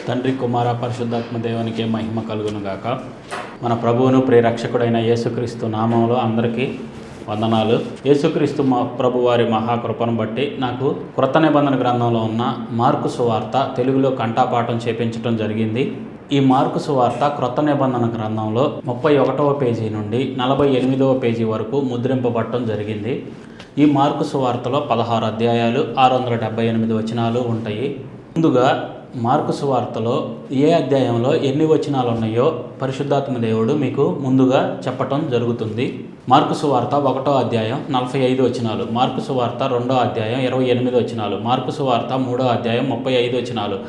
తండ్రి కుమార పరిశుద్ధాత్మ దేవునికి మహిమ కలుగును గాక. మన ప్రభువును ప్రియరక్షకుడైన యేసుక్రీస్తు నామంలో అందరికీ వందనాలు. యేసుక్రీస్తు ప్రభు వారి మహాకృపను బట్టి నాకు క్రొత్త నిబంధన గ్రంథంలో ఉన్న మార్కు సువార్త తెలుగులో కంఠపాఠం చేపించడం జరిగింది. ఈ మార్కు సువార్త క్రొత్త నిబంధన గ్రంథంలో 31వ పేజీ నుండి 48వ పేజీ వరకు ముద్రింపబడటం జరిగింది. ఈ మార్కు సువార్తలో 16 అధ్యాయాలు 678 వచనాలు ఉంటాయి. ముందుగా మార్కు సువార్తలో ఏ అధ్యాయంలో ఎన్ని వచనాలు ఉన్నాయో పరిశుద్ధాత్మ దేవుడు మీకు ముందుగా చెప్పటం జరుగుతుంది. మార్కు సువార్త 1వ అధ్యాయం 45 వచనాలు, మార్కు సువార్త 2వ అధ్యాయం 28 వచనాలు, మార్కు సువార్త 3వ అధ్యాయం 35 వచనాలు,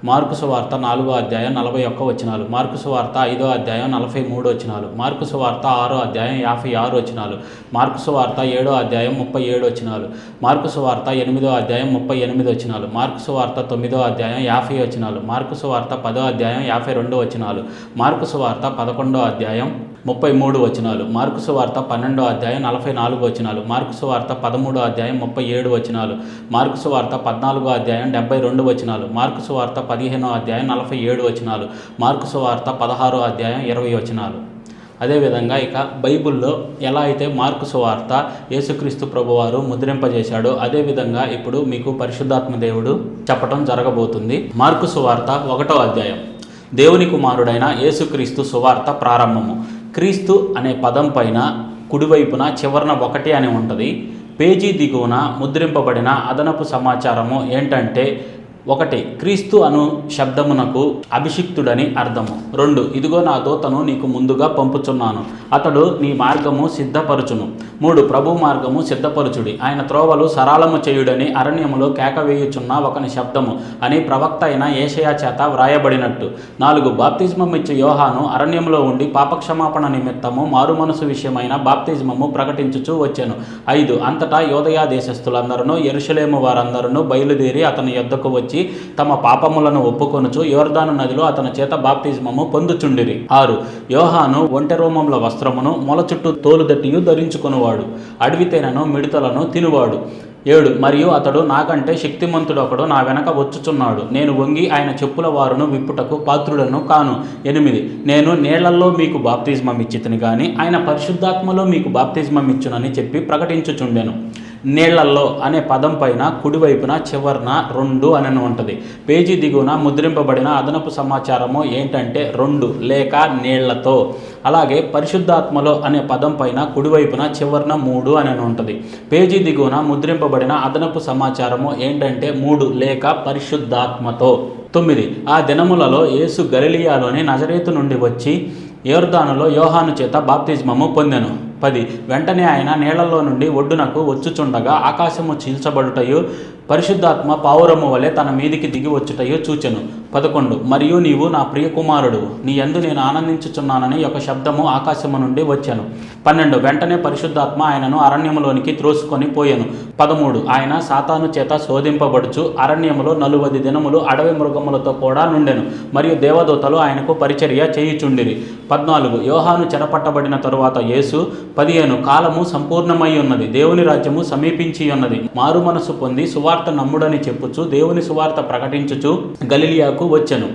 మార్కు సువార్త 4వ అధ్యాయం 41 వచనాలు, మార్కు సువార్త 5వ అధ్యాయం 43 వచనాలు, మార్కు సువార్త 6వ అధ్యాయం 56 వచనాలు, మార్కు సువార్త 7వ అధ్యాయం 37 వచనాలు, మార్కు సువార్త 8వ అధ్యాయం 38 వచనాలు, మార్కు సువార్త 9వ అధ్యాయం 50 వచనాలు, మార్కు సువార్త 10వ అధ్యాయం 52 వచనాలు, మార్కు సువార్త 11వ అధ్యాయం 33 వచనాలు, మార్కు సువార్త 12వ అధ్యాయం 44 వచనాలు, మార్కు సువార్త 13వ అధ్యాయం 37 వచనాలు, మార్కు సువార్త 14వ అధ్యాయం 72 వచనాలు, మార్కు సువార్త 15వ అధ్యాయం 47 వచనాలు, మార్కు సువార్త 16వ అధ్యాయం 20 వచనాలు. అదేవిధంగా ఇక బైబిల్లో ఎలా అయితే మార్కు సువార్త యేసుక్రీస్తు ప్రభువారు ముద్రింపజేశాడో అదేవిధంగా ఇప్పుడు మీకు పరిశుద్ధాత్మ దేవుడు చెప్పటం జరగబోతుంది. మార్కు సువార్త 1వ అధ్యాయం. దేవుని కుమారుడైన యేసుక్రీస్తు సువార్త ప్రారంభము. క్రీస్తు అనే పదం పైన కుడివైపున చివరన 1 అని ఉంటుంది. పేజీ దిగువన ముద్రింపబడిన అదనపు సమాచారము ఏంటంటే 1. క్రీస్తు అను శబ్దమునకు అభిషిక్తుడని అర్థము. 2. ఇదిగో నా దూతను నీకు ముందుగా పంపుచున్నాను, అతడు నీ మార్గము సిద్ధపరచును. 3. ప్రభు మార్గము సిద్ధపరచుడి, ఆయన త్రోవలు సరళము చేయుడని అరణ్యములో కేకవేయుచున్న ఒకని శబ్దము అని ప్రవక్త అయిన యేషయా చేత వ్రాయబడినట్టు. 4. బాప్తిజమం ఇచ్చే యోహాను అరణ్యంలో ఉండి పాపక్షమాపణ నిమిత్తము మారు మనసు విషయమైన బాప్తిజమము ప్రకటించుచూ వచ్చెను. 5. అంతటా యూదయా దేశస్థులందరూ యెరూషలేము వారందరూ బయలుదేరి అతని యొద్దకు వచ్చి తమ పాపములను ఒప్పుకొనుచు యోర్దాను నదిలో అతని చేత బాప్తిజమము పొందుచుండిరి. 6. యోహాను ఒంటె రోమముల వస్త్రమును మొల చుట్టూ తోలుదట్టియు ధరించుకొనువాడు, అడవితేనను మిడతలను తినువాడు. 7. మరియు అతడు నాకంటే శక్తిమంతుడొకడు నా వెనక వచ్చుచున్నాడు, నేను వంగి ఆయన చెప్పుల వారును విప్పుటకు పాత్రుడను కాను. 8. నేను నీళ్లలో మీకు బాప్తిజమం ఇచ్చితిని గాని ఆయన పరిశుద్ధాత్మలో మీకు బాప్తిజమం ఇచ్చునని చెప్పి ప్రకటించుచుండెను. నీళ్లల్లో అనే పదం పైన కుడివైపున చివరన 2 అని ఉంటుంది. పేజీ దిగువన ముద్రింపబడిన అదనపు సమాచారము ఏంటంటే 2 లేక నీళ్లతో. అలాగే పరిశుద్ధాత్మలో అనే పదం పైన కుడివైపున చివరన 3 అని ఉంటుంది. పేజీ దిగువన ముద్రింపబడిన అదనపు సమాచారము ఏంటంటే 3 లేక పరిశుద్ధాత్మతో. 9. ఆ దినములలో యేసు గలిలియాలోని నజరేతు నుండి వచ్చి యోర్దానులో యోహాను చేత బాప్తిజమము పొందెను. 10. వెంటనే ఆయన నీళ్లలో నుండి ఒడ్డునకు వచ్చుచుండగా ఆకాశము చీల్చబడుటయు పరిశుద్ధాత్మ పావురము వలె తన మీదికి దిగి వచ్చుటయు చూచెను. 11. మరియు నీవు నా ప్రియ కుమారుడు, నీ యందు నేను ఆనందించుచున్నానని ఒక శబ్దము ఆకాశము నుండి వచ్చెను. 12. వెంటనే పరిశుద్ధాత్మ ఆయనను అరణ్యములోనికి త్రోసుకొని పోయెను. 13. ఆయన సాతాను చేత శోధింపబడుచు అరణ్యములో 40 దినములు అడవి మృగములతో కూడా నుండెను, మరియు దేవదూతలు ఆయనకు పరిచర్య చేయుచుండిరి. 14. యోహాను చెరపట్టబడిన తరువాత యేసు 15. కాలము సంపూర్ణమై ఉన్నది, దేవుని రాజ్యము సమీపించి ఉన్నది, మారు మనసు పొంది సువార్త నమ్ముడని చెప్పుచు దేవుని సువార్త ప్రకటించుచు గలిలియాకు వచ్చెను.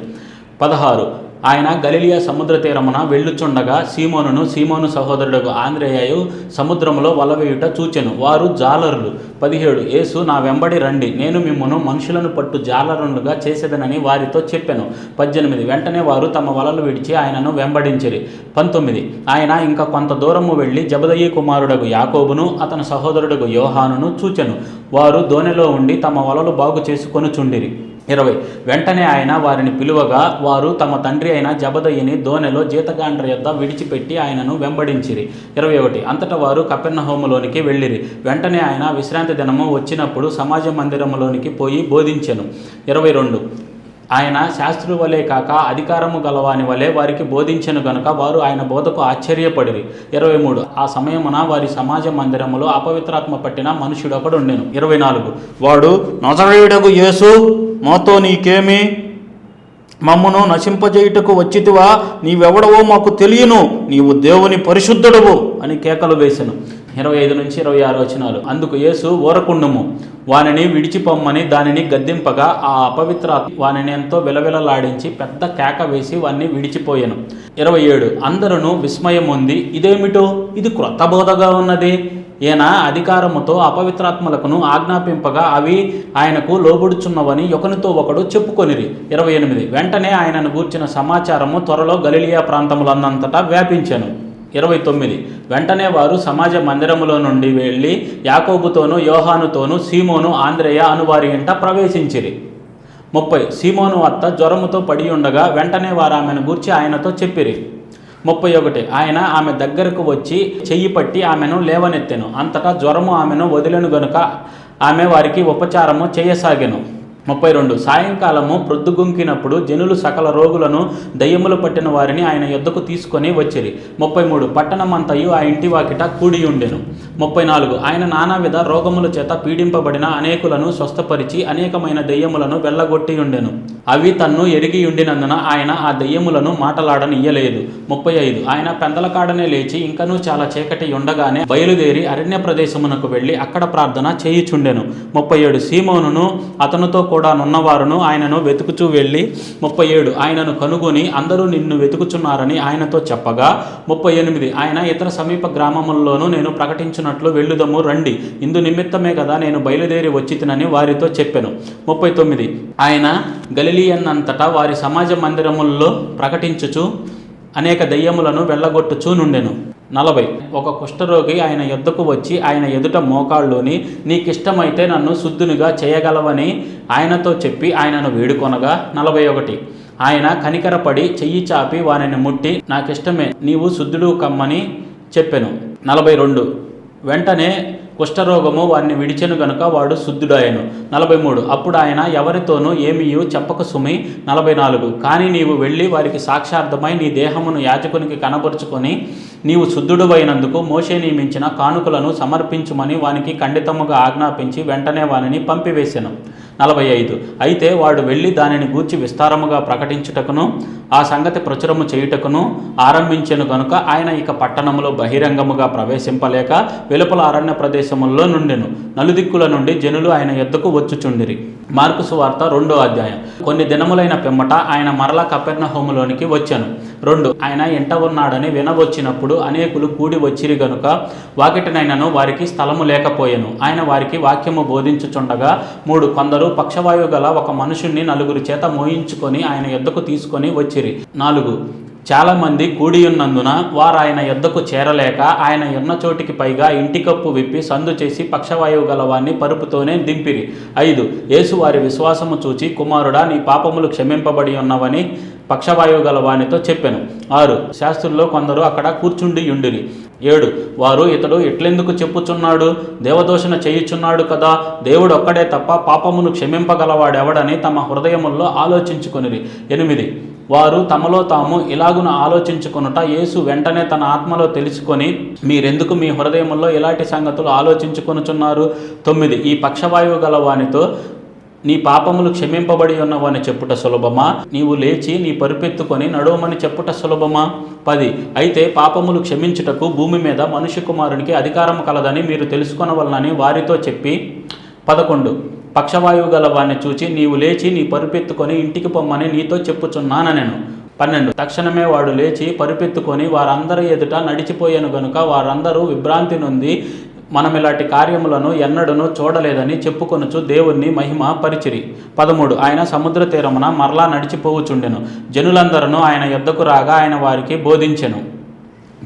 16. ఆయన గలిలియా సముద్ర తీరమున వెళ్ళుచుండగా సీమోను సహోదరుడు ఆంద్రేయయు సముద్రములో వలవేయుట చూచెను, వారు జాలరులు. 17. యేసు నా వెంబడి రండి, నేను మిమ్మును మనుషులను పట్టు జాలరులుగా చేసేదనని వారితో చెప్పెను. 18. వెంటనే వారు తమ వలలు విడిచి ఆయనను వెంబడించిరి. 19. ఆయన ఇంకా కొంత దూరము వెళ్ళి జబదయి కుమారుడగు యాకోబును అతని సహోదరుడు యోహానును చూచెను, వారు దోణిలో ఉండి తమ వలలు బాగు చేసుకొనుచుండిరి. 20. వెంటనే ఆయన వారిని పిలువగా వారు తమ తండ్రి అయిన జబదయిని దోణెలో జీతగాండ్ర యొద్ద విడిచిపెట్టి ఆయనను వెంబడించిరి. 21. అంతటా వారు కపెర్నహూములోనికి వెళ్ళిరి. వెంటనే ఆయన విశ్రాంతి దినము వచ్చినప్పుడు సమాజ మందిరములోనికి పోయి బోధించెను. 22. ఆయన శాస్త్రుల వలె కాక అధికారము గలవాని వలె వారికి బోధించెను గనుక వారు ఆయన బోధకు ఆశ్చర్యపడిరి. 23. ఆ సమయమున వారి సమాజ మందిరములో అపవిత్రాత్మ పట్టిన మనుష్యుడొకడు ఉండెను. 24. వాడు నజరేయుడగు యేసు, మాతో నీకేమి, మమ్మను నశింపజేయుటకు వచ్చితివా, నీవెవడవో మాకు తెలియను, నీవు దేవుని పరిశుద్ధుడవు అని కేకలు వేసెను. 25-26 వచనాలు. అందుకు యేసు, ఊరకుండుము, వానిని విడిచిపొమ్మని దానిని గద్దింపగా ఆ అపవిత్రాత్మ వానిని ఎంతో విలవిలలాడించి పెద్ద కేక వేసి వాన్ని విడిచిపోయాను. 27 అందరూ విస్మయం ఉంది, ఇదేమిటో, ఇది క్రొత్త బోధగా ఉన్నది. ఈయన అధికారముతో అపవిత్రాత్మలకును ఆజ్ఞాపింపగా అవి ఆయనకు లోబడుచున్నవని ఒకనితో ఒకడు చెప్పుకొనిరి. 28 వెంటనే ఆయనను గూర్చిన సమాచారము త్వరలో గలిలియా ప్రాంతములందంతటా వ్యాపించెను. 29 వెంటనే వారు సమాజ మందిరములో నుండి వెళ్ళి యాకోబుతోనూ యోహానుతోనూ సీమోను ఆంద్రేయ అను వారి ఇంట ప్రవేశించిరి. 30 సీమోను అత్త జ్వరముతో పడి ఉండగా వెంటనే వారు ఆమెను గూర్చి ఆయనతో చెప్పిరి. 31 ఆయన ఆమె దగ్గరకు వచ్చి చెయ్యి పట్టి ఆమెను లేవనెత్తెను. అంతటా జ్వరము ఆమెను వదిలెను గనుక ఆమె వారికి ఉపచారము చేయసాగెను. 32 సాయంకాలము ప్రొద్దుగుంకినప్పుడు జనులు సకల రోగులను దయ్యములు పట్టిన వారిని ఆయన యొద్దకు తీసుకొని వచ్చిరి. 33 పట్టణమంతయు ఆ ఇంటి వాకిట కూడి ఉండెను. 34 ఆయన నానావిధ రోగముల చేత పీడింపబడిన అనేకులను స్వస్థపరిచి అనేకమైన దయ్యములను వెళ్ళగొట్టి ఉండెను. అవి తన్ను ఎరిగి ఉండినందున ఆయన ఆ దయ్యములను మాటలాడనియ్యలేదు. 35 ఆయన పెందలకాడనే లేచి ఇంకనూ చాలా చీకటి ఉండగానే బయలుదేరి అరణ్య ప్రదేశమునకు వెళ్ళి అక్కడ ప్రార్థన చేయుచుండెను. 37 సీమోనును అతనితో కూడా నున్నవారును ఆయనను వెతుకుచూ వెళ్ళి 37 ఆయనను కనుగొని అందరూ నిన్ను వెతుకుచున్నారని ఆయనతో చెప్పగా 38 ఆయన ఇతర సమీప గ్రామముల్లోనూ నేను ప్రకటించినట్లు వెళ్ళుదము రండి, ఇందు నిమిత్తమే కదా నేను బయలుదేరి వచ్చితినని వారితో చెప్పెను. 39 ఆయన గలిలియన్నంతటా వారి సమాజ మందిరముల్లో ప్రకటించుచు అనేక దయ్యములను వెళ్ళగొట్టుచూ నుండెను. 40 ఒక కుష్ఠరోగి ఆయన యొద్దకు వచ్చి ఆయన ఎదుట మోకాళ్ళుని, నీకిష్టమైతే నన్ను శుద్ధునిగా చేయగలవని ఆయనతో చెప్పి ఆయనను వేడుకొనగా 41 ఆయన కనికరపడి చెయ్యి చాపి వానిని ముట్టి, నాకిష్టమే, నీవు శుద్ధుడు కమ్మని చెప్పెను. 42 వెంటనే కుష్ఠరోగము వారిని విడిచెను గనుక వాడు శుద్ధుడాయను. 43 అప్పుడు ఆయన ఎవరితోనూ ఏమీయూ చెప్పక సుమి. 44 కానీ నీవు వెళ్ళి వారికి సాక్షార్థమై నీ దేహమును యాజకునికి కనబరుచుకొని నీవు శుద్ధుడువైనందుకు మోషే నియమించిన కానుకలను సమర్పించుమని వానికి ఖండితముగా ఆజ్ఞాపించి వెంటనే వానిని పంపివేసెను. 45 అయితే వాడు వెళ్ళి దానిని గూర్చి విస్తారముగా ప్రకటించుటకును ఆ సంగతి ప్రచురము చేయుటకును ఆరంభించెను గనుక ఆయన ఇక పట్టణములో బహిరంగముగా ప్రవేశింపలేక వెలుపల అరణ్య ప్రదేశముల్లో నుండెను. నలుదిక్కుల నుండి జనులు ఆయన యొద్దకు వచ్చుచుండిరి. మార్కు సువార్త 2వ అధ్యాయం. కొన్ని దినములైన పిమ్మట ఆయన మరలా కపెర్నహూములోనికి వచ్చెను. 2 ఆయన ఇంట ఉన్నాడని వినవచ్చినప్పుడు అనేకులు కూడి వచ్చిరి గనుక వాకిటినైనను వారికి స్థలము లేకపోయెను. ఆయన వారికి వాక్యము బోధించుచుండగా 3 కొందరు పక్షవాయువు గల ఒక మనుషుణ్ణి 4 చేత మోయించుకొని ఆయన యొద్దకు తీసుకొని వచ్చిరి. 4 చాలా మంది కూడి ఉన్నందున వారు ఆయన యొద్దకు చేరలేక ఆయన ఉన్న చోటికి పైగా ఇంటి కప్పు విప్పి సందు చేసి పక్షవాయువు గలవాన్ని పరుపుతోనే దింపిరి. 5 యేసు వారి విశ్వాసము చూచి, కుమారుడా, నీ పాపములు క్షమింపబడి ఉన్నవని పక్షవాయువు గలవానితో చెప్పెను. 6 శాస్త్రుల్లో కొందరు అక్కడ కూర్చుండి యుండిరి. 7 వారు ఇతడు ఇట్లెందుకు చెప్పుచున్నాడు, దేవదూషణ చేయుచున్నాడు కదా, దేవుడు ఒక్కడే తప్ప పాపమును క్షమింపగలవాడెవడని తమ హృదయముల్లో ఆలోచించుకొనిరి. 8 వారు తమలో తాము ఇలాగున ఆలోచించుకొనుట యేసు వెంటనే తన ఆత్మలో తెలుసుకొని, మీరెందుకు మీ హృదయముల్లో ఇలాంటి సంగతులు ఆలోచించుకొనుచున్నారు? 9 ఈ పక్షవాయువు గల వానితో, నీ పాపములు క్షమింపబడి ఉన్నవని చెప్పుట సులభమా, నీవు లేచి నీ పరుపెత్తుకొని నడవమని చెప్పుట సులభమా? 10 అయితే పాపములు క్షమించుటకు భూమి మీద మనుష్య కుమారునికి అధికారం కలదని మీరు తెలుసుకొనవలనని వారితో చెప్పి 11 పక్షవాయువు గల వారిని చూచి, నీవు లేచి నీ పరుపెత్తుకొని ఇంటికి పొమ్మని నీతో చెప్పుచున్నానెను. 12 తక్షణమే వాడు లేచి పరుపెత్తుకొని వారందరి ఎదుట నడిచిపోయాను గనుక వారందరూ విభ్రాంతి నొంది మనమిలాంటి కార్యములను ఎన్నడూనూ చూడలేదని చెప్పుకొనుచు దేవుణ్ణి మహిమ పరిచిరి. 13 ఆయన సముద్ర తీరమున మరలా నడిచిపోవుచుండెను. జనులందరూ ఆయన యొద్దకు రాగా ఆయన వారికి బోధించెను.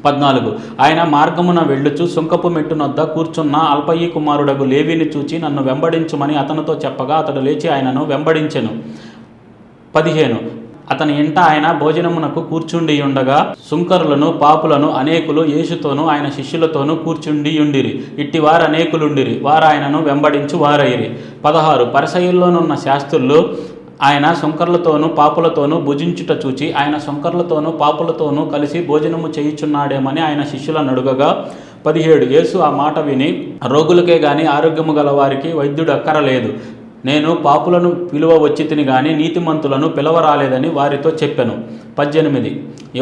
14 ఆయన మార్గమున వెళ్ళుచు సుంకపు మెట్టునొద్ద కూర్చున్న అల్పయి కుమారుడగు లేవిని చూచి, నన్ను వెంబడించుమని అతనితో చెప్పగా అతడు లేచి ఆయనను వెంబడించెను. 15 అతని ఇంట ఆయన భోజనమునకు కూర్చుండి ఉండగా సుంకరులను పాపులను అనేకులు యేసుతోనూ ఆయన శిష్యులతోనూ కూర్చుండి ఉండిరి. ఇట్టివారు అనేకులుండిరి, వారు ఆయనను వెంబడించు వారైరి. 16 పరిసయ్యుల్లోనున్న శాస్త్రులు ఆయన సుంకర్లతోనూ పాపులతోనూ భుజించుట చూచి ఆయన సుంకర్లతోనూ పాపులతోనూ కలిసి భోజనము చేయుచున్నాడేమని ఆయన శిష్యులను అడుగగా 17 యేసు ఆ మాట విని, రోగులకే గాని ఆరోగ్యము గల వారికి వైద్యుడు అక్కరలేదు, నేను పాపులను పిలువ వచ్చితిని గాని నీతిమంతులను పిలవరాలేదని వారితో చెప్పెను. 18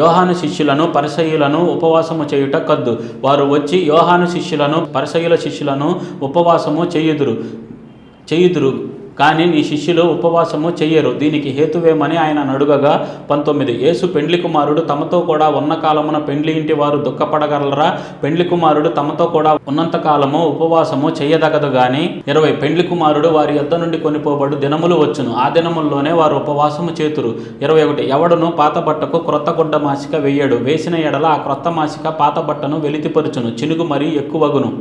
యోహాను శిష్యులను పరిసయ్యులను ఉపవాసము చేయుట కద్దు. వారు వచ్చి యోహాను శిష్యులను పరిసయ్యుల శిష్యులను ఉపవాసము చేయుదురు కానీ నీ శిష్యులు ఉపవాసము చెయ్యరు, దీనికి హేతువేమని ఆయన అడుగగా 19 యేసు పెండ్లి కుమారుడు తమతో కూడా ఉన్న కాలమున పెండ్లి ఇంటి వారు దుఃఖపడగలరా? పెండ్లి కుమారుడు తమతో కూడా ఉన్నంత కాలము ఉపవాసము చెయ్యదగదు గాని 20 పెండ్లి కుమారుడు వారి యొద్ద నుండి కొనిపోబడు దినములు వచ్చును, ఆ దినముల్లోనే వారు ఉపవాసము చేతురు. 21 ఎవడును పాత బట్టకు క్రొత్త గుడ్డ మాసిక వేయడు, వేసిన ఎడల ఆ క్రొత్త మాసిక పాత బట్టను వెలితిపరుచును, చినుగు మరీ ఎక్కువగును.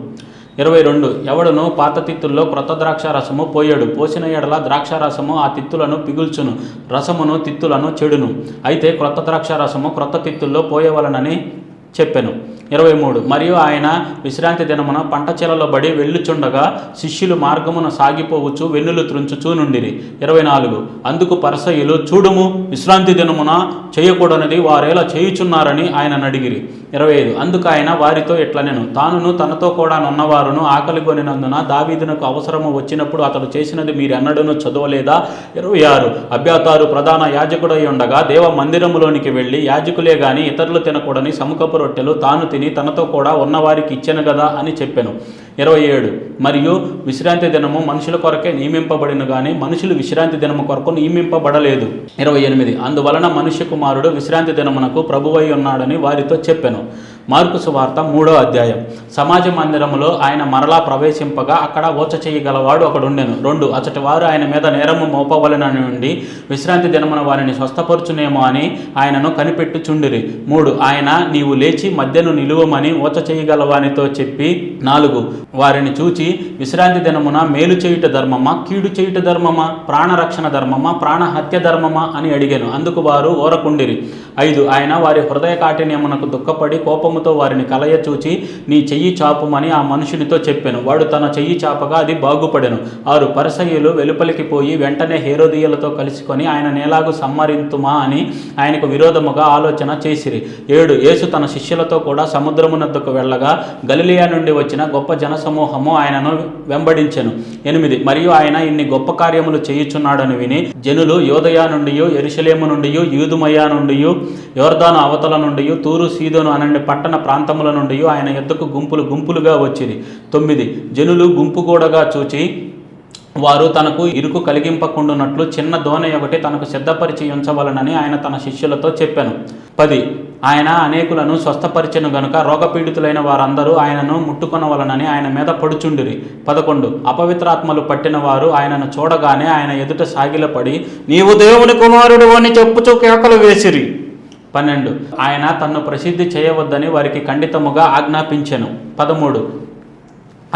22 ఎవడును పాత తిత్తుల్లో క్రొత్త ద్రాక్షారసము పోయడు, పోసిన ఎడల ద్రాక్షారసము ఆ తిత్తులను పిగుల్చును, రసమును తిత్తులను చెడును. అయితే క్రొత్త ద్రాక్షారసము క్రొత్త తిత్తుల్లో పోయవలనని చెప్పెను. 23 మరియు ఆయన విశ్రాంతి దినమున పంట చేలలో బడి వెళ్ళుచుండగా శిష్యులు మార్గమున సాగిపోవచ్చు వెన్నులు త్రుంచుచూ నుండిరి. 24 అందుకు పరిసయ్యులు, చూడుము, విశ్రాంతి దినమున చేయకూడనిది వారేలా చేయుచున్నారని ఆయన అడిగిరి. 25 అందుకు ఆయన వారితో ఇట్లనెను, తానును తనతో కూడా నున్నవారును ఆకలి కొనినందున దావీదునకు అవసరము వచ్చినప్పుడు అతడు చేసినది మీరెన్నడూను చదవలేదా? 26 అబ్యాతారు ప్రధాన యాజకుడై ఉండగా దేవ మందిరములోనికి వెళ్ళి యాజకులే గాని ఇతరులు తినకూడని సముఖపు రొట్టెలు తాను తిని తనతో కూడా ఉన్నవారికి ఇచ్చెను కదా అని చెప్పెను. 27 మరియు విశ్రాంతి దినము మనుషుల కొరకే నియమింపబడిన గాని మనుషులు విశ్రాంతి దినము కొరకు నియమింపబడలేదు. 28 అందువలన మనుష్య కుమారుడు విశ్రాంతి దినమునకు ప్రభువై ఉన్నాడని వారితో చెప్పెను. మార్కు సువార్త 3వ అధ్యాయం. సమాజ మందిరములో ఆయన మరలా ప్రవేశింపగా అక్కడ ఓచ చేయగలవాడు ఒకడుండెను. 2 అచటి వారు ఆయన మీద నేరము మోపవలెనని ఉండి విశ్రాంతి దినమున వారిని స్వస్థపరచునేమో అని ఆయనను కనిపెట్టుచుండిరి. 3 ఆయన నీవు లేచి మధ్యను నిలువమని ఓచ చేయగలవానితో చెప్పి 4 వారిని చూచి విశ్రాంతి దినమున మేలు చేయుట ధర్మమా, కీడు చేయుట ధర్మమా, ప్రాణరక్షణ ధర్మమా, ప్రాణహత్య ధర్మమా అని అడిగాను. అందుకు వారు ఓరకుండిరి. 5 ఆయన వారి హృదయ కాఠిన్యమునకు దుఃఖపడి కోపముతో వారిని కలయ చూచి నీ చెయ్యి చాపుమని ఆ మనుషునితో చెప్పెను. వాడు తన చెయ్యి చాపగా అది బాగుపడెను. 6 పరిసయ్యులు వెలుపలికి పోయి వెంటనే హేరోదియలతో కలుసుకొని ఆయన నేలాగు సమ్మరింతుమా అని ఆయనకు విరోధముగా ఆలోచన చేసిరి. 7 యేసు తన శిష్యులతో కూడా సముద్రమునద్దకు వెళ్ళగా గలిలయ నుండి వచ్చిన గొప్ప జనసమూహము ఆయనను వెంబడించెను. 8 మరియు ఆయన ఇన్ని గొప్ప కార్యములు చేయుచున్నాడని విని జనులు యోదయ నుండి, యెరూషలేము నుండి, యూదుమయ నుండి, యోర్దాను అవతల నుండి, తూరు సీదోను అనే పట్టణ ప్రాంతముల నుండి ఆయన యొద్దకు గుంపులుగా వచ్చిరి. 9 జనులు గుంపుగూడగా చూచి వారు తనకు ఇరుకు కలిగింపకుండునట్లు చిన్న దోణి ఒకటి తనకు సిద్ధపరిచి ఉంచవలనని ఆయన తన శిష్యులతో చెప్పాను. 10 ఆయన అనేకులను స్వస్థపరిచెను గనుక రోగపీడితులైన వారందరూ ఆయనను ముట్టుకొనవలనని ఆయన మీద పడుచుండిరి. 11 అపవిత్రాత్మలు పట్టిన వారు ఆయనను చూడగానే ఆయన ఎదుట సాగిలపడి నీవు దేవుని కుమారుడు అని చెప్పుచూ కేకలు వేసిరి. 12 ఆయన తన్ను ప్రసిద్ధి చేయవద్దని వారికి ఖండితముగా ఆజ్ఞాపించెను. 13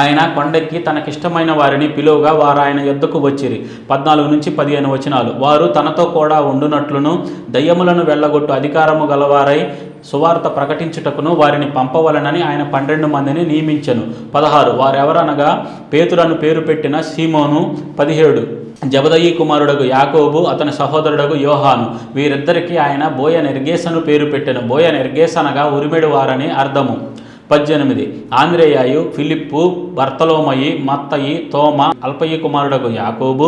ఆయన కొండెక్కి తనకిష్టమైన వారిని పిలువగా వారు ఆయన యొద్దకు వచ్చిరి. 14 నుంచి 15 వచనాలు. వారు తనతో కూడా ఉండునట్లును దయ్యములను వెళ్ళగొట్టు అధికారము గలవారై సువార్త ప్రకటించుటకును వారిని పంపవలనని ఆయన 12 మందిని నియమించెను. 16 వారెవరనగా పేతురను పేరు పెట్టిన సీమోను, 17 జబదయి కుమారుడగు యాకోబు, అతని సహోదరుడగు యోహాను, వీరిద్దరికి ఆయన బోయనెర్గేసను పేరు పెట్టెను. బోయనెర్గేసనగా ఉరిమెడు వారని అర్థము. 18 ఆంద్రేయాయు, ఫిలిప్పు, బర్తలోమయి, మత్తయి, తోమ, అల్పయి కుమారుడగు యాకోబు,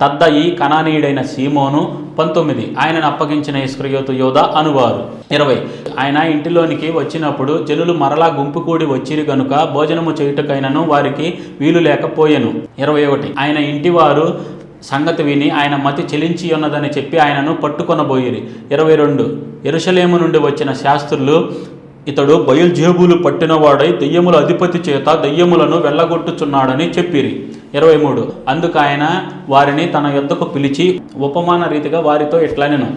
తద్దయి, కనానీయుడైన సీమోను. 19 ఆయనను అప్పగించిన ఇస్కరియోతు యోధ అనువారు. 20 ఆయన ఇంటిలోనికి వచ్చినప్పుడు జనులు మరలా గుంపు కూడి వచ్చిరి గనుక భోజనము చేయుటకైనను వారికి వీలు లేకపోయెను. 21 ఆయన ఇంటివారు సంగతి విని ఆయన మతి చెలించి ఉన్నదని చెప్పి ఆయనను పట్టుకొనబోయిరి. 22 యెరూషలేము నుండి వచ్చిన శాస్త్రులు ఇతడు బయల్జేబులు పట్టినవాడై దెయ్యముల అధిపతి చేత దెయ్యములను వెళ్ళగొట్టుచున్నాడని చెప్పిరి. 23 అందుకు ఆయన వారిని తన యొద్దకు పిలిచి ఉపమాన రీతిగా వారితో ఇట్లనెను,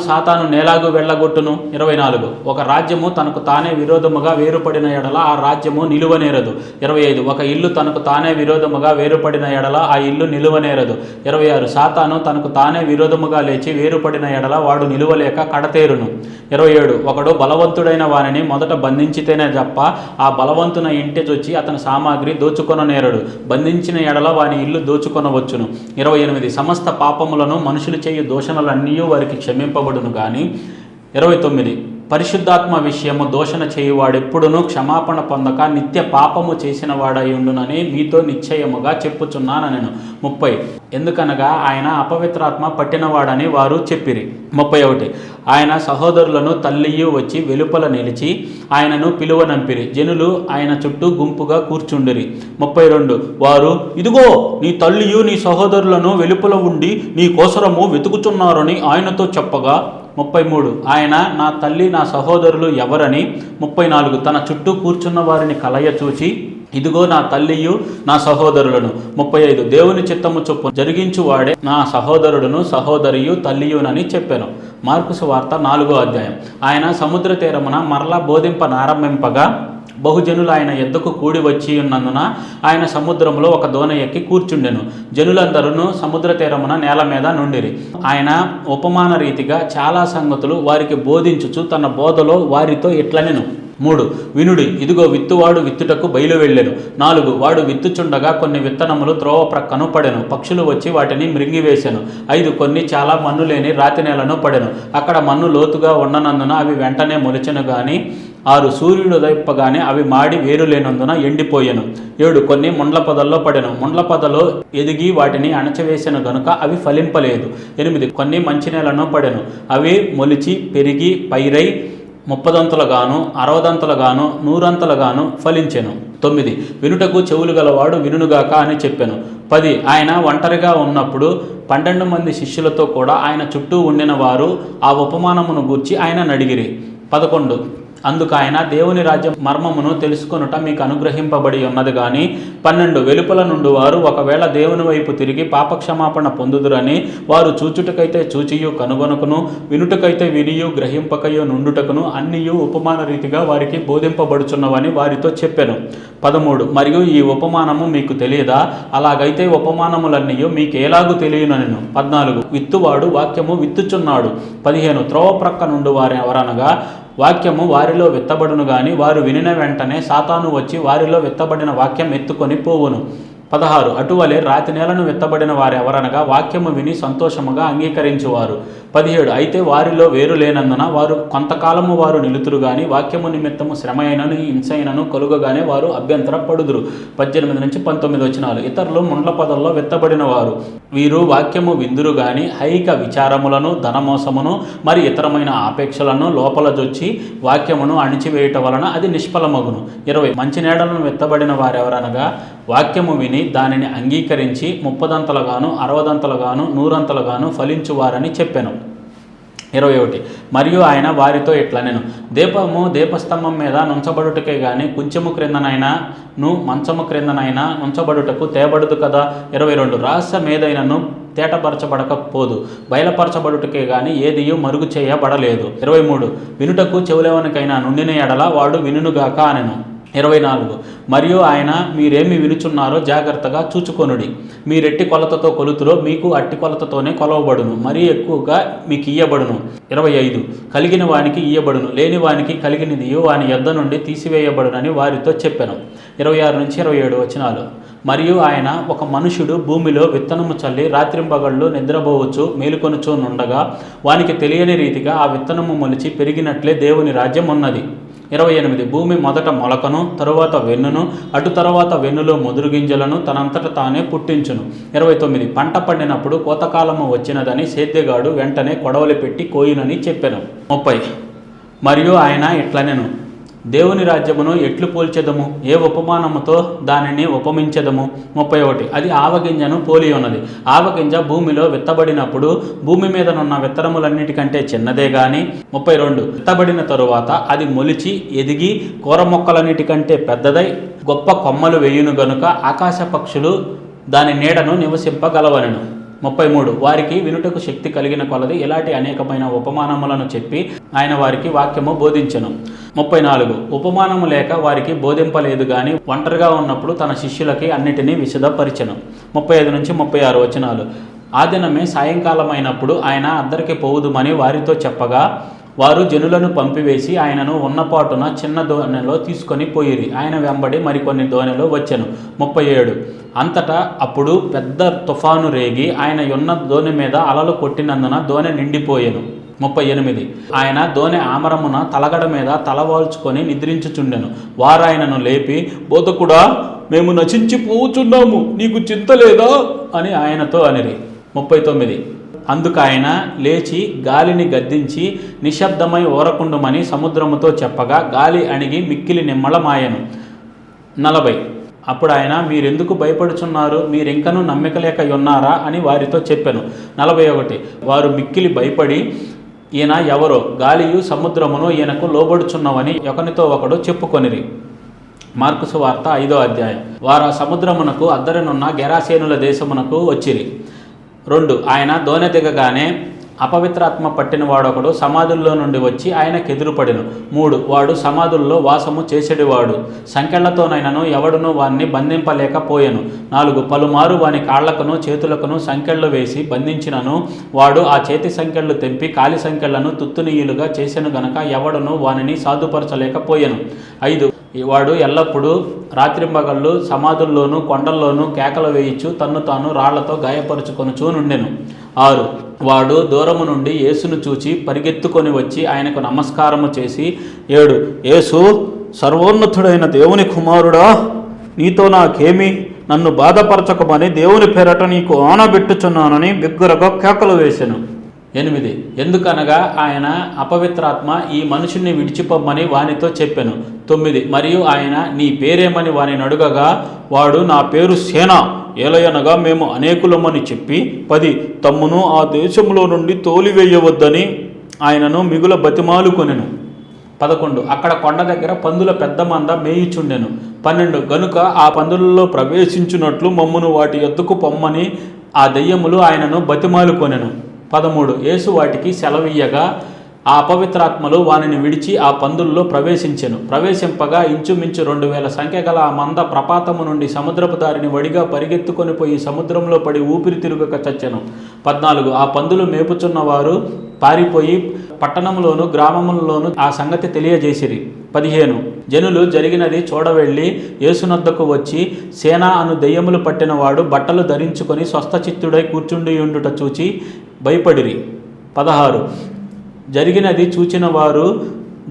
సాతాను నేలాగు వెళ్ళగొట్టును. 24 ఒక రాజ్యము తనకు తానే విరోధముగా వేరుపడిన ఎడల ఆ రాజ్యము నిలువనేరదు. 25 ఒక ఇల్లు తనకు తానే విరోధముగా వేరుపడిన ఎడల ఆ ఇల్లు నిలువనేరదు. 26 సాతాను తనకు తానే విరోధముగా లేచి వేరుపడిన ఎడల వాడు నిలువలేక కడతేరును. 27 ఒకడు బలవంతుడైన వారిని మొదట బంధించితేనే తప్ప ఆ బలవంతున ఇంటి చొచ్చి అతని సామాగ్రి దోచుకొననేరడు, బంధించిన ఎడల వాని ఇల్లు దోచుకొనవచ్చును. 28 సమస్త పాపములను మనుషులు చేయు దూషణలన్నీ వారికి క్షమింపబడును గాని 29 పరిశుద్ధాత్మ విషయము దూషణ చేయువాడెప్పుడునూ క్షమాపణ పొందక నిత్య పాపము చేసిన వాడై ఉండునని మీతో నిశ్చయముగా చెప్పుచున్నానెను. 30 ఎందుకనగా ఆయన అపవిత్రాత్మ పట్టినవాడని వారు చెప్పిరి. 31 ఆయన సహోదరులను తల్లియు వచ్చి వెలుపల నిలిచి ఆయనను పిలువనంపిరి. జనులు ఆయన చుట్టూ గుంపుగా కూర్చుండిరి. 32 వారు, ఇదిగో నీ తల్లియు నీ సహోదరులను వెలుపల ఉండి నీ కోసరము వెతుకుచున్నారని ఆయనతో చెప్పగా 33 ఆయన నా తల్లి నా సహోదరులు ఎవరని 34 తన చుట్టూ కూర్చున్న వారిని కలయ చూచి ఇదిగో నా తల్లియు నా సహోదరులను 35 దేవుని చిత్తము చొప్పు జరిగించువాడే నా సహోదరుడును సహోదరియు తల్లియునని చెప్పాను. మార్కు సువార్త 4వ అధ్యాయం. ఆయన సముద్ర తీరమున మరలా బోధింపనారంభింపగా బహుజనులు ఆయన ఎద్దకు కూడి వచ్చి ఉన్నందున ఆయన సముద్రంలో ఒక దోణ ఎక్కి కూర్చుండెను. జనులందరూ సముద్ర తీరమున నేల మీద నుండిరి. ఆయన ఉపమాన రీతిగా చాలా సంగతులు వారికి బోధించుచు తన బోధలో వారితో ఇట్లనెను. 3 వినుడి, ఇదిగో విత్తువాడు విత్తుటకు బయలు వెళ్ళెను. 4 వాడు విత్తుచుండగా కొన్ని విత్తనములు త్రోవ ప్రక్కను పడెను, పక్షులు వచ్చి వాటిని మృంగివేశెను. 5 కొన్ని చాలా మన్ను లేని రాతి నేలను పడెను. అక్కడ మన్ను లోతుగా ఉండనందున అవి వెంటనే మొలిచెను గాని 6 సూర్యుడు ఉదయింపగానే అవి మాడి వేరు లేనందున ఎండిపోయెను. 7 కొన్ని ముండ్ల పొదల్లో పడెను. ముండ్ల పొదలో ఎదిగి వాటిని అణచివేసెను గనుక అవి ఫలింపలేదు. 8 కొన్ని మంచినేలను పడెను. అవి మొలిచి పెరిగి పైరై 30దంతలుగాను 60దంతలుగాను 100ంతలుగాను ఫలించెను. 9 వినుటకు చెవులు గలవాడు వినుగాక అని చెప్పెను. 10 ఆయన ఒంటరిగా ఉన్నప్పుడు 12 మంది శిష్యులతో కూడా ఆయన చుట్టూ ఉండిన వారు ఆ ఉపమానమును గూర్చి ఆయన అడిగిరి. 11 అందుకు ఆయన దేవుని రాజ్యం మర్మమును తెలుసుకొనుట మీకు అనుగ్రహింపబడి ఉన్నది కానీ 12 వెలుపల నుండి వారు ఒకవేళ దేవుని వైపు తిరిగి పాపక్షమాపణ పొందుదురని వారు చూచుటకైతే చూచియు కనుగొనుకును వినుటకైతే వినియు గ్రహింపకయు నుండుటకును అన్నియు ఉపమాన రీతిగా వారికి బోధింపబడుచున్నవని వారితో చెప్పెను. 13 మరియు ఈ ఉపమానము మీకు తెలియదా? అలాగైతే ఉపమానములన్నీ మీకు ఎలాగూ తెలియనెను. 14 విత్తువాడు వాక్యము విత్తుచున్నాడు. 15 త్రోవ ప్రక్క నుండి వారు ఎవరనగా వాక్యము వారిలో విత్తబడును గాని వారు వినిన వెంటనే సాతాను వచ్చి వారిలో విత్తబడిన వాక్యం ఎత్తుకొని పోవును. 16 అటువలే రాతి నేలను విత్తబడిన వారు ఎవరనగా వాక్యము విని సంతోషముగా అంగీకరించువారు. 17 అయితే వారిలో వేరు లేనందున వారు కొంతకాలము వారు నిలుతురు గాని వాక్యము నిమిత్తము శ్రమ అయినను హింసైనను కలుగగానే వారు అభ్యంతర పడుదురు. 18 నుంచి 19 వచనాలు. ఇతరులు ముండ్ల పొదల్లో విత్తబడిన వారు, వీరు వాక్యము విందురు గాని ఐహిక విచారములను ధనమోసమును మరి ఇతరమైన ఆపేక్షలను లోపల జొచ్చి వాక్యమును అణిచివేయట వలన అది నిష్ఫలమగును. 20 మంచి నేడలను విత్తబడిన వారెవరనగా వాక్యము విని దానిని అంగీకరించి 30దంతలుగాను 60దంతలుగాను 100ంతలుగాను ఫలించువారని చెప్పెను. 21 మరియు ఆయన వారితో ఇట్లనెను, దీపము దీపస్తంభం మీద నుంచబడుటకే గాని కుంచెము క్రిందనైనాను మంచము క్రిందనైనా నుంచబడుటకు తేబడదు కదా. 22 రహస్యం ఏదైనను తేటపరచబడకపోదు, బయలుపరచబడుటకే గాని ఏదియు మరుగు చేయబడలేదు. 23 వినుటకు చెవులెవనికైనా నుండిన ఎడల వాడు వినుగాక అనెను. 24 మరియు ఆయన మీరేమి వినుచున్నారో జాగ్రత్తగా చూచుకొనుడి. మీరెట్టి కొలతతో కొలుతురో మీకు అట్టి కొలతతోనే కొలవబడును, మరీ ఎక్కువగా మీకు ఇయ్యబడును. 25 కలిగిన వానికి ఇయ్యబడును, లేని వానికి కలిగినదియు వాని యొద్ద నుండి తీసివేయబడునని వారితో చెప్పెను. 26 నుంచి 27 వచనాలు. మరియు ఆయన ఒక మనుషుడు భూమిలో విత్తనము చల్లి రాత్రింపగళ్ళు నిద్రపోవచ్చు మేలుకొనుచూ నుండగా వానికి తెలియని రీతిగా ఆ విత్తనము మొలిచి పెరిగినట్లే దేవుని రాజ్యం ఉన్నది. 28 భూమి మొదట మొలకను తరువాత వెన్నును అటు తరువాత వెన్నులో ముదురు గింజలను తనంతట తానే పుట్టించును. 29 పంట పండినప్పుడు కోతకాలము వచ్చినదని సేద్యగాడు వెంటనే కొడవలి పెట్టి కోయునని చెప్పెను. 30 మరియు ఆయన ఇట్లనెను, దేవుని రాజ్యమును ఎట్లు పోల్చెదము? ఏ ఉపమానముతో దానిని ఉపమించెదము? 31 అది ఆవగింజను పోలి ఉన్నది. ఆవగింజ భూమిలో విత్తబడినప్పుడు భూమి మీదనున్న విత్తనములన్నిటికంటే చిన్నదే గాని 32 విత్తబడిన తరువాత అది మొలిచి ఎదిగి కూర మొక్కలన్నిటికంటే పెద్దదై గొప్ప కొమ్మలు వేయును గనుక ఆకాశ పక్షులు దాని నీడను నివసింపగలవనెను. 33 వారికి వినుటకు శక్తి కలిగిన కొలది ఇలాంటి అనేకమైన ఉపమానములను చెప్పి ఆయన వారికి వాక్యము బోధించెను. 34 ఉపమానము లేక వారికి బోధింపలేదు గాని ఒంటరిగా ఉన్నప్పుడు తన శిష్యులకి అన్నిటినీ విశదపరిచెను. 35 నుంచి 36 వచనాలు. ఆ దినమే సాయంకాలమైనప్పుడు ఆయన అద్దరికి పోవుదుమని వారితో చెప్పగా వారు జనులను పంపివేసి ఆయనను ఉన్నపాటున చిన్న దోణెలో తీసుకొని పోయిరి. ఆయన వెంబడి మరికొన్ని దోణెలో వచ్చెను. 37 అంతటా అప్పుడు పెద్ద తుఫాను రేగి ఆయన ఉన్న దోణి మీద అలలు కొట్టినందున దోణె నిండిపోయెను. 38 ఆయన దోనె ఆమరమున తలగడ మీద తలవాల్చుకొని నిద్రించుచుండెను. వారు ఆయనను లేపి, బోధకుడా, మేము నశించిపోచున్నాము, నీకు చింత లేదా అని ఆయనతో అనిరి. 39 అందుకు ఆయన లేచి గాలిని గద్దించి నిశ్శబ్దమై ఓరకుండుమని సముద్రముతో చెప్పగా గాలి అణిగి మిక్కిలి నిమ్మళమాయెను. 40 అప్పుడు ఆయన, మీరెందుకు భయపడుచున్నారు, మీరింకనూ నమ్మిక లేక ఉన్నారా అని వారితో చెప్పెను. 41 వారు మిక్కిలి భయపడి, ఈయన ఎవరో, గాలియు సముద్రమును ఈయనకు లోబడుచున్నవని ఒకనితో ఒకడు చెప్పుకొనిరి. మార్కు సువార్త 5వ అధ్యాయం. వారు ఆ సముద్రమునకు అద్దరనున్న గెరాసేనుల దేశమునకు వచ్చిరి. 2 ఆయన దోణె దిగగానే అపవిత్రాత్మ పట్టిన వాడొకడు సమాధుల్లో నుండి వచ్చి ఆయనకు ఎదురుపడెను. 3 వాడు సమాధుల్లో వాసము చేసేటివాడు, సంకెళ్లతోనైనను ఎవడునూ వాణ్ణి బంధింపలేకపోయెను. 4 పలుమారు వాని కాళ్లకును చేతులకును సంకెళ్ళు వేసి బంధించినను వాడు ఆ చేతి సంకెళ్ళు తెంపి కాలి సంకెళ్లను తుత్తునీయులుగా చేసెను గనక ఎవడునూ వానిని సాధుపరచలేకపోయెను. 5 వాడు ఎల్లప్పుడూ రాత్రింబగళ్ళు సమాధుల్లోనూ కొండల్లోనూ కేకలు వేయిచు తన్ను తాను రాళ్లతో గాయపరుచుకొనుచూ నుండెను. 6 వాడు దూరము నుండి యేసును చూచి పరిగెత్తుకొని వచ్చి ఆయనకు నమస్కారము చేసి 7 యేసు, సర్వోన్నతుడైన దేవుని కుమారుడా, నీతో నాకేమి, నన్ను బాధపరచకమని దేవుని పేరట నీకు ఆనబెట్టుచున్నానని బిగ్గరగా కేకలు వేసెను. 8 ఎందుకనగా ఆయన అపవిత్రాత్మ ఈ మనుషుని విడిచిపోమ్మని వానితో చెప్పెను. 9 మరియు ఆయన, నీ పేరేమని వానిని అడుగగా వాడు, నా పేరు సేన, ఏలయనగా మేము అనేకులమని చెప్పి 10 తమ్మును ఆ దేశంలో నుండి తోలివేయవద్దని ఆయనను మిగుల బతిమాలుకొనెను. 11 అక్కడ కొండ దగ్గర పందుల పెద్ద మంద మేయుచుండెను. 12 గనుక ఆ పందులలో ప్రవేశించున్నట్లు మమ్మును వాటి ఎద్దుకు పొమ్మని ఆ దెయ్యములు ఆయనను బతిమాలుకొనెను. 13 యేసు వాటికి సెలవీయగా ఆ అపవిత్రాత్మలు వానిని విడిచి ఆ పందుల్లో ప్రవేశించెను. ప్రవేశింపగా ఇంచుమించు 2000 సంఖ్య గల ఆ మంద ప్రపాతము నుండి సముద్రపు దారిని వడిగా పరిగెత్తుకొని పోయి సముద్రంలో పడి ఊపిరి తిరుగక చచ్చెను. 14 ఆ పందులు మేపుచున్న వారు పారిపోయి పట్టణంలోను గ్రామములలోను ఆ సంగతి తెలియజేసిరి. 15 జనులు జరిగినది చూడవెళ్ళి యేసునద్దకు వచ్చి, సేన అను దెయ్యములు పట్టినవాడు బట్టలు ధరించుకొని స్వస్థచిత్తుడై కూర్చుండి ఉండుట చూచి భయపడిరి. 16 జరిగినది చూచిన వారు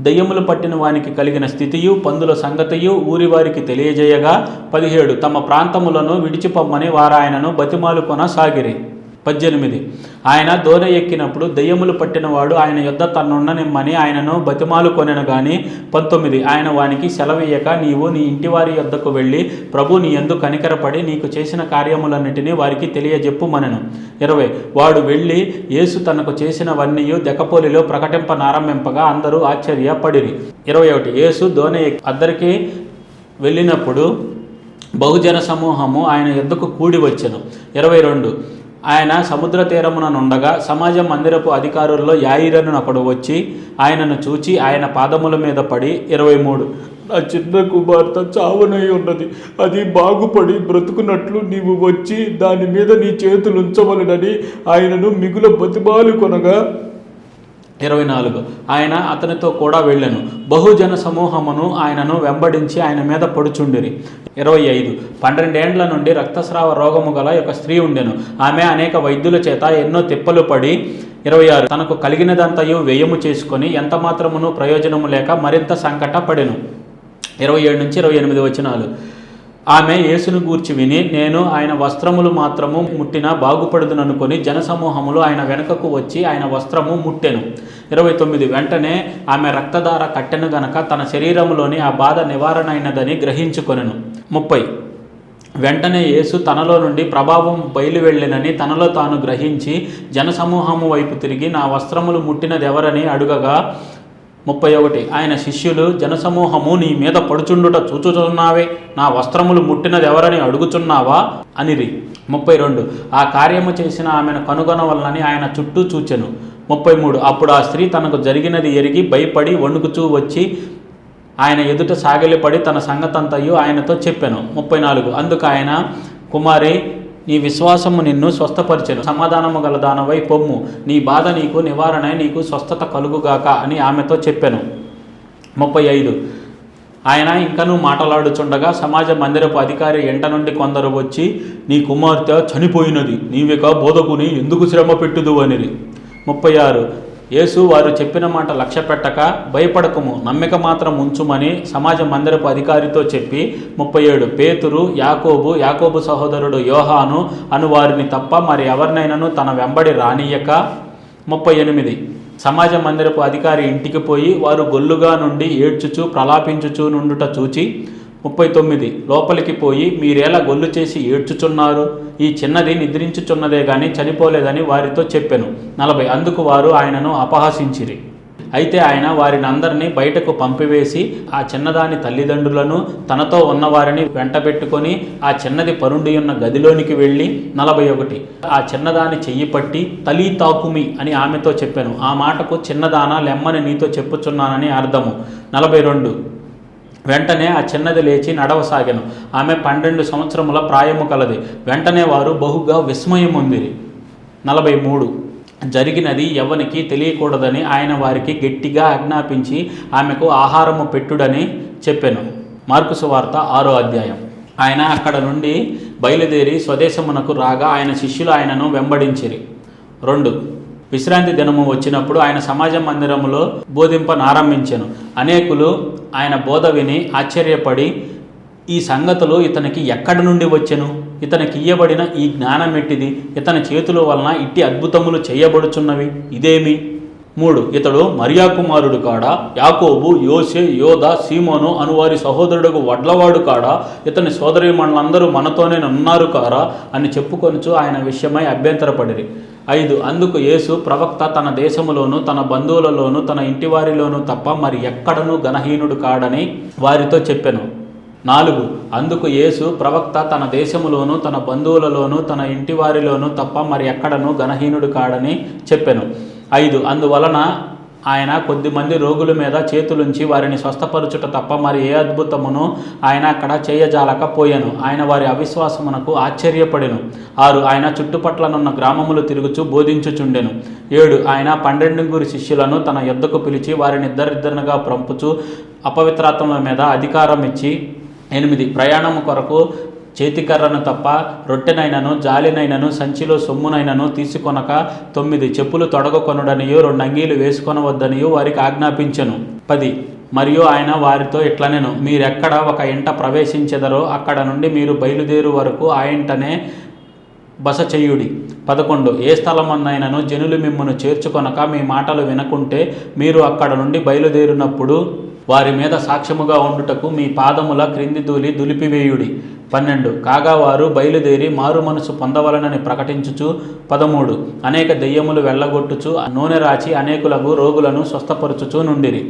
దెయ్యములు పట్టిన వానికి కలిగిన స్థితియు పందుల సంగతియు ఊరి వారికి తెలియజేయగా 17 తమ ప్రాంతములను విడిచిపొమ్మని వారాయనను బతిమాలుకొన సాగిరి. 18 ఆయన దోణి ఎక్కినప్పుడు దెయ్యములు పట్టినవాడు ఆయన యొద్ద తన్నుండనిమ్మని ఆయనను బతిమాలుకొనెను గాని 19 ఆయన వానికి సెలవీయక, నీవు నీ ఇంటివారి యొద్దకు వెళ్ళి ప్రభు నీ యందు కనికరపడి నీకు చేసిన కార్యములన్నిటినీ వారికి తెలియజెప్పుమనెను. 20 వాడు వెళ్ళి యేసు తనకు చేసినవన్నీ దెకపోలిలో ప్రకటింపనారంభింపగా అందరూ ఆశ్చర్యపడిరి. 21 యేసు దోణి అద్దరికి వెళ్ళినప్పుడు బహుజన సమూహము ఆయన యొద్దకు కూడి వచ్చెను. 22 ఆయన సముద్ర తీరమున నుండగా సమాజ మందిరపు అధికారుల్లో యాయిరను ఒకడు వచ్చి ఆయనను చూచి ఆయన పాదముల మీద పడి 23 నా చిన్న కుమార్తె చావునై ఉన్నది, అది బాగుపడి బ్రతుకున్నట్లు నీవు వచ్చి దాని మీద నీ చేతులు ఉంచవలనని ఆయనను మిగుల బతిమాలుకొనగా 24 ఆయన అతనితో కూడా వెళ్ళెను. బహుజన సమూహమును ఆయనను వెంబడించి ఆయన మీద పడుచుండిరి. 25 12 ఏండ్ల నుండి రక్తస్రావ రోగము గల ఒక స్త్రీ ఉండెను. ఆమె అనేక వైద్యుల చేత ఎన్నో తిప్పలు పడి 26 తనకు కలిగినదంతయు వ్యయము చేసుకొని ఎంత మాత్రమును ప్రయోజనము లేక మరింత సంకట పడెను. 27 నుంచి 28 వచనాలు. ఆమె యేసును గూర్చి విని, నేను ఆయన వస్త్రములు మాత్రము ముట్టినా బాగుపడుదుననుకొని జనసమూహములు ఆయన వెనుకకు వచ్చి ఆయన వస్త్రము ముట్టెను. 29 వెంటనే ఆమె రక్తధార కట్టెను గనక తన శరీరములోని ఆ బాధ నివారణ అయినదని గ్రహించుకొనెను. 30 వెంటనే యేసు తనలో నుండి ప్రభావం బయలువెళ్ళినని తనలో తాను గ్రహించి జనసమూహము వైపు తిరిగి, నా వస్త్రములు ముట్టినదెవరని అడుగగా 31 ఆయన శిష్యులు, జనసమూహము నీ మీద పడుచుండుట చూచుచున్నావే, నా వస్త్రములు ముట్టినదెవరని అడుగుచున్నావా అనిరి. 32 ఆ కార్యము చేసిన ఆమెను కనుగొనవలనని ఆయన చుట్టూ చూచెను. 33 అప్పుడు ఆ స్త్రీ తనకు జరిగినది ఎరిగి భయపడి వణుకుచూ వచ్చి ఆయన ఎదుట సాగిలిపడి తన సంగతంతయు ఆయనతో చెప్పెను. 34 అందుకు ఆయన, కుమారి, నీ విశ్వాసము నిన్ను స్వస్థపరిచెను, సమాధానము గల దానవై పొమ్ము, నీ బాధ నీకు నివారణ, నీకు స్వస్థత కలుగుగాక అని ఆమెతో చెప్పెను. 35 ఆయన ఇంకనూ మాట్లాడుచుండగా సమాజ మందిరపు అధికారి ఎంట నుండి కొందరు వచ్చి, నీ కుమార్తె చనిపోయినది, నీవిక బోధకుని ఎందుకు శ్రమ పెట్టుదు అనిరి. 36 యేసు వారు చెప్పిన మాట లక్ష్య పెట్టక భయపడకము, నమ్మిక మాత్రం ఉంచుమని సమాజ మందిరపు అధికారితో చెప్పి 37 పేతురు, యాకోబు సహోదరుడు యోహాను అను వారిని తప్ప మరి ఎవరినైనాను తన వెంబడి రానియక 38 సమాజ మందిరపు అధికారి ఇంటికి పోయి వారు గొల్లుగా నుండి ఏడ్చుచు ప్రలాపించుచు నుండుట చూచి 39 లోపలికి పోయి మీరేలా గొల్లు చేసి ఏడ్చుచున్నారు, ఈ చిన్నది నిద్రించుచున్నదే గాని చనిపోలేదని వారితో చెప్పెను. 40 అందుకు వారు ఆయనను అపహసించిరి. అయితే ఆయన వారిని అందరినీ బయటకు పంపివేసి ఆ చిన్నదాని తల్లిదండ్రులను తనతో ఉన్నవారిని వెంటబెట్టుకొని ఆ చిన్నది పరుండి ఉన్న గదిలోనికి వెళ్ళి 41 ఆ చిన్నదాని చెయ్యి పట్టి తలీ తాకుమి అని ఆమెతో చెప్పాను. ఆ మాటకు చిన్నదానా లెమ్మని నీతో చెప్పుచున్నానని అర్థము. 42 వెంటనే ఆ చిన్నది లేచి నడవసాగెను. ఆమె 12 సంవత్సరముల ప్రాయము కలది. వెంటనే వారు బహుగా విస్మయం పొందిరి. 43 జరిగినది ఎవనికి తెలియకూడదని ఆయన వారికి గట్టిగా ఆజ్ఞాపించి ఆమెకు ఆహారము పెట్టుడని చెప్పెను. మార్కు సువార్త 6వ అధ్యాయం. ఆయన అక్కడ నుండి బయలుదేరి స్వదేశమునకు రాగా ఆయన శిష్యులు ఆయనను వెంబడించిరి. 2 విశ్రాంతి దినము వచ్చినప్పుడు ఆయన సమాజ మందిరములో బోధింపనారంభించెను. అనేకులు ఆయన బోధ విని ఆశ్చర్యపడి ఈ సంగతులు ఇతనికి ఎక్కడి నుండి వచ్చెను, ఇతనికి ఇయ్యబడిన ఈ జ్ఞానం ఎట్టిది, ఇతని చేతుల వలన ఇట్టి అద్భుతములు చేయబడుచున్నవి ఇదేమి. 3 ఇతడు మరియా కుమారుడు కాడా, యాకోబు, యోసే, యోధ, సీమోను అనువారి సహోదరుడు వడ్లవాడు కాడా, ఇతని సోదరీమణులందరూ మనతోనే ఉన్నారు కారా అని చెప్పుకొనుచు ఆయన విషయమై అభ్యంతరపడిరి. 5 అందుకు యేసు ప్రవక్త తన దేశములోను తన బంధువులలోను తన ఇంటివారిలోనూ తప్ప మరి ఎక్కడనూ ఘనహీనుడు కాడని వారితో చెప్పెను. 4 అందుకు యేసు ప్రవక్త తన దేశములోను తన బంధువులలోను తన ఇంటివారిలోనూ తప్ప మరి ఎక్కడనూ ఘనహీనుడు కాడని చెప్పెను. 5 అందువలన ఆయన కొద్దిమంది రోగుల మీద చేతులుంచి వారిని స్వస్థపరచుట తప్ప మరి ఏ అద్భుతమును ఆయన అక్కడ చేయజాలకపోయెను. ఆయన వారి అవిశ్వాసమునకు ఆశ్చర్యపడెను. 6 ఆయన చుట్టుపట్లనున్న గ్రామములు తిరుగుచు బోధించుచుండెను. 7 ఆయన 12 శిష్యులను తన యొద్దకు పిలిచి వారిని ఇద్దరిద్దరుగా పంపుచు అపవిత్రాత్మల మీద అధికారం ఇచ్చి 8 ప్రయాణము కొరకు చేతికర్రను తప్ప రొట్టెనైనను జాలినైనను సంచిలో సొమ్మునైనను తీసుకొనక 9 చెప్పులు తొడగకొనుడనియు 2 అంగీలు వేసుకొనవద్దనియు వారికి ఆజ్ఞాపించెను. 10 మరియు ఆయన వారితో ఇట్లనెను, మీరెక్కడ ఒక ఇంట ప్రవేశించెదరో అక్కడ నుండి మీరు బయలుదేరు వరకు ఆ ఇంటనే బస చెయ్యుడి. 11 ఏ స్థలమన్నైనను జనులు మిమ్మును చేర్చుకొనక మీ మాటలు వినకుంటే మీరు అక్కడ నుండి బయలుదేరినప్పుడు వారి మీద సాక్ష్యముగా ఉండుటకు మీ పాదముల క్రింది ధూళి దులిపివేయుడి. 12 కాగా వారు బయలుదేరి మారు మనసు పొందవలనని ప్రకటించుచు 13 అనేక దెయ్యములు వెళ్ళగొట్టుచు నూనె రాచి అనేకులకు రోగులను స్వస్థపరచుచూ నుండిరి.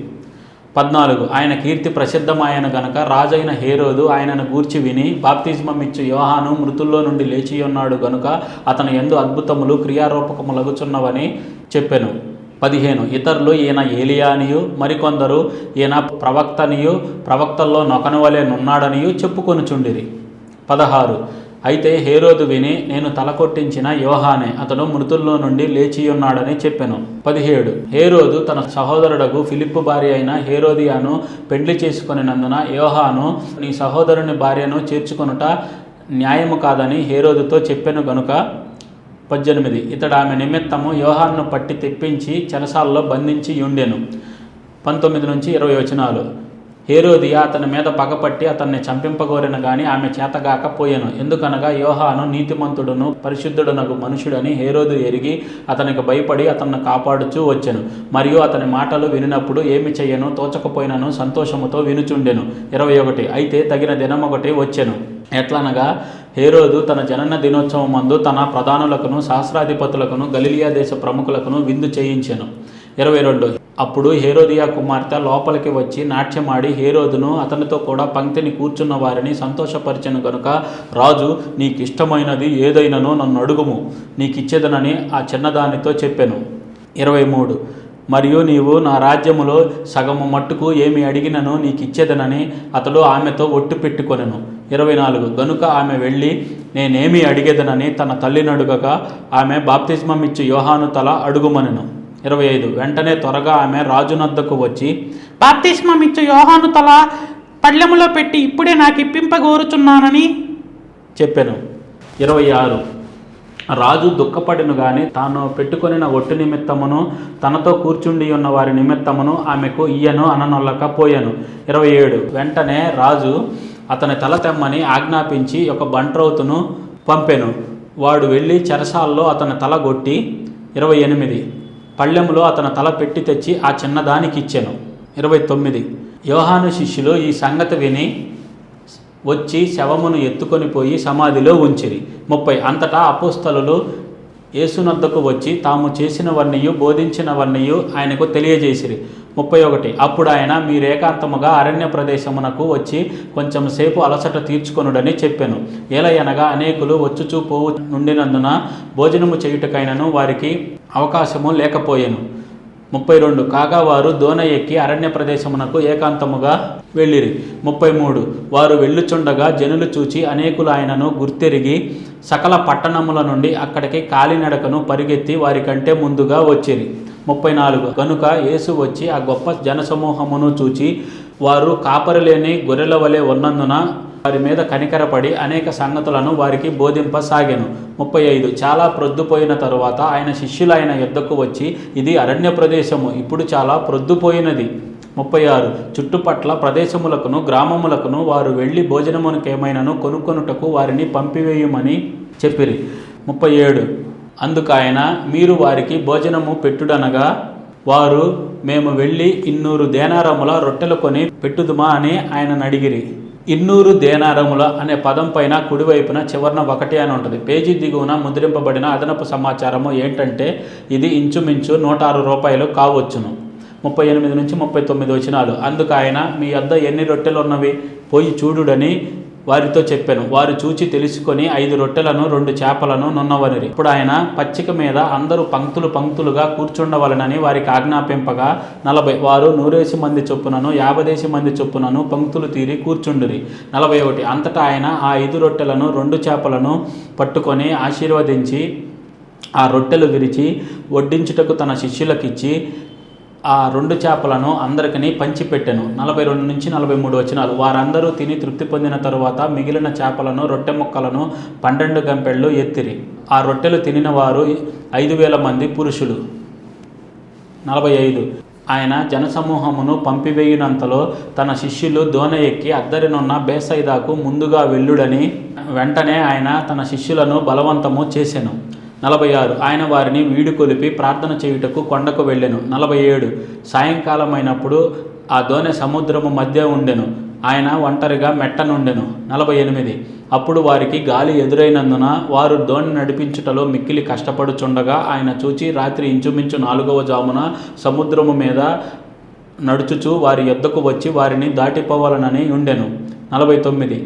14 ఆయన కీర్తి ప్రసిద్ధమాయను గనక రాజైన హేరోదు ఆయనను గూర్చి విని బాప్తిస్మమిచ్చు యోహాను మృతుల్లో నుండి లేచి ఉన్నాడు గనుక అతని యందు అద్భుతములు క్రియారూపకములగుచున్నవని చెప్పెను. 15 ఇతరులు ఈయన ఏలియానియు మరికొందరు ఈయన ప్రవక్తనియు ప్రవక్తల్లో నొకను వలె నున్నాడనియు చెప్పుకొనుచుండిరి. 16 అయితే హేరోదు విని నేను తలకొట్టించిన యోహానే అతడు మృతుల్లో నుండి లేచియున్నాడని చెప్పెను. 17 హేరోదు తన సహోదరుడకు ఫిలిప్పు భార్య అయిన హేరోదియాను పెండ్లి చేసుకొనినందున యోహాను నీ సహోదరుని భార్యను చేర్చుకొనుట న్యాయము కాదని హేరోదుతో చెప్పెను గనుక 18 ఇతడు ఆమె నిమిత్తము యోహాన్ను పట్టి తెప్పించి చెరసాలలో బంధించి ఉండెను. 19 నుంచి 20 వచనాలు. హేరోదియా అతని మీద పగపట్టి అతన్ని చంపింపగోరిన గాని ఆమె చేతగాకపోయెను. ఎందుకనగా యోహాను నీతిమంతుడును పరిశుద్ధుడునగు మనుషుడని హేరోదు ఎరిగి అతనికి భయపడి అతన్ని కాపాడుచూ వచ్చెను. మరియు అతని మాటలు వినినప్పుడు ఏమి చెయ్యను తోచకపోయినను సంతోషముతో వినుచుండెను. 21 అయితే తగిన దినమొకటి వచ్చెను. ఎట్లనగా హేరోదు తన జనన దినోత్సవం మందు తన ప్రధానులకును సహస్రాధిపతులకును గలిలియా దేశ ప్రముఖులకును విందు చేయించెను. 22 అప్పుడు హేరోదియా కుమార్తె లోపలికి వచ్చి నాట్యమాడి హేరోదును అతనితో కూడా పంక్తిని కూర్చున్న వారిని సంతోషపరిచెను గనుక రాజు నీకిష్టమైనది ఏదైనను నన్ను అడుగుము నీకిచ్చేదనని ఆ చిన్నదానితో చెప్పెను. 23 మరియు నీవు నా రాజ్యములో సగము మట్టుకు ఏమి అడిగినను నీకిచ్చేదనని అతడు ఆమెతో ఒట్టు పెట్టుకొనెను. 24 గనుక ఆమె వెళ్ళి నేనేమి అడిగేదనని తన తల్లినడుగగా ఆమె బాప్తిస్మమిచ్చు యోహాను తల అడుగుమనెను. 25 వెంటనే త్వరగా ఆమె రాజునద్దకు వచ్చి బాప్తిస్మమిచ్చు యోహాను తల పళ్ళెములో పెట్టి ఇప్పుడే నాకు ఇప్పింపగోరుచున్నానని చెప్పెను. 26 రాజు దుఃఖపడిను గాని తాను పెట్టుకొనిన ఒట్టు నిమిత్తమును తనతో కూర్చుండి ఉన్న వారి నిమిత్తమును ఆమెకు ఇయ్యను అననొల్లకపోయాను. 27. వెంటనే రాజు అతని తల తెమ్మని ఆజ్ఞాపించి ఒక బంట్రౌతును పంపెను. వాడు వెళ్ళి చెరసాల్లో అతని తల కొట్టి 28 పళ్ళెములో అతని తల పెట్టి తెచ్చి ఆ చిన్నదానికి ఇచ్చెను. 29 యోహాను శిష్యులు ఈ సంగతి విని వచ్చి శవమును ఎత్తుకొని పోయి సమాధిలో ఉంచిరి. 30 అంతటా అపోస్తలులు యేసునొద్దకు వచ్చి తాము చేసినవన్నీయు బోధించినవన్నీయు ఆయనకు తెలియజేసిరి. 31 అప్పుడు ఆయన మీరేకాంతముగా అరణ్య ప్రదేశమునకు వచ్చి కొంచెం సేపు అలసట తీర్చుకొనుడని చెప్పెను. ఏలయనగా అనేకులు వచ్చుచూ పోవు నుండినందున భోజనము చేయుటకైనను వారికి అవకాశము లేకపోయెను. 32 కాగా వారు దోణ ఎక్కి అరణ్య ప్రదేశమునకు ఏకాంతముగా వెళ్ళిరి. 33 వారు వెళ్ళుచుండగా జనులు చూచి అనేకులు ఆయనను గుర్తెరిగి సకల పట్టణముల నుండి అక్కడికి కాలినడకను పరిగెత్తి వారికంటే ముందుగా వచ్చిరి. 34 కనుక యేసు వచ్చి ఆ గొప్ప జనసమూహమును చూచి వారు కాపరిలేని గొర్రెల వలె ఉన్నందున వారి మీద కనికరపడి అనేక సంగతులను వారికి బోధింపసాగెను. 35 చాలా ప్రొద్దుపోయిన తరువాత ఆయన శిష్యులైన యొద్దకు వచ్చి ఇది అరణ్య ప్రదేశము, ఇప్పుడు చాలా ప్రొద్దుపోయినది. 36 చుట్టుపట్ల ప్రదేశములకును గ్రామములకును వారు వెళ్ళి భోజనమునకేమైనను కొనుక్కొనుటకు వారిని పంపివేయుమని చెప్పిరి. 37 అందుకాయన మీరు వారికి భోజనము పెట్టుడనగా వారు మేము వెళ్ళి 200 దేనారముల రొట్టెలు కొని పెట్టుదుమా అని ఆయనను అడిగిరి. 200 దేనారముల అనే పదం పైన కుడివైపున చివరన 1 అని ఉంటుంది. పేజీ దిగువన ముద్రింపబడిన అదనపు సమాచారము ఏంటంటే ఇది ఇంచుమించు 106 రూపాయలు కావచ్చును. 38 నుంచి 39 వచనాలు. అందుకు ఆయన మీ వద్ద ఎన్ని రొట్టెలు ఉన్నవి పోయి చూడుడని వారితో చెప్పాను. వారు చూచి తెలుసుకొని 5 రొట్టెలను 2 చేపలను నున్నవనిరి. ఇప్పుడు ఆయన పచ్చిక మీద అందరూ పంక్తులు పంక్తులుగా కూర్చుండవలనని వారికి ఆజ్ఞాపింపగా 40 వారు 100 మంది చొప్పునను 50 మంది చొప్పునను పంక్తులు తీరి కూర్చుండిరి. 41 అంతటా ఆయన ఆ 5 రొట్టెలను 2 చేపలను పట్టుకొని ఆశీర్వదించి ఆ రొట్టెలు విరిచి వడ్డించుటకు తన శిష్యులకిచ్చి ఆ 2 చేపలను అందరికీ పంచిపెట్టెను. 42 నుంచి 43 వచనాలు. వారందరూ తిని తృప్తి పొందిన తరువాత మిగిలిన చేపలను రొట్టె ముక్కలను 12 గంపెళ్ళు ఎత్తిరి. ఆ రొట్టెలు తినిన వారు 5,000 మంది పురుషులు. 45 ఆయన జనసమూహమును పంపివేయునంతలో తన శిష్యులు దోణ ఎక్కి అద్దరినున్న బేసైదాకు ముందుగా వెళ్ళుడని వెంటనే ఆయన తన శిష్యులను బలవంతము చేసెను. 46 ఆయన వారిని వీడుకొలిపి ప్రార్థన చేయుటకు కొండకు వెళ్ళెను. 47 సాయంకాలం అయినప్పుడు ఆ దోణి సముద్రము మధ్య ఉండెను. ఆయన ఒంటరిగా మెట్టనుండెను. 48 అప్పుడు వారికి గాలి ఎదురైనందున వారు దోణి నడిపించుటలో మిక్కిలి కష్టపడుచుండగా ఆయన చూచి రాత్రి ఇంచుమించు 4వ జామున సముద్రము మీద నడుచుచు వారి యొద్దకు వచ్చి వారిని దాటిపోవాలనని ఉండెను. 49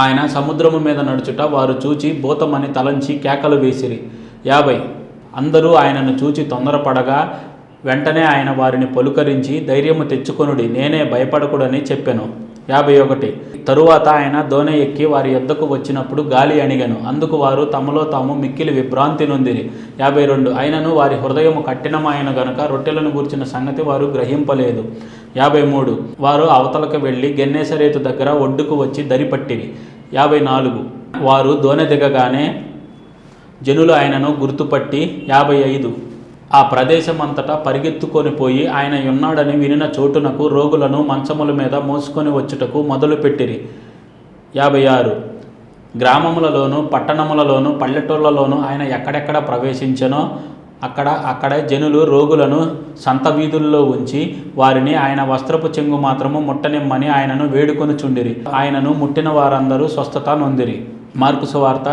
ఆయన సముద్రము మీద నడుచుట వారు చూచి భూతమని తలంచి కేకలు వేసిరి. 50 అందరూ ఆయనను చూచి తొందరపడగా వెంటనే ఆయన వారిని పలుకరించి ధైర్యము తెచ్చుకొనుడి, నేనే, భయపడకుడని చెప్పెను. 51 తరువాత ఆయన దోణి ఎక్కి వారి యొద్దకు వచ్చినప్పుడు గాలి అణిగెను. అందుకు వారు తమలో తాము మిక్కిలి విభ్రాంతి నొందిరి. 52 అయినను వారి హృదయము కఠినమైన గనుక రొట్టెలను గూర్చిన సంగతి వారు గ్రహింపలేదు. 53 వారు అవతలకు వెళ్ళి గెన్నేసరేతు దగ్గర ఒడ్డుకు వచ్చి దరిపట్టిరి. 54 వారు దోణి దిగగానే జనులు ఆయనను గుర్తుపట్టి 55 ఆ ప్రదేశమంతటా పరిగెత్తుకొని పోయి ఆయన ఉన్నాడని వినిన చోటునకు రోగులను మంచముల మీద మోసుకొని వచ్చుటకు మొదలుపెట్టిరి. 56 గ్రామములలోను పట్టణములలోను పల్లెటూళ్ళలోను ఆయన ఎక్కడెక్కడ ప్రవేశించెనో అక్కడే జనులు రోగులను సంత వీధుల్లో ఉంచి వారిని ఆయన వస్త్రపు చెంగు మాత్రము ముట్టనిమ్మని ఆయనను వేడుకొనుచుండిరి. ఆయనను ముట్టిన వారందరూ స్వస్థత నొందిరి. మార్కు సువార్త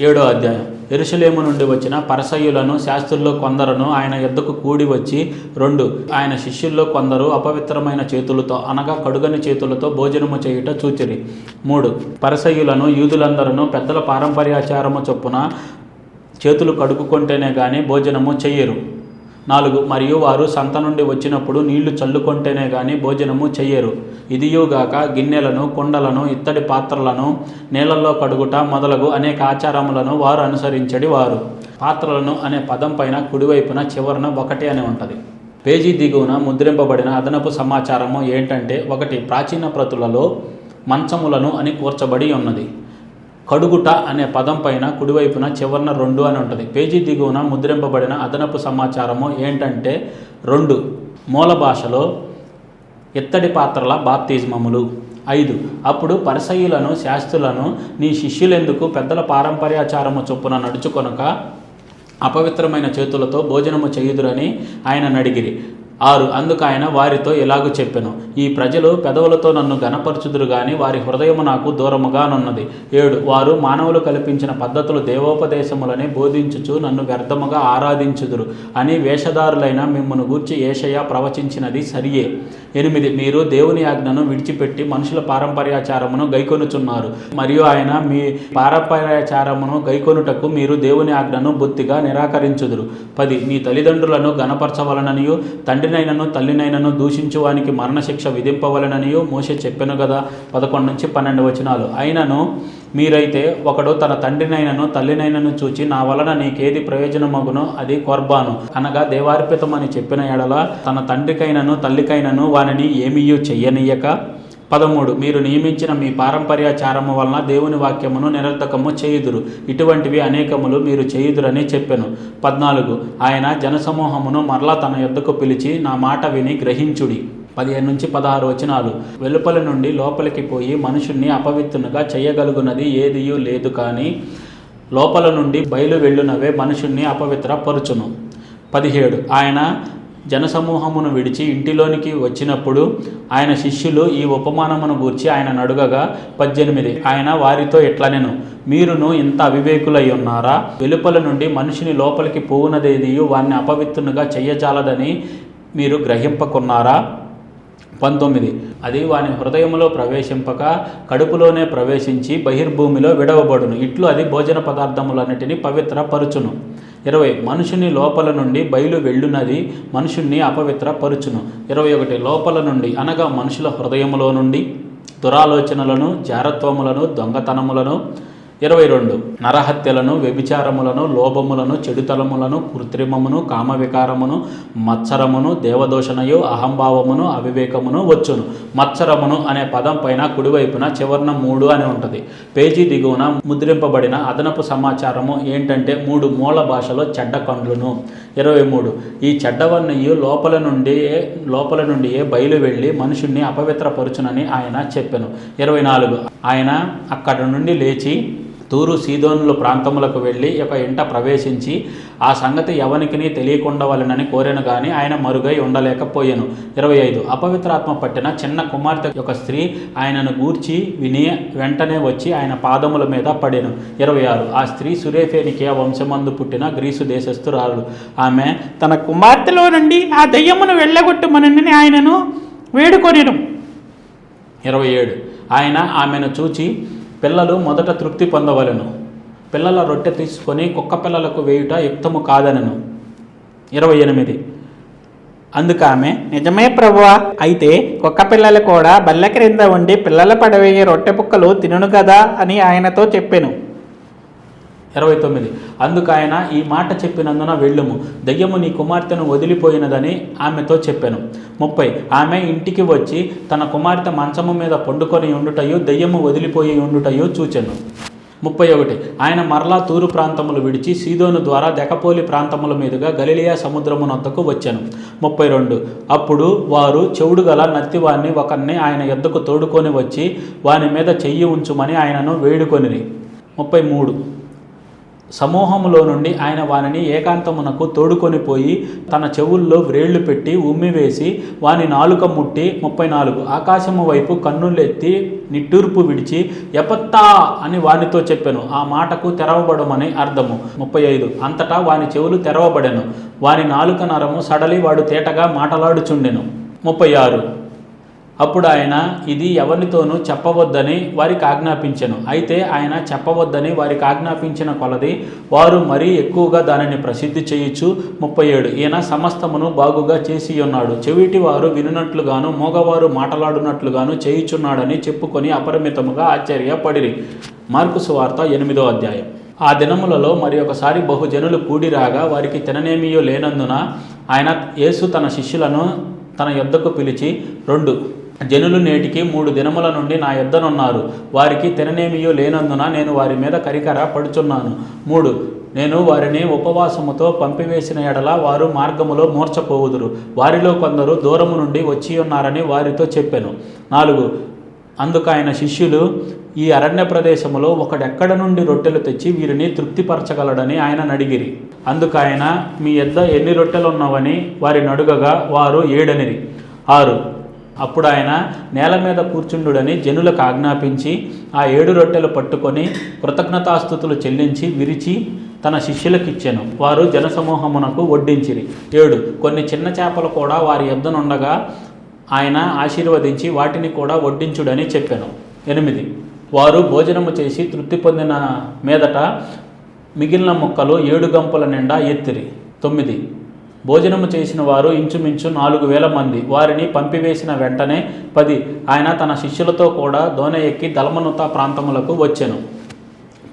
7వ అధ్యాయం. యెరూషలేము నుండి వచ్చిన పరిసయ్యులను శాస్త్రుల్లో కొందరును ఆయన యొద్దకు కూడి వచ్చి 2 ఆయన శిష్యుల్లో కొందరు అపవిత్రమైన చేతులతో అనగా కడుగని చేతులతో భోజనము చేయుట చూచిరి. 3 పరిసయ్యులను యూదులందరూ పెద్దల పారంపర్యాచారము చొప్పున చేతులు కడుక్కుంటేనే గాని భోజనము చెయ్యరు. 4 మరియు వారు సంత నుండి వచ్చినప్పుడు నీళ్లు చల్లుకొంటేనే గాని భోజనము చెయ్యరు. ఇదియుగాక గిన్నెలను కుండలను ఇత్తడి పాత్రలను నీళ్ళల్లో కడుగుట మొదలగు అనేక ఆచారములను వారు అనుసరించడి వారు. పాత్రలను అనే పదం పైన కుడివైపున చివరన 1 అని ఉంటుంది. పేజీ దిగువన ముద్రింపబడిన అదనపు సమాచారము ఏంటంటే 1 ప్రాచీన ప్రతులలో మంచములను అని కూర్చబడి ఉన్నది. కడుగుట అనే పదం పైన కుడివైపున చివరన 2 అని ఉంటుంది. పేజీ దిగువన ముద్రింపబడిన అదనపు సమాచారము ఏంటంటే 2 మూల భాషలో ఇత్తడి పాత్రల బాప్తిజమములు. 5 అప్పుడు పరిసయ్యులను శాస్త్రులను నీ శిష్యులెందుకు పెద్దల పారంపర్యాచారము చొప్పున నడుచుకొనక అపవిత్రమైన చేతులతో భోజనము చేయుదురని ఆయన నడిగిరి. 6 అందుకు ఆయన వారితో ఇలాగూ చెప్పెను, ఈ ప్రజలు పెదవులతో నన్ను ఘనపరచుదురు గాని వారి హృదయము నాకు దూరముగానున్నది. 7 వారు మానవులు కల్పించిన పద్ధతులు దేవోపదేశములని బోధించుచు నన్ను వ్యర్థముగా ఆరాధించుదురు అని వేషధారులైన మిమ్మును గూర్చి యేషయా ప్రవచించినది సరియే. 8 మీరు దేవుని ఆజ్ఞను విడిచిపెట్టి మనుషుల పారంపర్యాచారమును గైకొనుచున్నారు, మరియు ఆయన మీ పారంపర్యాచారమును గైకొనుటకు మీరు దేవుని ఆజ్ఞను బొత్తిగా నిరాకరించుదురు. 10 మీ తల్లిదండ్రులను గణపరచవలననియు తండ్రినైనను తల్లినైనను దూషించువానికి మరణశిక్ష విధింపవలననియు మోషే చెప్పెను కదా. 11 నుంచి 12 వచనాలు. అయినను మీరైతే ఒకడు తన తండ్రినైనను తల్లినైనను చూచి నా వలన నీకేది ప్రయోజనమగునో అది కొర్బాను అనగా దేవార్పితమని చెప్పిన ఎడల తన తండ్రికైనను తల్లికైనను వానిని ఏమీయూ చెయ్యనీయక. 13 మీరు నియమించిన మీ పారంపర్యాచారము వలన దేవుని వాక్యమును నిరర్ధకము చేయుదురు, ఇటువంటివి అనేకములు మీరు చేయుదురని చెప్పెను. 14 ఆయన జనసమూహమును మరలా తన యొద్దకు పిలిచి నా మాట విని గ్రహించుడి. 15 నుంచి 16 వచనాలు. వెలుపల నుండి లోపలికి పోయి మనుషుణ్ణి అపవిత్రునిగా చేయగలుగునది ఏదియూ లేదు, కానీ లోపల నుండి బయలు వెళ్ళునవే మనుషుణ్ణి అపవిత్రపరుచును. 17 ఆయన జనసమూహమును విడిచి ఇంటిలోనికి వచ్చినప్పుడు ఆయన శిష్యులు ఈ ఉపమానమును గూర్చి ఆయన నడుగగా. 18 ఆయన వారితో ఇట్లనెను, మీరును ఇంత అవివేకులై ఉన్నారా? వెలుపల నుండి మనిషిని లోపలికి పోవునదేదియు వారిని అపవిత్రునిగా చెయ్యజాలదని మీరు గ్రహింపకున్నారా? 19 అది వాని హృదయములో ప్రవేశింపక కడుపులోనే ప్రవేశించి బహిర్భూమిలో విడవబడును, ఇట్లు అది భోజన పదార్థములన్నిటినీ పవిత్రపరుచును. 20 మనుషుని లోపల నుండి బయలు వెళ్ళునది మనుషుణ్ణి అపవిత్రపరుచును. 21 లోపల నుండి అనగా మనుషుల హృదయములో నుండి దురాలోచనలను, జారత్వములను, దొంగతనములను. 22 నరహత్యలను, వ్యభిచారములను, లోభములను, చెడుతలములను, కృత్రిమమును, కామవికారమును, మత్సరమును, దేవదోషణయు, అహంభావమును, అవివేకమును వచ్చును. మత్సరమును అనే పదం పైన కుడివైపున చివరన 3 అని ఉంటుంది. పేజీ దిగువన ముద్రింపబడిన అదనపు సమాచారము ఏంటంటే 3 మూల భాషలో చెడ్డ కండ్లును. 23 ఈ చెడ్డవన్నయ్యు లోపల నుండియే బయలు వెళ్ళి మనుషుణ్ణి అపవిత్రపరుచునని ఆయన చెప్పెను. 24 ఆయన అక్కడ నుండి లేచి తూరు సీదోనుల ప్రాంతములకు వెళ్ళి ఒక ఇంట ప్రవేశించి ఆ సంగతి ఎవనికిని తెలియకుండా వలనని కోరెను గాని ఆయన మరుగై ఉండలేకపోయాను. 25 అపవిత్రాత్మ పట్టిన చిన్న కుమార్తె ఒక స్త్రీ ఆయనను గూర్చి విని వెంటనే వచ్చి ఆయన పాదముల మీద పడెను. 26 ఆ స్త్రీ సురేఫేనికియా వంశమందు పుట్టిన గ్రీసు దేశస్థురాలు. ఆమె తన కుమార్తెలో నుండి ఆ దయ్యమును వెళ్ళగొట్టుమనని ఆయనను వేడుకొనెను. 27 ఆయన ఆమెను చూచి పిల్లలు మొదట తృప్తి పొందవలెను, పిల్లల రొట్టె తీసుకొని కుక్క పిల్లలకు వేయుట యుక్తము కాదనెను. 28 అందుకు ఆమె, నిజమే ప్రభువా, అయితే కుక్క పిల్లలు కూడా బల్ల క్రింద ఉండి పిల్లల పడవేయ రొట్టె పుక్కలు తినును కదా అని ఆయనతో చెప్పెను. 29 అందుకు ఆయన ఈ మాట చెప్పినందున వెళ్ళుము, దయ్యము నీ కుమార్తెను వదిలిపోయినదని ఆమెతో చెప్పాను. 30 ఆమె ఇంటికి వచ్చి తన కుమార్తె మంచము మీద పండుకొని ఉండుటయు దయ్యము వదిలిపోయి ఉండుటయు చూచెను. 31 ఆయన మరలా తూరు ప్రాంతములు విడిచి సీదోను ద్వారా దెకపోలి ప్రాంతముల మీదుగా గలిలియా సముద్రమునొద్దకు వచ్చాను. 32 అప్పుడు వారు చెవుడు గల నత్తివాణ్ణి ఒకరిని ఆయన యొద్దకు తోడుకొని వచ్చి వాని మీద చెయ్యి ఉంచుమని ఆయనను వేడుకొనిరి. 33 సమూహములో నుండి ఆయన వానిని ఏకాంతమునకు తోడుకొని పోయి తన చెవుల్లో వ్రేళ్లు పెట్టి ఉమ్మివేసి వాని నాలుక ముట్టి. 34 ఆకాశము వైపు కన్నులెత్తి నిట్టూర్పు విడిచి ఎపత్తా అని వానితో చెప్పెను, ఆ మాటకు తెరవబడమని అర్థము. 35 అంతటా వాని చెవులు తెరవబడెను, వాని నాలుక నరము సడలి వాడు తేటగా మాటలాడుచుండెను. 36 అప్పుడు ఆయన ఇది ఎవరితోనూ చెప్పవద్దని వారికి ఆజ్ఞాపించెను. అయితే ఆయన చెప్పవద్దని వారికి ఆజ్ఞాపించిన కొలది వారు మరీ ఎక్కువగా దానిని ప్రసిద్ధి చేయుచు. 37 ఈయన సమస్తమును బాగుగా చేసి ఉన్నాడు, చెవిటి వారు వినున్నట్లుగాను మోగవారు మాట్లాడునట్లుగాను చేయుచున్నాడని చెప్పుకొని అపరిమితముగా ఆశ్చర్యపడిరి. మార్కు సువార్త 8వ అధ్యాయం. ఆ దినములలో మరి ఒకసారి బహుజనులు కూడిరాగా వారికి తిననేమియో లేనందున ఆయన యేసు తన శిష్యులను తన యొద్దకు పిలిచి 2 జనులు నేటికి 3 దినముల నుండి నా యొద్దనున్నారు, వారికి తిననేమియో లేనందున నేను వారి మీద కరికర పడుచున్నాను. 3 నేను వారిని ఉపవాసముతో పంపివేసిన ఎడల వారు మార్గములో మూర్ఛపోవుదురు, వారిలో కొందరు దూరము నుండి వచ్చి ఉన్నారని వారితో చెప్పెను. 4 అందుకు ఆయన శిష్యులు, ఈ అరణ్య ప్రదేశములో ఒకడెక్కడ నుండి రొట్టెలు తెచ్చి వీరిని తృప్తిపరచగలడని ఆయన అడిగిరి. అందుకు ఆయన, మీ యొద్ద ఎన్ని రొట్టెలు ఉన్నవని వారిని అడుగగా వారు 7 అనిరి. 6 అప్పుడు ఆయన నేల మీద కూర్చుండుడని జనులకు ఆజ్ఞాపించి ఆ 7 రొట్టెలు పట్టుకొని కృతజ్ఞతాస్తుతులు చెల్లించి విరిచి తన శిష్యులకు ఇచ్చెను. వారు జనసమూహమునకు వడ్డించిరి. 7 కొన్ని చిన్న చేపలు కూడా వారి యొద్దనుండగా ఆయన ఆశీర్వదించి వాటిని కూడా వడ్డించుడని చెప్పెను. 8 వారు భోజనము చేసి తృప్తి పొందిన మీదట మిగిలిన ముక్కలు 7 గంపల నిండా ఎత్తిరి. 9 భోజనము చేసిన వారు ఇంచుమించు 4,000 మంది. వారిని పంపివేసిన వెంటనే 10 ఆయన తన శిష్యులతో కూడా దోణి ఎక్కి దల్మనుత ప్రాంతములకు వచ్చెను.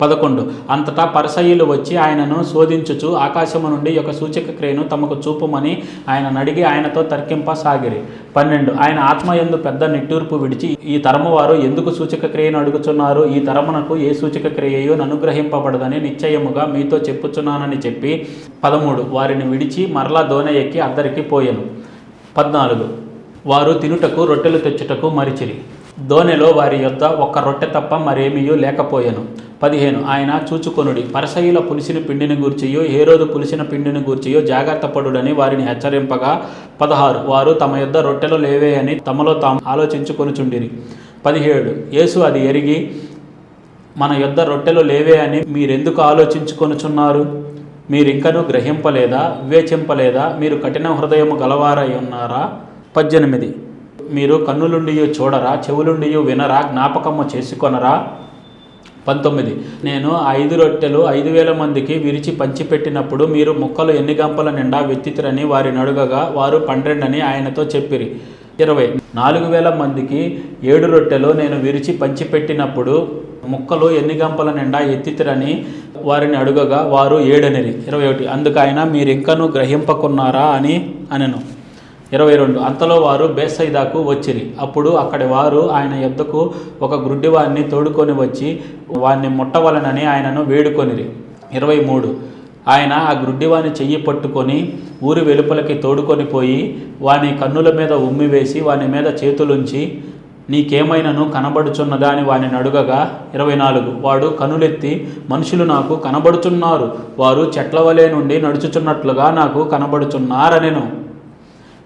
11 అంతటా పరిసయ్యులు వచ్చి ఆయనను శోధించుచు ఆకాశము నుండి ఒక సూచక క్రియను తమకు చూపమని ఆయన అడిగి ఆయనతో తర్కింపసాగిరి. 12 ఆయన ఆత్మయందు పెద్ద నిట్టూర్పు విడిచి, ఈ తరము వారు ఎందుకు సూచక క్రియను అడుగుచున్నారు? ఈ తరమునకు ఏ సూచక క్రియయో అనుగ్రహింపబడదని నిశ్చయముగా మీతో చెప్పుచున్నానని చెప్పి 13 వారిని విడిచి మరలా దోణి ఎక్కి అద్దరికి పోయెను. 14 వారు తినుటకు రొట్టెలు తెచ్చుటకు మరిచిరి. దోణిలో వారి యొద్ద ఒక్క రొట్టె తప్ప మరేమీయూ లేకపోయెను. 15 ఆయన చూచుకొనుడి, పరిసయ్యుల పులిసిన పిండిని గూర్చియో హేరోదు పులిసిన పిండిని గూర్చియో జాగ్రత్త పడుడని వారిని హెచ్చరింపగా 16 వారు తమ యొద్ద రొట్టెలు లేవే అని తమలో తాము ఆలోచించుకొనుచుండిరి. 17 యేసు అది ఎరిగి, మన యొద్ద రొట్టెలు లేవే అని మీరెందుకు ఆలోచించుకొనుచున్నారు? మీరింకనూ గ్రహింపలేదా, వివేచింపలేదా? మీరు కఠిన హృదయము గలవారై ఉన్నారా? 18 మీరు కన్నులుండియో చూడరా, చెవులుండియో వినరా, జ్ఞాపకము చేసుకొనరా? 19 నేను 5 రొట్టెలు 5,000 మందికి విరిచి పంచిపెట్టినప్పుడు మీరు ముక్కలు ఎన్ని గంపల నిండా వెత్తితిరని వారిని అడుగగా వారు 12 అని ఆయనతో చెప్పిరి. 20 4,000 మందికి 7 రొట్టెలు నేను విరిచి పంచిపెట్టినప్పుడు ముక్కలు ఎన్ని గంపల నిండా ఎత్తితిరని వారిని అడుగగా వారు 7 అనిరి. 21 అందుకు ఆయన, మీరింకనూ గ్రహింపకున్నారా అని అనెను. 22 అంతలో వారు బేత్సయిదాకు వచ్చిరి. అప్పుడు అక్కడి వారు ఆయన యొద్దకు ఒక గ్రుడ్డివాణ్ణి తోడుకొని వచ్చి వాణ్ణి ముట్టవలనని ఆయనను వేడుకొనిరి. 23 ఆయన ఆ గ్రుడ్డివాని చెయ్యి పట్టుకొని ఊరి వెలుపలకి తోడుకొని పోయి వాని కన్నుల మీద ఉమ్మివేసి వాని మీద చేతులుంచి, నీకేమైనను కనబడుచున్నదా అని వానిని అడుగగా 24 వాడు కనులెత్తి, మనుషులు నాకు కనబడుచున్నారు, వారు చెట్ల వలె నుండి నడుచుచున్నట్లుగా నాకు కనబడుచున్నారనెను.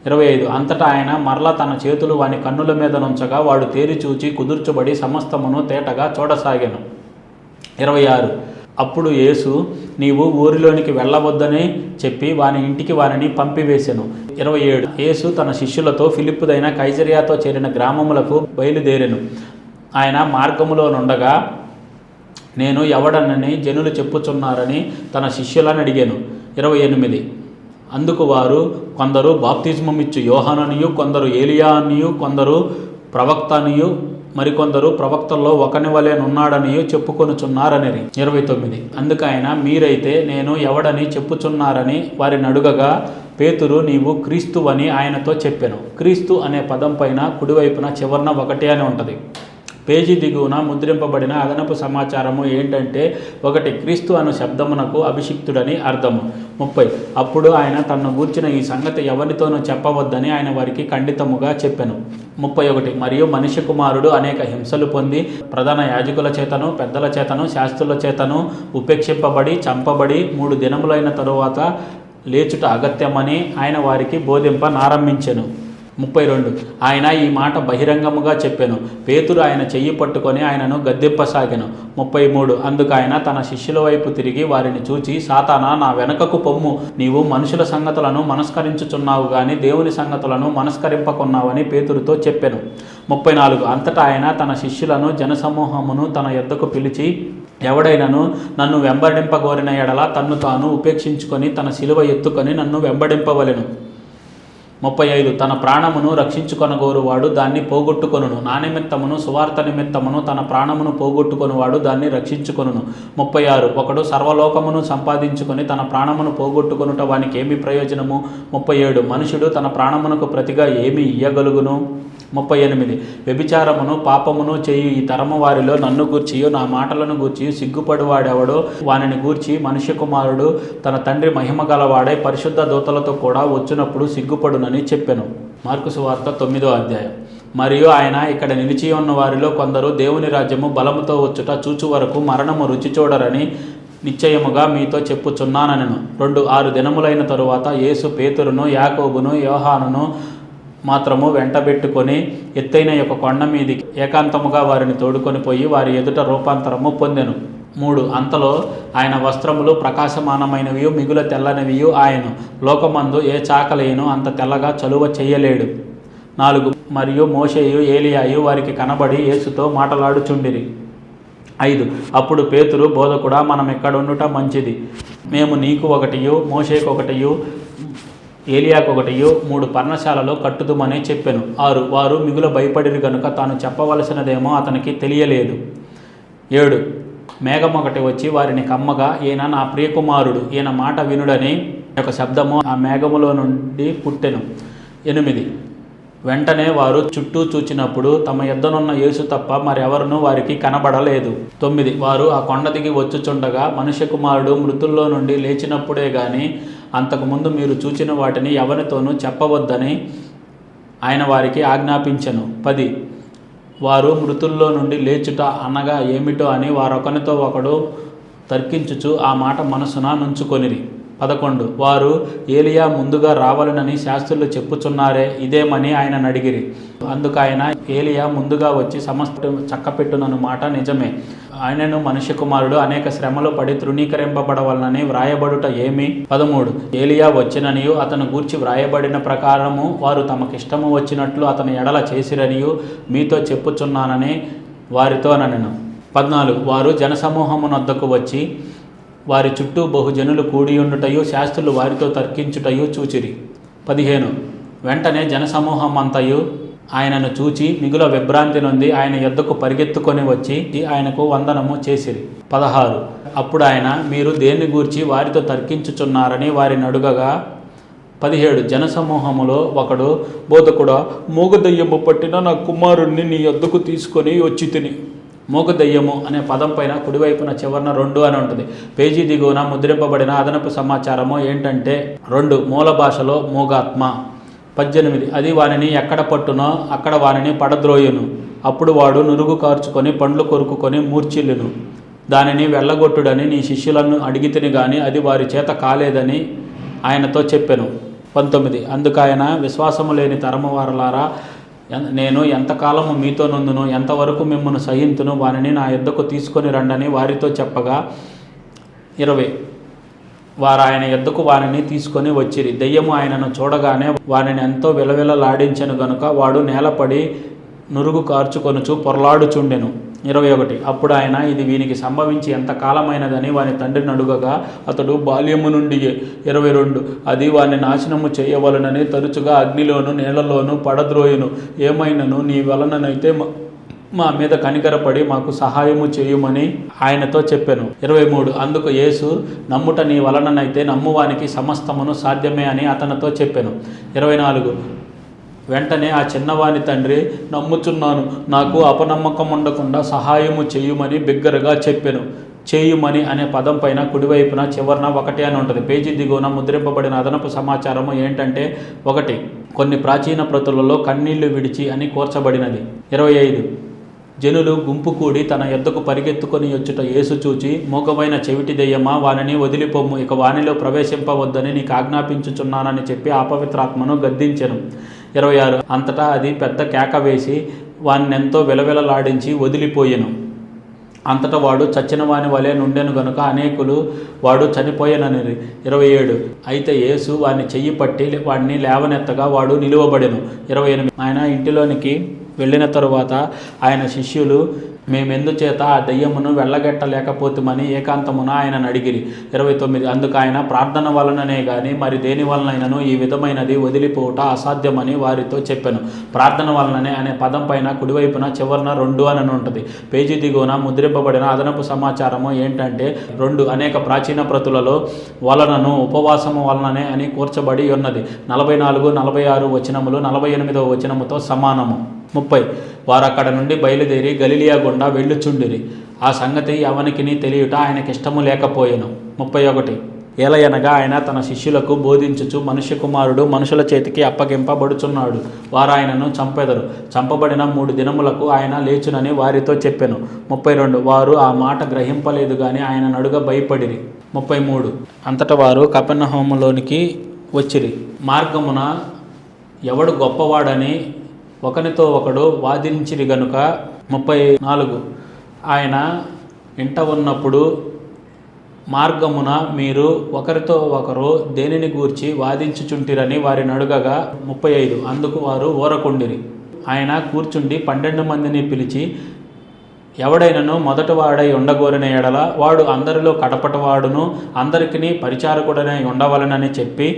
25 అంతటా ఆయన మరలా తన చేతులు వాని కన్నుల మీద నుంచగా వాడు తేరి చూచి కుదుర్చబడి సమస్తమును తేటగా చూడసాగాను. 26 అప్పుడు యేసు, నీవు ఊరిలోనికి వెళ్ళవద్దని చెప్పి వాని ఇంటికి వారిని పంపివేశెను. 27 యేసు తన శిష్యులతో ఫిలిప్పుదైన కైసరియాతో చేరిన గ్రామములకు బయలుదేరెను. ఆయన మార్గములో నుండగా, నేను ఎవడనని జనులు చెప్పుచున్నారని తన శిష్యులను అడిగాను. 28 అందుకు వారు, కొందరు బాప్తిజమమిచ్చు యోహాననియు, కొందరు ఏలియా అనియు, కొందరు ప్రవక్త అనియు, మరికొందరు ప్రవక్తల్లో ఒకని వలెనున్నాడనియు చెప్పుకొనుచున్నారనిరి. 29 అందుకు ఆయన, మీరైతే నేను ఎవడని చెప్పుచున్నారని వారిని అడుగగా పేతురు, నీవు క్రీస్తువని ఆయనతో చెప్పెను. క్రీస్తు అనే పదం పైన కుడివైపున చివరన 1 అని ఉంటుంది. పేజీ దిగువన ముద్రింపబడిన అదనపు సమాచారము ఏంటంటే 1 క్రీస్తు అను శబ్దమునకు అభిషిక్తుడని అర్థము. 30 అప్పుడు ఆయన తనను గూర్చిన ఈ సంగతి ఎవరితోనూ చెప్పవద్దని ఆయన వారికి ఖండితముగా చెప్పెను. 31 మరియు మనిషి కుమారుడు అనేక హింసలు పొంది ప్రధాన యాజకుల చేతను, పెద్దల చేతను, శాస్త్రుల చేతను ఉపేక్షింపబడి చంపబడి 3 దినములైన తరువాత లేచుట అగత్యమని ఆయన వారికి బోధింపనారంభించెను. 32 ఆయన ఈ మాట బహిరంగముగా చెప్పెను. పేతురు ఆయన చెయ్యి పట్టుకొని ఆయనను గద్దింపసాగెను. 33 అందుకు ఆయన తన శిష్యుల వైపు తిరిగి వారిని చూచి, సాతానా, నా వెనకకు పొమ్ము, నీవు మనుషుల సంగతులను మనస్కరించుచున్నావు గాని దేవుని సంగతులను మనస్కరింపకున్నావని పేతురుతో చెప్పెను. 34 అంతటా ఆయన తన శిష్యులను జనసమూహమును తన యొద్దకు పిలిచి, ఎవడైనను నన్ను వెంబడింపగోరిన ఎడల తన్ను తాను ఉపేక్షించుకొని తన శిలువ ఎత్తుకొని నన్ను వెంబడింపవలెను. 35 తన ప్రాణమును రక్షించుకొనగోరువాడు దాన్ని పోగొట్టుకొనును. నా నిమిత్తమును సువార్త నిమిత్తమును తన ప్రాణమును పోగొట్టుకొనువాడు దాన్ని రక్షించుకొనును. 36 ఒకడు సర్వలోకమును సంపాదించుకొని తన ప్రాణమును పోగొట్టుకొనుట వానికి ఏమి ప్రయోజనము? 37 మనుషుడు తన ప్రాణమునకు ప్రతిగా ఏమి ఇయ్యగలుగును? 38 వ్యభిచారమును పాపమును చేయు ఈ తరము వారిలో నన్ను గూర్చియు నా మాటలను గూర్చియు సిగ్గుపడువాడెవడో వానిని గూర్చి మనుష్య కుమారుడు తన తండ్రి మహిమ గలవాడై పరిశుద్ధ దూతలతో కూడా వచ్చినప్పుడు సిగ్గుపడునని చెప్పెను. మార్కు సువార్త 9వ అధ్యాయం. మరియు ఆయన ఇక్కడ నిలిచి ఉన్న వారిలో కొందరు దేవుని రాజ్యము బలముతో వచ్చుట చూచు వరకు మరణము రుచి చూడరని నిశ్చయముగా మీతో చెప్పుచున్నానెను. 6 దినములైన తరువాత యేసు పేతురును యాకోబును యోహానును మాత్రము వెంటబెట్టుకొని ఎత్తైన యొక్క కొండ మీదికి ఏకాంతముగా వారిని తోడుకొని పోయి వారి ఎదుట రూపాంతరము పొందెను. 3 అంతలో ఆయన వస్త్రములు ప్రకాశమానమైనవి మిగుల తెల్లనివియు ఆయన లోకమందు ఏ చాకలేను అంత తెల్లగా చలువ చెయ్యలేడు. 4 మరియు మోషేయు ఏలియాయు వారికి కనబడి యేసుతో మాటలాడుచుండిరి. 5 అప్పుడు పేతురు బోధకుడా మనం ఎక్కడుండుట మంచిది, మేము నీకు ఒకటియు మోషేకు ఒకటియు ఏలియాకు ఒకటియు 3 పర్ణశాలలో కట్టుదుమని చెప్పెను. 6 వారు మిగుల భయపడిరి గనుక తాను చెప్పవలసినదేమో అతనికి తెలియలేదు. 7 మేఘం ఒకటి వచ్చి వారిని కమ్మగా ఈయన నా ప్రియకుమారుడు ఈయన మాట వినుడని ఒక శబ్దము ఆ మేఘములో నుండి పుట్టెను. 8 వెంటనే వారు చుట్టూ చూచినప్పుడు తమ యొద్దనున్న యేసు తప్ప మరెవరునూ వారికి కనబడలేదు. 9 వారు ఆ కొండ దిగి వచ్చుచుండగా మనుష్య కుమారుడు మృతుల్లో నుండి లేచినప్పుడే గాని అంతకుముందు మీరు చూచిన వాటిని ఎవరితోనూ చెప్పవద్దని ఆయన వారికి ఆజ్ఞాపించెను. 10 వారు మృతుల్లో నుండి లేచుట అనగా ఏమిటో అని వారొకనితో ఒకడు తర్కించుచు ఆ మాట మనసున నుంచుకొనిరి. 11 వారు ఏలియా ముందుగా రావాలనని శాస్త్రులు చెప్పుచున్నారే ఇదేమని ఆయన అడిగిరి. అందుకు ఆయన ఏలియా ముందుగా వచ్చి సమస్త చక్కపెట్టునను మాట నిజమే. ఆయనను మనుష్య కుమారుడు అనేక శ్రమలు పడి తృణీకరింపబడవలనని వ్రాయబడుట ఏమి? 13 ఏలియా వచ్చిననియు అతను గూర్చి వ్రాయబడిన ప్రకారము వారు తమకిష్టము వచ్చినట్లు అతని ఎడల చేసిరనియు మీతో చెప్పుచున్నానని వారితో అనెను. 14 వారు జనసమూహమునొద్దకు వచ్చి వారి చుట్టూ బహుజనులు కూడియుండుటయు శాస్త్రులు వారితో తర్కించుటయు చూచిరి. 15 వెంటనే జనసమూహమంతయు ఆయనను చూచి మిగుల విభ్రాంతి నొంది ఆయన యొద్దకు పరిగెత్తుకొని వచ్చి ఆయనకు వందనము చేసిరి. 16 అప్పుడు ఆయన మీరు దేన్ని గూర్చి వారితో తర్కించుచున్నారని వారిని అడుగగా 17 జనసమూహములో ఒకడు బోధకుడా మూగదయ్యము పట్టిన నా కుమారుణ్ణి నీ యొద్దకు తీసుకొని వచ్చి తిని. మూగదయ్యము అనే పదం పైన కుడివైపున చివరన 2 అని ఉంటుంది. పేజీ దిగువన ముద్రింపబడిన అదనపు సమాచారము ఏంటంటే 2 మూల భాషలో మూగాత్మ. 18 అది వానిని ఎక్కడ పట్టునో అక్కడ వానిని పడద్రోయును. అప్పుడు వాడు నురుగు కార్చుకొని పండ్లు కొరుకుకొని మూర్ఛిల్లును. దానిని వెళ్ళగొట్టుడని నీ శిష్యులను అడిగితిని గాని అది వారి చేత కాలేదని ఆయనతో చెప్పెను. 19 అందుకు ఆయన విశ్వాసము లేని తరము వారలారా నేను ఎంతకాలము మీతో నుందును ఎంతవరకు మిమ్మల్ని సహింతును వానిని నా యొద్దకు తీసుకొని రండని వారితో చెప్పగా 20 వారు ఆయన యొద్దకు వానిని తీసుకొని వచ్చిరి. దెయ్యము ఆయనను చూడగానే వానిని ఎంతో విలవిలలాడించెను గనుక వాడు నేలపడి నురుగు కార్చుకొనుచు పొరలాడుచుండెను. 21 అప్పుడు ఆయన ఇది వీనికి సంభవించి ఎంతకాలమైనదని వాని తండ్రిని అడుగగా అతడు బాల్యము నుండి 22 అది వాని నాశనము చేయవలనని తరచుగా అగ్నిలోను నీళ్లలోను పడద్రోయును. ఏమైనను నీ వలననైతే మా మీద కనికరపడి మాకు సహాయము చేయుమని ఆయనతో చెప్పెను. 23 అందుకు యేసు నమ్ముట నీ వలననైతే నమ్మువానికి సమస్తమును సాధ్యమే అని అతనితో చెప్పెను. 24 వెంటనే ఆ చిన్నవాని తండ్రి నమ్ముచున్నాను నాకు అపనమ్మకం ఉండకుండా సహాయము చేయుమని బిగ్గరగా చెప్పెను. చేయుమని అనే పదం పైన కుడివైపున చివరన 1 అని ఉంటుంది. పేజీ దిగువన ముద్రింపబడిన అదనపు సమాచారము ఏంటంటే 1 కొన్ని ప్రాచీన ప్రతులలో కన్నీళ్లు విడిచి అని కూర్చబడినది. 25 జనులు గుంపు కూడి తన యొద్దకు పరిగెత్తుకొని వచ్చుట యేసు చూచి మూగమైన చెవిటి దెయ్యమా వానిని వదిలిపొమ్ము ఇక వానిలో ప్రవేశింపవద్దని నీకు ఆజ్ఞాపించుచున్నానని చెప్పి అపవిత్రాత్మను గద్దించెను. 26 అంతటా అది పెద్ద కేక వేసి వానినెంతో విలవిలలాడించి వదిలిపోయెను. అంతటా వాడు చచ్చిన వాని వలె నుండెను గనుక అనేకులు వాడు చనిపోయెననిరి. 27 అయితే యేసు వాని చెయ్యి పట్టి వాడిని లేవనెత్తగా వాడు నిలువబడెను. 28 ఆయన ఇంటిలోనికి వెళ్ళిన తరువాత ఆయన శిష్యులు మేమెందుచేత ఆ దెయ్యమును వెళ్ళగట్టలేకపోతుమని ఏకాంతమున ఆయనను అడిగిరి. 29 అందుకు ఆయన ప్రార్థన వలననే గాని మరి దేని వలనైనను ఈ విధమైనది వదిలిపోవుట అసాధ్యమని వారితో చెప్పెను. ప్రార్థన వలననే అనే పదం పైన కుడివైపున చివరన 2 అని ఉంటుంది. పేజీ దిగువన ముద్రింపబడిన అదనపు సమాచారము ఏంటంటే 2 అనేక ప్రాచీన ప్రతులలో వలనను ఉపవాసము వలననే అని కూర్చబడి ఉన్నది. 44, 46 వచనములు 48వ వచనముతో సమానము. 30 వారు అక్కడ నుండి బయలుదేరి గలిలియా గుండా వెళ్ళుచుండిరి. ఆ సంగతి ఎవనికిని తెలియుట ఆయనకి ఇష్టము లేకపోయెను. 31 ఏలయనగా ఆయన తన శిష్యులకు బోధించుచు మనుష్య కుమారుడు మనుషుల చేతికి అప్పగింపబడుచున్నాడు, వారు ఆయనను చంపెదరు, చంపబడిన 3 దినములకు ఆయన లేచునని వారితో చెప్పెను. 32 వారు ఆ మాట గ్రహింపలేదు గాని ఆయన నడుగ భయపడిరి. 33 అంతటా వారు కపెర్నహూములోనికి వచ్చిరి. మార్గమున ఎవడు గొప్పవాడని ఒకనితో ఒకడు వాదించిరి గనుక 34 ఆయన ఇంట ఉన్నప్పుడు మార్గమున మీరు ఒకరితో ఒకరు దేనిని గూర్చి వాదించుచుంటిరని వారిని అడుగగా 35 అందుకు వారు ఊరకుండిరి. ఆయన కూర్చుండి 12 మందిని పిలిచి ఎవడైనను మొదటివాడై ఉండగోరిన ఎడల వాడు అందరిలో కడపటవాడును అందరికీ పరిచారకుడనై ఉండవలనని చెప్పి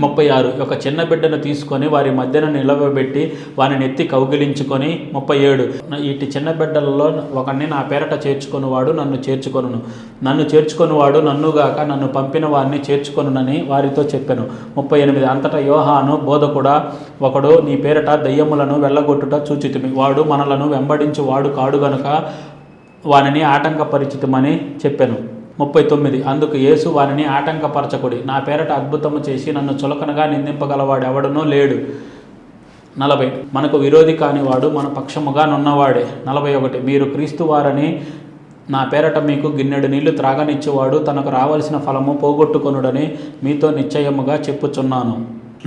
36 ఒక చిన్న బిడ్డను తీసుకొని వారి మధ్యన నిలవబెట్టి వారిని ఎత్తి కౌగిలించుకొని 37 ఇటు చిన్న బిడ్డలలో ఒకరిని నా పేరట చేర్చుకొనివాడు నన్ను చేర్చుకొనును, నన్ను చేర్చుకొనివాడు నన్నుగాక నన్ను పంపిన వారిని చేర్చుకొనునని వారితో చెప్పెను. 38 అంతటా యోహాను బోధకుడా ఒకడు నీ పేరట దయ్యములను వెళ్ళగొట్టుట చూచితిమి, వాడు మనలను వెంబడించు వాడు కాడు గనుక వానిని ఆటంకపరిచితమని చెప్పెను. 39 అందుకు యేసు వారిని ఆటంకపరచకుడి, నా పేరట అద్భుతము చేసి నన్ను చులకనగా నిందింపగలవాడు ఎవడనూ లేడు. 40 మనకు విరోధి కానివాడు మన పక్షముగా నున్నవాడే. 41 మీరు క్రీస్తు వారని నా పేరట మీకు గిన్నెడు నీళ్లు త్రాగనిచ్చేవాడు తనకు రావలసిన ఫలము పోగొట్టుకొనుడని మీతో నిశ్చయముగా చెప్పుచున్నాను.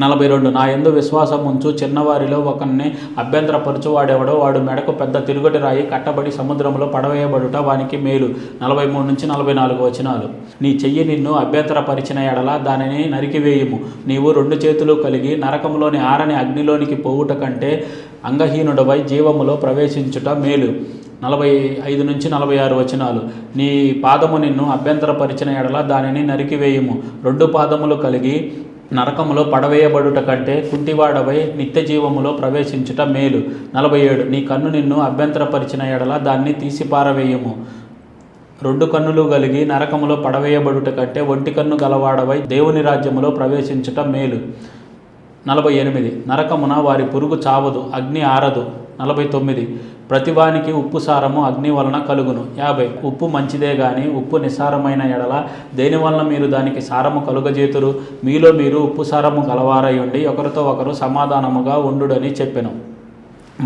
42 నా యందు విశ్వాసం ఉంచు చిన్నవారిలో ఒకరిని అభ్యంతరపరచువాడెవడో వాడు మెడకు పెద్ద తిరుగటి రాయి కట్టబడి సముద్రంలో పడవేయబడుట వానికి మేలు. 43 నుంచి 44 వచనాలు నీ చెయ్యి నిన్ను అభ్యంతరపరిచిన ఎడల దానిని నరికివేయుము, నీవు 2 చేతులు కలిగి నరకంలోని ఆరని అగ్నిలోనికి పోవుట కంటే అంగహీనుడవై జీవములో ప్రవేశించుట మేలు. 45 నుంచి 46 వచనాలు నీ పాదము నిన్ను అభ్యంతరపరిచిన ఎడల దానిని నరికివేయుము, 2 పాదములు కలిగి నరకములో పడవేయబడుట కంటే కుంటివాడవై నిత్య జీవములో ప్రవేశించుట మేలు. 47 నీ కన్ను నిన్ను అభ్యంతరపరిచిన ఎడల దాన్ని తీసిపారవేయము, 2 కన్నులు కలిగి నరకములో పడవేయబడుట కంటే 1 కన్ను గలవాడవై దేవుని రాజ్యములో ప్రవేశించుట మేలు. 48 నరకమున వారి పురుగు చావదు, అగ్ని ఆరదు. 49 ప్రతివానికి ఉప్పు సారము అగ్ని వలన కలుగును. 50 ఉప్పు మంచిదే గాని ఉప్పు నిస్సారమైన ఎడల దేని వలన మీరు దానికి సారము కలుగజేతురు, మీలో మీరు ఉప్పు సారము గలవారై ఉండి ఒకరితో ఒకరు సమాధానముగా ఉండుడని చెప్పెను.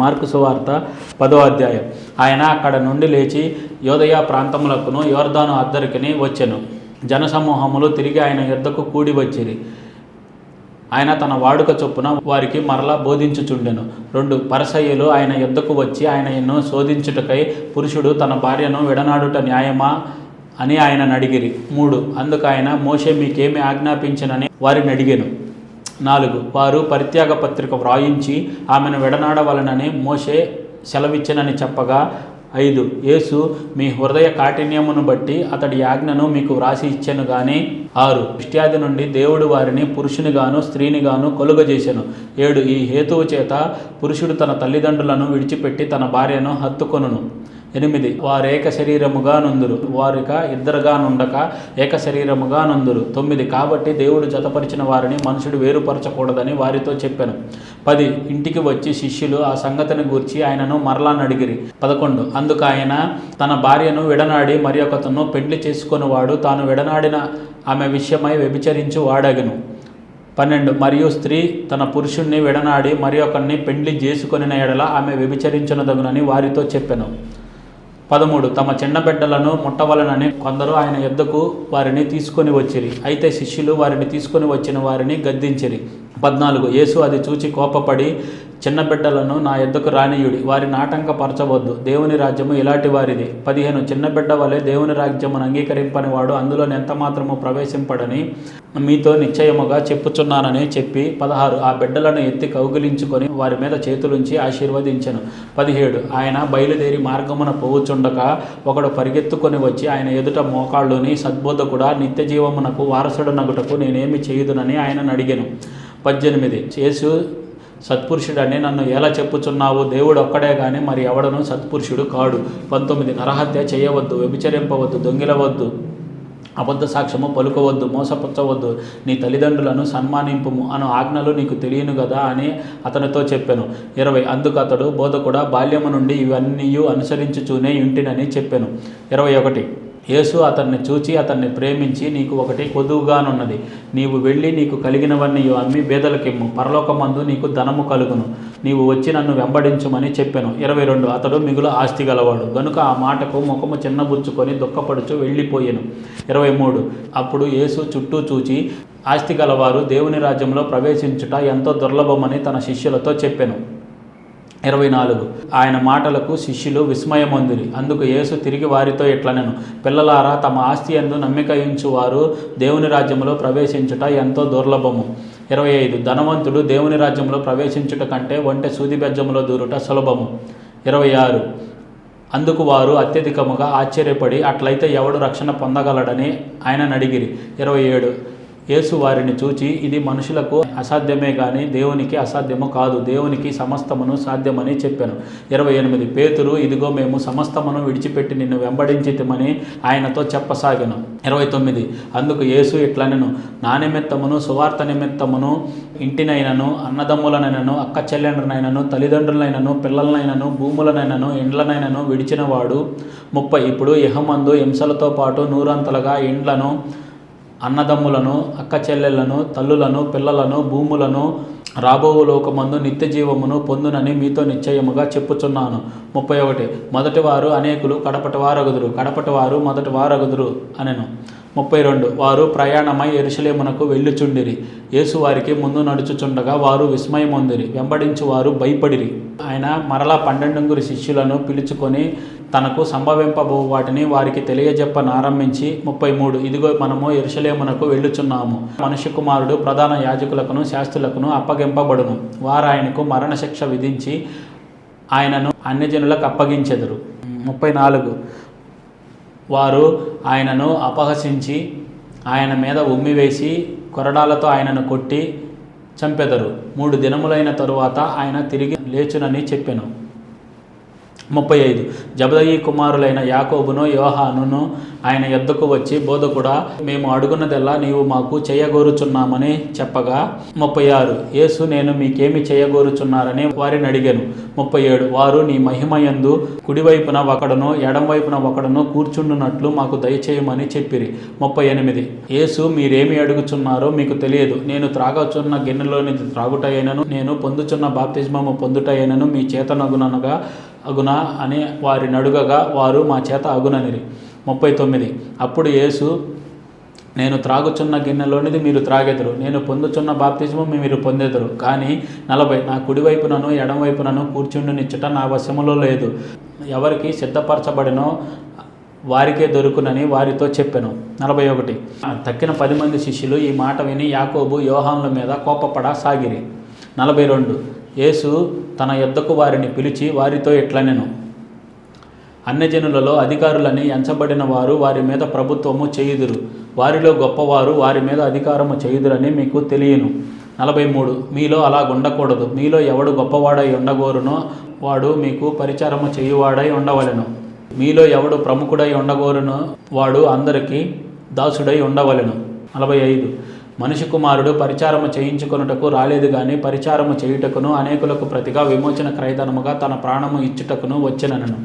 మార్కు సువార్త 10వ అధ్యాయం ఆయన అక్కడ నుండి లేచి యోదయ ప్రాంతములకును యోర్దాను అద్దరికిని వచ్చెను. జనసమూహములు తిరిగి ఆయన యొద్దకు కూడి వచ్చిరి. ఆయన తన వాడుక చొప్పున వారికి మరలా బోధించుచుండెను. 2 పరిసయ్యులు ఆయన యొద్దకు వచ్చి ఆయనను శోధించుటకై పురుషుడు తన భార్యను విడనాడుట న్యాయమా అని ఆయనను అడిగిరి. 3 అందుకు ఆయన మోషే మీకేమి ఆజ్ఞాపించనని వారిని అడిగెను. 4 వారు పరిత్యాగ పత్రిక వ్రాయించి ఆమెను విడనాడవలనని మోషే సెలవిచ్చనని చెప్పగా 5 యేసు మీ హృదయ కాఠిన్యమును బట్టి అతడి ఆజ్ఞను మీకు వ్రాసి ఇచ్చెను గాని 6 సృష్ట్యాది నుండి దేవుడు వారిని పురుషునిగాను స్త్రీనిగాను కలుగజేసెను. 7 ఈ హేతువు చేత పురుషుడు తన తల్లిదండ్రులను విడిచిపెట్టి తన భార్యను హత్తుకొనును. 8 వారు ఏక శరీరముగా నుందురు, వారిక ఇద్దరుగా నుండక ఏక శరీరముగా నుందురు. 9 కాబట్టి దేవుడు జతపరిచిన వారిని మనుషుడు వేరుపరచకూడదని వారితో చెప్పెను. 10 ఇంటికి వచ్చి శిష్యులు ఆ సంగతిని గూర్చి ఆయనను మరలా అడిగిరి. 11 అందుకు ఆయన తన భార్యను విడనాడి మరి ఒకతను పెండ్లి చేసుకొనివాడు తాను విడనాడిన ఆమె విషయమై వ్యభిచరించు వాడగను. 12 మరియు స్త్రీ తన పురుషుణ్ణి విడనాడి మరి ఒకరిని పెండ్లి చేసుకొనిన ఎడల ఆమె వ్యభిచరించునదగునని వారితో చెప్పెను. 13 తమ చిన్న బిడ్డలను ముట్టవలనని కొందరు ఆయన యొద్దకు వారిని తీసుకొని వచ్చిరి. అయితే శిష్యులు వారిని తీసుకొని వచ్చిన వారిని గద్దించిరి. 14 యేసు అది చూచి కోపపడి చిన్న బిడ్డలను నా యొద్దకు రానియుడి, వారిని ఆటంకపరచవద్దు, దేవుని రాజ్యము ఇలాంటి వారిది. 15 చిన్న బిడ్డ వలె దేవుని రాజ్యమును అంగీకరింపని వాడు అందులోని ఎంత మాత్రము ప్రవేశింపడని మీతో నిశ్చయముగా చెప్పుచున్నానని చెప్పి 16 ఆ బిడ్డలను ఎత్తి కౌగిలించుకొని వారి మీద చేతులుంచి ఆశీర్వదించెను. 17 ఆయన బయలుదేరి మార్గమున పోవుచుండగా ఒకడు పరిగెత్తుకొని వచ్చి ఆయన ఎదుట మోకాళ్ళుని, సద్బోధకుడా, నిత్య జీవమునకు వారసుడనగుటకు నేనేమి చేయుదునని ఆయనను అడిగెను. 18 యేసు సత్పురుషుడని నన్ను ఎలా చెప్పుచున్నావు? దేవుడు ఒక్కడే గాని మరి ఎవడను సత్పురుషుడు కాడు. 19 నరహత్య చేయవద్దు, వ్యభిచరింపవద్దు, దొంగిలవద్దు, అబద్ధ సాక్ష్యము పలుకవద్దు, మోసపుచ్చవద్దు, నీ తల్లిదండ్రులను సన్మానింపుము అను ఆజ్ఞలు నీకు తెలియను కదా అని అతనితో చెప్పెను. 20 అందుకు అతడు, బోధకుడా, బాల్యము నుండి ఇవన్నీ అనుసరించుచూనే ఇంటినని చెప్పెను. 21 యేసు అతన్ని చూచి అతన్ని ప్రేమించి, నీకు ఒకటి కొదువుగానున్నది, నీవు వెళ్ళి నీకు కలిగినవన్నీ అమ్మి బేదలకిమ్ము, పరలోకమందు నీకు ధనము కలుగును, నీవు వచ్చి నన్ను వెంబడించుమని చెప్పెను. 22 అతడు మిగులు ఆస్తి గలవాడు గనుక ఆ మాటకు ముఖము చిన్నబుచ్చుకొని దుఃఖపడుచు వెళ్ళిపోయెను. 23 అప్పుడు యేసు చుట్టూ చూచి, ఆస్తి గలవారు దేవుని రాజ్యంలో ప్రవేశించుట ఎంతో దుర్లభమని తన శిష్యులతో చెప్పెను. 24 ఆయన మాటలకు శిష్యులు విస్మయమొందిరి. అందుకు యేసు తిరిగి వారితో ఇట్లనెను, పిల్లలారా, తమ ఆస్తి యందు నమ్మిక ఉంచువారు దేవుని రాజ్యంలో ప్రవేశించుట ఎంతో దుర్లభము. 25 ధనవంతుడు దేవుని రాజ్యంలో ప్రవేశించుట కంటే ఒంటె సూది బెజ్జములో దూరుట సులభము. 26 అందుకు వారు అత్యధికముగా ఆశ్చర్యపడి, అట్లయితే ఎవడు రక్షణ పొందగలడని ఆయనను అడిగిరి. 27 యేసు వారిని చూచి, ఇది మనుషులకు అసాధ్యమే గాని దేవునికి అసాధ్యము కాదు, దేవునికి సమస్తమును సాధ్యమని చెప్పాను. 28 పేతురు, ఇదిగో మేము సమస్తమును విడిచిపెట్టి నిన్ను వెంబడించితిమని ఆయనతో చెప్పసాగెను. 29 అందుకు యేసు ఇట్లనెను, నా నిమిత్తమును సువార్త నిమిత్తమును ఇంటినైనను, అన్నదమ్ములనైనను, అక్క చెల్లెండ్రనైనను, తల్లిదండ్రులనైనను, పిల్లలనైనను, భూములనైనను, ఇండ్లనైనను విడిచినవాడు 30 ఇప్పుడు ఇహమందు హింసలతో పాటు 100 ఇండ్లను, అన్నదమ్ములను, అక్క చెల్లెళ్లను, తల్లులను, పిల్లలను, భూములను రాబో లోకమందు నిత్య జీవమును పొందునని మీతో నిశ్చయముగా చెప్పుచున్నాను. 31 మొదటివారు అనేకులు కడపటివారగుదురు, కడపటివారు మొదటివారగుదురు అనెను. 32 వారు ప్రయాణమై యెరూషలేమునకు వెళ్ళుచుండిరి. యేసు వారికి ముందు నడుచుచుండగా వారు విస్మయమొందిరి, వెంబడించు వారు భయపడిరి. ఆయన మరలా 12 శిష్యులను పిలుచుకొని తనకు సంభవింపబో వాటిని వారికి తెలియజెప్పనారంభించి 33 ఇదిగో మనము యెరూషలేమునకు వెళ్ళుచున్నాము, మనుష్య కుమారుడు ప్రధాన యాజకులకును శాస్త్రులకును అప్పగింపబడును, వారు ఆయనకు మరణశిక్ష విధించి ఆయనను అన్యజనులకు అప్పగించెదరు. 34 వారు ఆయనను అపహసించి ఆయన మీద ఉమ్మివేసి కొరడాలతో ఆయనను కొట్టి చంపెదరు. 3 దినములైన తరువాత ఆయన తిరిగి లేచునని చెప్పెను. 35 జబదయి కుమారులైన యాకోబును యోహానును ఆయన యొద్దకు వచ్చి, బోధకుడా, మేము అడుగున్నదెల్లా నీవు మాకు చేయగోరుచున్నామని చెప్పగా 36 యేసు, నేను మీకేమి చేయగోరుచున్నారని వారిని అడిగాను. 37 వారు నీ మహిమయందు కుడివైపున ఒకడును ఎడంవైపున ఒకడును కూర్చుండునట్లు మాకు దయచేయమని చెప్పిరి. 38 యేసు, మీరేమి అడుగుచున్నారో మీకు తెలియదు. నేను త్రాగచున్న గిన్నెలోనిది త్రాగుటైనను, నేను పొందుచున్న బాప్తిస్మము పొందుటైనను మీ చేతనగునగా అగునా అని వారిని అడుగగా వారు మా చేత అగుననిరి. 39 అప్పుడు యేసు, నేను త్రాగుచున్న గిన్నెలోనిది మీరు త్రాగెదరు, నేను పొందుచున్న బాప్తిజము మీరు పొందెదరు. కానీ 40 నా కుడివైపునను ఎడంవైపునను కూర్చుండునిచ్చుట నా వశములో లేదు, ఎవరికి సిద్ధపరచబడినో వారికే దొరుకునని వారితో చెప్పెను. 41 తక్కిన 10 మంది శిష్యులు ఈ మాట విని యాకోబు యోహానుల మీద కోపపడసాగిరి. 42 యేసు తన యొద్దకు వారిని పిలిచి వారితో ఇట్లనెను, అన్యజనులలో అధికారులని ఎంచబడిన వారు వారి మీద ప్రభుత్వము చేయుదురు, వారిలో గొప్పవారు వారి మీద అధికారము చేయుదురని మీకు తెలియను. 43 మీలో అలాగుండకూడదు, మీలో ఎవడు గొప్పవాడై ఉండగోరునో వాడు మీకు పరిచారము చేయువాడై ఉండవలెను, మీలో ఎవడు ప్రముఖుడై ఉండగోరునో వాడు అందరికీ దాసుడై ఉండవలెను. 45 మనిషి కుమారుడు పరిచారము చేయించుకొనుటకు రాలేదు గాని పరిచారము చేయుటకును అనేకులకు ప్రతిగా విమోచన క్రయధనముగా తన ప్రాణము ఇచ్చుటకును వచ్చెనను.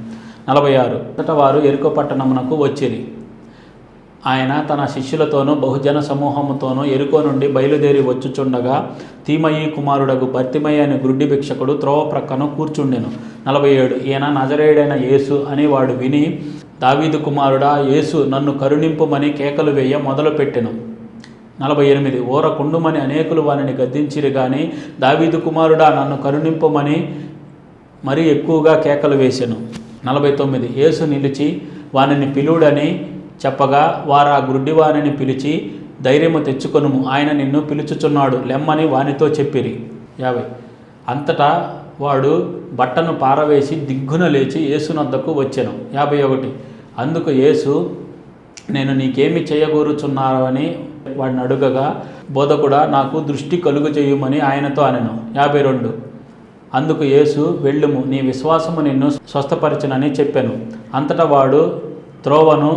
46 అంతటా వారు యెరికో పట్టణమునకు వచ్చిరి. ఆయన తన శిష్యులతోనూ బహుజన సమూహముతోనూ యెరికో నుండి బయలుదేరి వచ్చుచుండగా తీమయి కుమారుడగు బర్తిమయి అనే గుడ్డి భిక్షకుడు త్రోవ ప్రక్కన కూర్చుండెను. 47 ఈయన నజరేయుడైన యేసు అని వాడు విని, దావీదు కుమారుడా యేసు, నన్ను కరుణింపుమని కేకలు వేయ మొదలుపెట్టెను. 48 ఊరకుండుమని అనేకులు వానిని గద్దించిరి గాని దావీదు కుమారుడా నన్ను కరుణింపమని మరీ ఎక్కువగా కేకలు వేసెను. 49 యేసు నిలిచి వానిని పిలుడని చెప్పగా వారు ఆ గుడ్డివానిని పిలిచి ధైర్యము తెచ్చుకొనుము, ఆయన నిన్ను పిలుచుచున్నాడు లెమ్మని వానితో చెప్పిరి. 50 అంతటా వాడు బట్టను పారవేసి దిగ్గున లేచి యేసునొద్దకు వచ్చెను. 51 అందుకు యేసు నేను నీకేమి చేయగోరుచున్నావని వాడిని అడుగగా బోధకుడా నాకు దృష్టి కలుగు చేయుమని ఆయనతో అనెను. 52 అందుకు యేసు వెళ్ళుము, నీ విశ్వాసము నిన్ను స్వస్థపరచునని చెప్పెను. అంతటా వాడు త్రోవను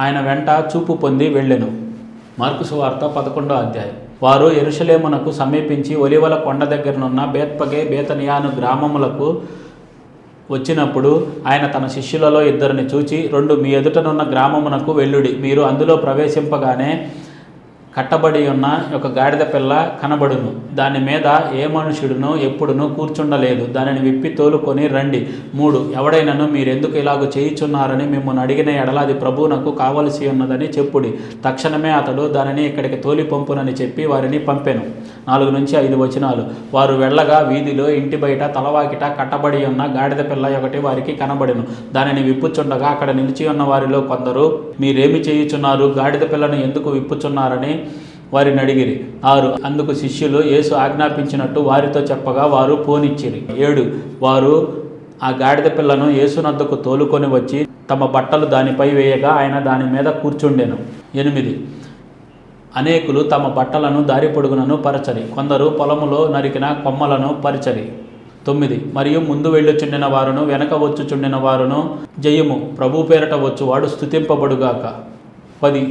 ఆయన వెంట చూపు పొంది వెళ్ళెను. మార్కు సువార్త 11వ అధ్యాయం. వారు యెరూషలేమునకు సమీపించి ఒలివల కొండ దగ్గరనున్న బేత్పగే బేతనియాను గ్రామములకు వచ్చినప్పుడు ఆయన తన శిష్యులలో 2 చూచి 2 మీ ఎదుటనున్న గ్రామమునకు వెళ్ళుడి, మీరు అందులో ప్రవేశింపగానే కట్టబడి ఉన్న ఒక గాడిద పిల్ల కనబడును, దాని మీద ఏ మనుషుడును ఎప్పుడునూ కూర్చుండలేదు, దానిని విప్పి తోలుకొని రండి. 3 ఎవడైనను మీరెందుకు ఇలాగూ చేయుచున్నారని మిమ్మల్ని అడిగిన ఎడల అది ప్రభువునకు కావలసి ఉన్నదని చెప్పుడి. తక్షణమే అతడు దానిని ఇక్కడికి తోలి పంపునని చెప్పి వారిని పంపెను. 4-5 వచనాలు. వారు వెళ్ళగా వీధిలో ఇంటి బయట తలవాకిట కట్టబడి ఉన్న గాడిద పిల్ల ఒకటి వారికి కనబడెను. దానిని విప్పుచుండగా అక్కడ నిలిచి ఉన్న వారిలో కొందరు మీరేమి చేయుచున్నారు, గాడిద పిల్లను ఎందుకు విప్పుచున్నారని వారిని అడిగిరి. 6 అందుకు శిష్యులు యేసు ఆజ్ఞాపించినట్టు వారితో చెప్పగా వారు పోనిచ్చిరి. 7 వారు ఆ గాడిద పిల్లను యేసునద్దకు తోలుకొని వచ్చి తమ బట్టలు దానిపై వేయగా ఆయన దాని మీద కూర్చుండెను. 8 అనేకులు తమ బట్టలను దారి పొడుగునను పరచరి, కొందరు పొలములో నరికిన కొమ్మలను పరిచరి. 9 మరియు ముందు వెళ్ళుచుండిన వారును వెనక వచ్చుచుండిన వారును జయము, ప్రభు పేరట వచ్చువాడు స్తుతింపబడుగాక. 10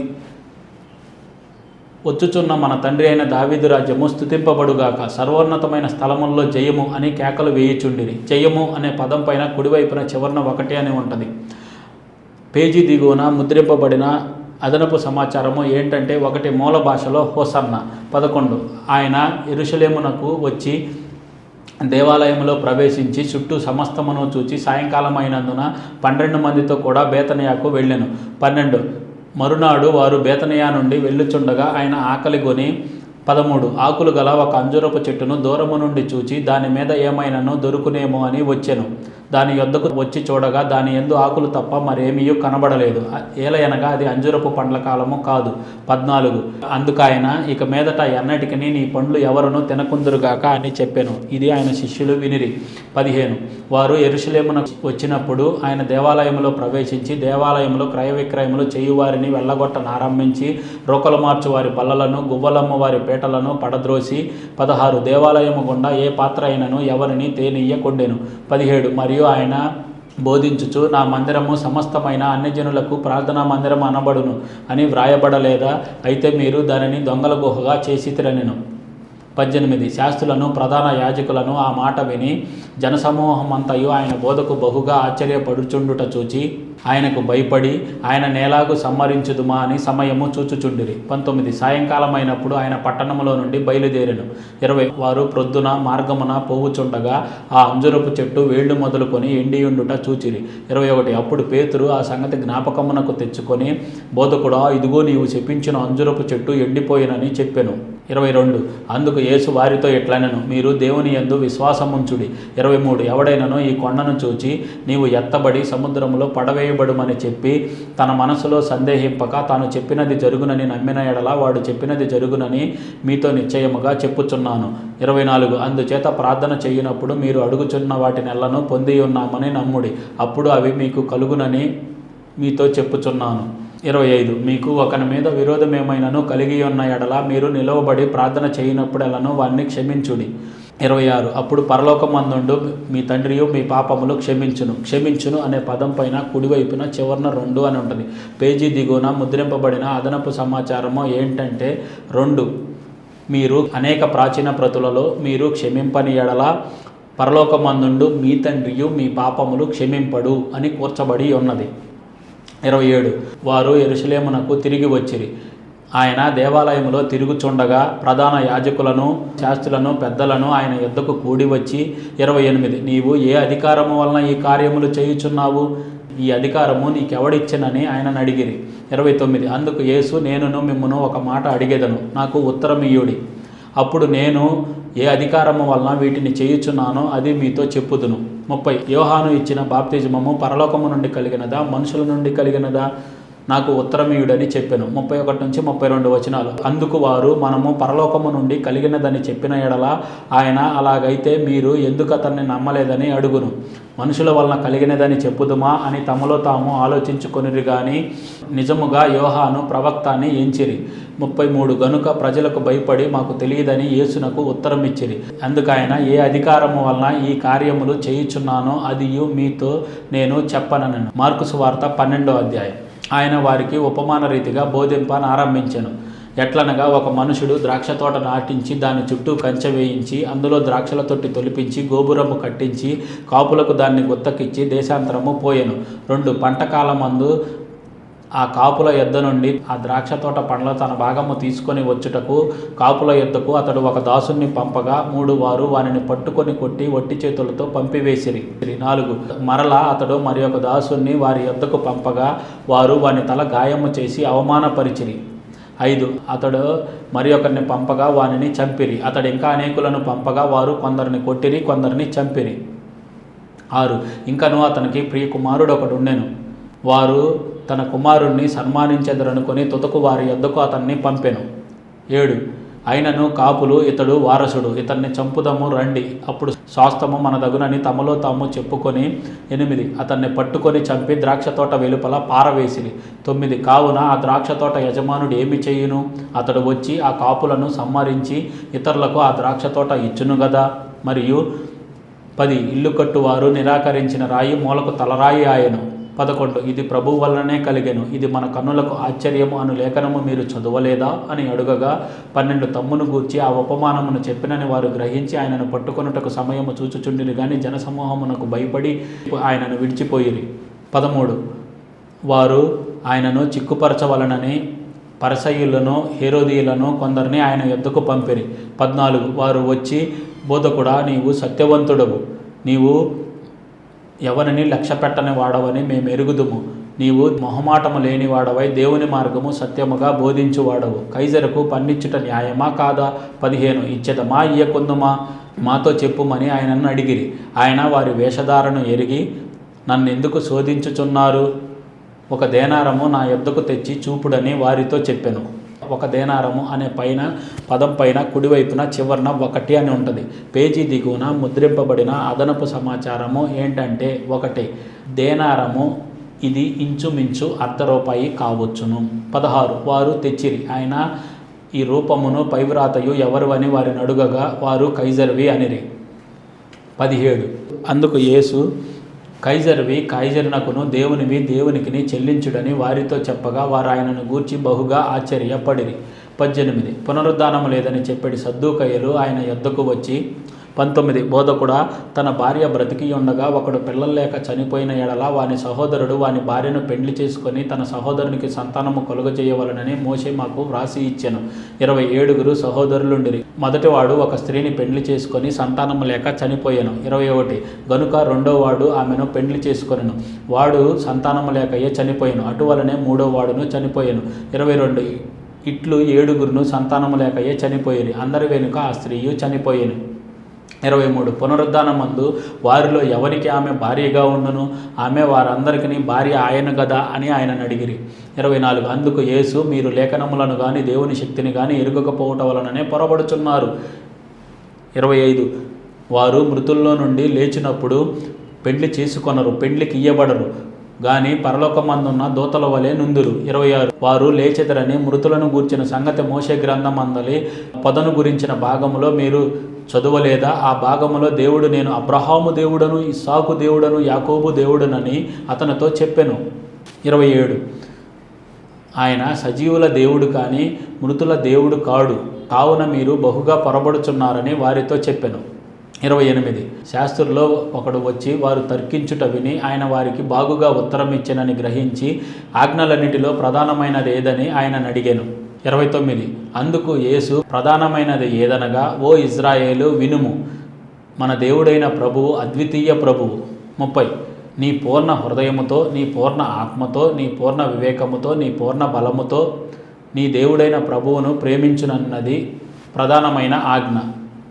వచ్చుచున్న మన తండ్రి అయిన దావీదు రాజ్యము స్తుతింపబడుగాక, సర్వోన్నతమైన స్థలముల్లో జయము అని కేకలు వేయుచుండిరి. జయము అనే పదం పైన కుడివైపున చివరన 1 అని ఉంటుంది. పేజీ దిగువన ముద్రింపబడిన అదనపు సమాచారము ఏంటంటే 1 మూల భాషలో హోసన్న. 11 ఆయన యెరూషలేమునకు వచ్చి దేవాలయంలో ప్రవేశించి చుట్టూ సమస్తమును చూచి సాయంకాలం అయినందున 12 మందితో కూడా బేతనియాకు వెళ్ళెను. 12 మరునాడు వారు బేతనియా నుండి వెళ్ళుచుండగా ఆయన ఆకలిగొని 13 ఆకులు గల ఒక అంజూరపు చెట్టును దూరము నుండి చూచి దాని మీద ఏమైనాను దొరుకునేమో అని వచ్చెను. దాని యొద్దకు వచ్చి చూడగా దాని యందు ఆకులు తప్ప మరేమీ కనబడలేదు, ఏలయనగా అది అంజూరపు పండ్ల కాలము కాదు. 14 అందుకైన ఇక మీదట ఎన్నటికి నీ పండ్లు ఎవరునూ తినకుందురుగాక అని చెప్పెను. ఇది ఆయన శిష్యులు వినిరి. 15 వారు యెరూషలేమునకు వచ్చినప్పుడు ఆయన దేవాలయంలో ప్రవేశించి దేవాలయంలో క్రయ విక్రయములు చేయువారిని వెళ్ళగొట్టనారంభించి రోకలు మార్చు వారి బల్లలను గువ్వలమ్మ వారి పీటలను పడద్రోసి 16 దేవాలయము గుండా ఏ పాత్ర అయినను ఎవరిని తేనీయకొండెను. 17 మరియు ఆయన బోధించుచు నా మందిరము సమస్తమైన అన్యజనులకు ప్రార్థనా మందిరం అనబడును అని వ్రాయబడలేదా, అయితే మీరు దానిని దొంగల గుహగా చేసితిరనెను. 18 శాస్త్రులను ప్రధాన యాజకులను ఆ మాట విని జనసమూహమంతయు ఆయన బోధకు బహుగా ఆశ్చర్యపడుచుండుట చూచి ఆయనకు భయపడి ఆయన నేలాగు సమ్మరించుదుమా అని సమయము చూచుచుండిరి. 19 సాయంకాలమైనప్పుడు ఆయన పట్టణములో నుండి బయలుదేరెను. 20 వారు ప్రొద్దున మార్గమున పోవుచుండగా ఆ అంజురపు చెట్టు వేళ్లు మొదలుకొని ఎండియుండుట చూచిరి. 21 అప్పుడు పేతురు ఆ సంగతి జ్ఞాపకమునకు తెచ్చుకొని బోధకుడా, ఇదిగో నీవు చెప్పించిన అంజురపు చెట్టు ఎండిపోయినని చెప్పెను. 22 అందుకు యేసు వారితో ఇట్లనెను, మీరు దేవుని యందు విశ్వాసముంచుడి. 23 ఎవడైనను ఈ కొండను చూచి నీవు ఎత్తబడి సముద్రములో పడవేయబడుమని చెప్పి తన మనసులో సందేహింపక తాను చెప్పినది జరుగునని నమ్మిన ఎడల వాడు చెప్పినది జరుగునని మీతో నిశ్చయముగా చెప్పుచున్నాను. 24 అందుచేత ప్రార్థన చేయునప్పుడు మీరు అడుగుచున్న వాటినెల్లను పొంది ఉన్నామని నమ్ముడి, అప్పుడు అవి మీకు కలుగునని మీతో చెప్పుచున్నాను. 25 మీకు ఒకని మీద విరోధమేమైనను కలిగి ఉన్న ఎడల మీరు నిలవబడి ప్రార్థన చేయనప్పుడెల్లను వారిని క్షమించుడి. 26 అప్పుడు పరలోకమందుండు మీ తండ్రియు మీ పాపములు క్షమించును అనే పదం పైన కుడివైపున చివరన 2 అని ఉంటుంది. పేజీ దిగువన ముద్రింపబడిన అదనపు సమాచారము ఏంటంటే 2 మీరు అనేక ప్రాచీన ప్రతులలో మీరు క్షమింపని ఎడల పరలోకమందుండు మీ తండ్రియు మీ పాపములు క్షమింపడు అని కూర్చబడి ఉన్నది. 27 వారు యెరూషలేమునకు తిరిగి వచ్చిరి. ఆయన దేవాలయంలో తిరుగుచుండగా ప్రధాన యాజకులను శాస్త్రులను పెద్దలను ఆయన యొద్దకు కూడి వచ్చి 28 నీవు ఏ అధికారము వలన ఈ కార్యములు చేయుచున్నావు? ఈ అధికారము నీకెవడిచ్చనని ఆయనను అడిగిరి. 29 అందుకు యేసు, నేనును మిమ్మును ఒక మాట అడిగేదను, నాకు ఉత్తరమియ్యుడి. అప్పుడు నేను ఏ అధికారము వలన వీటిని చేయుచున్నానో అది మీతో చెప్పుదును. 30 యోహాను ఇచ్చిన బాప్తిజమము పరలోకము నుండి కలిగినదా, మనుషుల నుండి కలిగినదా? నాకు ఉత్తరమీయుడని చెప్పెను. 31 నుంచి 32 వచనాలు. అందుకు వారు, మనము పరలోకము నుండి కలిగినదని చెప్పిన ఎడల ఆయన, అలాగైతే మీరు ఎందుకు అతన్ని నమ్మలేదని అడుగును. మనుషుల వలన కలిగినదని చెప్పుదుమా అని తమలో తాము ఆలోచించుకొనిరి గాని నిజముగా యోహాను ప్రవక్త అని ఎంచిరి. 33 గనుక ప్రజలకు భయపడి మాకు తెలియదని యేసునకు ఉత్తరం ఇచ్చిరి. అందుకైన ఏ అధికారము వలన ఈ కార్యములు చేయుచున్నానో అది మీతో నేను చెప్పనను. మార్కు సువార్త 12వ అధ్యాయం. ఆయన వారికి ఉపమాన రీతిగా బోధింపనారంభించెను. ఎట్లనగా, ఒక మనుషుడు ద్రాక్ష తోట నాటించి దాని చుట్టూ కంచె వేయించి అందులో ద్రాక్షల తొట్టి తొలిపించి గోపురము కట్టించి కాపులకు దాన్ని గుత్తకిచ్చి దేశాంతరము పోయెను. 2 పంటకాలమందు ఆ కాపుల యొద్ద నుండి ఆ ద్రాక్ష తోట పండ్ల తన భాగము తీసుకొని వచ్చుటకు కాపుల యొద్దకు అతడు ఒక దాసుని పంపగా 3 వారు వానిని పట్టుకొని కొట్టి ఒట్టి చేతులతో పంపివేసిరి. 4 మరలా అతడు మరి ఒక దాసుని వారి యొద్దకు పంపగా వారు వాని తల గాయము చేసి అవమానపరిచిరి. 5 అతడు మరి ఒకరిని పంపగా వానిని చంపిరి. అతడు ఇంకా అనేకులను పంపగా వారు కొందరిని కొట్టిరి, కొందరిని చంపిరి. 6 ఇంకను అతనికి ప్రియ కుమారుడు ఒకడు ఉండెను. వారు తన కుమారుణ్ణి సన్మానించెదరనుకొని తుదకు వారి యొద్దకు అతన్ని పంపెను. 7 అయినను కాపులు, ఇతడు వారసుడు, ఇతన్ని చంపుదము రండి, అప్పుడు స్వాస్థము మన దగునని తమలో తాము చెప్పుకొని 8 అతన్ని పట్టుకొని చంపి ద్రాక్ష తోట వెలుపల పారవేసిరి. 9 కావున ఆ ద్రాక్ష తోట యజమానుడు ఏమి చేయును? అతడు వచ్చి ఆ కాపులను సంహరించి ఇతరులకు ఆ ద్రాక్ష తోట ఇచ్చును గదా. మరియు 10 ఇల్లు కట్టువారు నిరాకరించిన రాయి మూలకు తలరాయి ఆయను. 11 ఇది ప్రభువు వలననే కలిగెను, ఇది మన కన్నులకు ఆశ్చర్యము అను లేఖనము మీరు చదవలేదా అని అడుగగా 12 తమ్మును గూర్చి ఆ ఉపమానమును చెప్పినని వారు గ్రహించి ఆయనను పట్టుకొనుటకు సమయము చూచుచుండిరి గాని జనసమూహమునకు భయపడి ఆయనను విడిచిపోయిరి. 13 వారు ఆయనను చిక్కుపరచవలనని పరిసయ్యులను హేరోదీయులను కొందరిని ఆయన యొద్దకు పంపిరి. 14 వారు వచ్చి, బోధకుడా, నీవు సత్యవంతుడవు, నీవు ఎవరిని లక్ష్య పెట్టని వాడవని మేము ఎరుగుదుము. నీవు మొహమాటము లేని వాడవై దేవుని మార్గము సత్యముగా బోధించువాడవు. కైజరుకు పన్నిచ్చుట న్యాయమా కాదా? 15 ఇచ్చెదమా ఇయ్యకుందుమా? మాతో చెప్పుమని ఆయనను అడిగిరి. ఆయన వారి వేషధారను ఎరిగి, నన్నెందుకు శోధించుచున్నారు? 1 దేనారము నా యొద్దకు తెచ్చి చూపుడని వారితో చెప్పెను. 1 దేనారము అనే పదం పైన కుడివైపున చివరన 1 అని ఉంటుంది. పేజీ దిగువన ముద్రింపబడిన అదనపు సమాచారము ఏంటంటే 1 దేనారము, ఇది ఇంచుమించు ₹1 కావచ్చును. 16 వారు తెచ్చిరి. ఆయన ఈ రూపమును పైవ్రాతయు ఎవరివని వారిని అడుగగా వారు కైజర్వి అనిరి. 17 అందుకు యేసు, కైజర్వి కైజరునకును, దేవునివి దేవునికిని చెల్లించుడని వారితో చెప్పగా వారు ఆయనను గూర్చి బహుగా ఆశ్చర్యపడిరి. 18 పునరుద్ధానము లేదని చెప్పడి సద్దూకయ్యులు ఆయన యొద్దకు వచ్చి 19 బోధకుడా, తన భార్య బ్రతికి ఉండగా ఒకడు పిల్లలు లేక చనిపోయిన ఎడల వాని సహోదరుడు వాని భార్యను పెండ్లి చేసుకొని తన సహోదరునికి సంతానము కలుగజేయవలనని మోషే మాకు వ్రాసి ఇచ్చెను. 27 సహోదరులుండిరి. మొదటివాడు ఒక స్త్రీని పెండ్లి చేసుకొని సంతానము లేక చనిపోయాను. 21 గనుక రెండోవాడు ఆమెను పెండ్లి చేసుకొనెను, వాడు సంతానము లేకయే చనిపోయాను, అటువలనే మూడోవాడును చనిపోయాను. 22 ఇట్లు 7 సంతానము లేకయే చనిపోయేది, అందరి వెనుక ఆ స్త్రీయు చనిపోయాను. 23 పునరుద్ధానమందు వారిలో ఎవరికి ఆమె భార్యగా ఉండును? ఆమె వారందరికీ భార్య ఆయన గదా అని ఆయనను అడిగిరి. 24 అందుకు యేసు, మీరు లేఖనములను గాని దేవుని శక్తిని గాని ఎరుగకపోవటం వలననే పొరబడుచున్నారు. 25 వారు మృతుల్లో నుండి లేచినప్పుడు పెండ్లి చేసుకొనరు, పెండ్లికి ఇయ్యబడరు గాని పరలోకమందున్న దూతల వలె నుందురు. 26 వారు లేచెదరని మృతులను గూర్చిన సంగతి మోషే గ్రంథమందలి పొదను గురించిన భాగములో మీరు చదువలేదా? ఆ భాగములో దేవుడు, నేను అబ్రహాము దేవుడను, ఇస్సాకు దేవుడను, యాకోబు దేవుడనని అతనితో చెప్పెను. 27 ఆయన సజీవుల దేవుడు కానీ మృతుల దేవుడు కాడు, కావున మీరు బహుగా పొరబడుచున్నారని వారితో చెప్పెను. 28 శాస్త్రుల్లో ఒకడు వచ్చి వారు తర్కించుట విని ఆయన వారికి బాగుగా ఉత్తరం ఇచ్చెనని గ్రహించి ఆజ్ఞలన్నిటిలో ప్రధానమైనది ఏదని ఆయనను అడిగాను. 29 అందుకు యేసు, ప్రధానమైనది ఏదనగా, ఓ ఇజ్రాయేలు వినుము, మన దేవుడైన ప్రభువు అద్వితీయ ప్రభువు. 30 నీ పూర్ణ హృదయముతో, నీ పూర్ణ ఆత్మతో, నీ పూర్ణ వివేకముతో, నీ పూర్ణ బలముతో నీ దేవుడైన ప్రభువును ప్రేమించునన్నది ప్రధానమైన ఆజ్ఞ.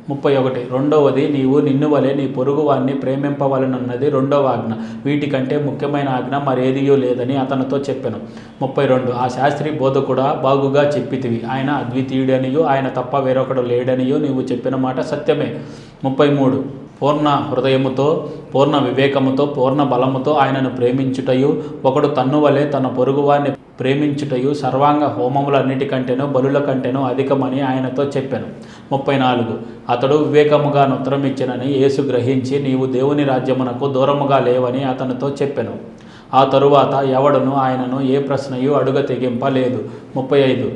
31. రెండవది, నీవు నిన్ను వలె నీ పొరుగువాన్ని ప్రేమింపవలనన్నది రెండవ ఆజ్ఞ. వీటికంటే ముఖ్యమైన ఆజ్ఞ మరేదియో లేదని అతనితో చెప్పెను. 32. ఆ శాస్త్రి బోధకుడా, బాగుగా చెప్పితివి. ఆయన అద్వితీయుడనియు ఆయన తప్ప వేరొకడు లేడనియు నీవు చెప్పిన మాట సత్యమే. 33. పూర్ణ హృదయముతో, పూర్ణ వివేకముతో, పూర్ణ బలముతో ఆయనను ప్రేమించుటయు, ఒకడు తన్ను వలె తన పొరుగువాన్ని ప్రేమించుటయు సర్వాంగ హోమములన్నిటికంటేనూ బలుల కంటేనూ అధికమని ఆయనతో చెప్పాను. 34. అతడు వివేకముగా ఉత్తరమిచ్చినని యేసు గ్రహించి, నీవు దేవుని రాజ్యమునకు దూరముగా లేవని అతనితో చెప్పెను. ఆ తరువాత ఎవడును ఆయనను ఏ ప్రశ్నయు అడుగ తెగింపలేదు. 35.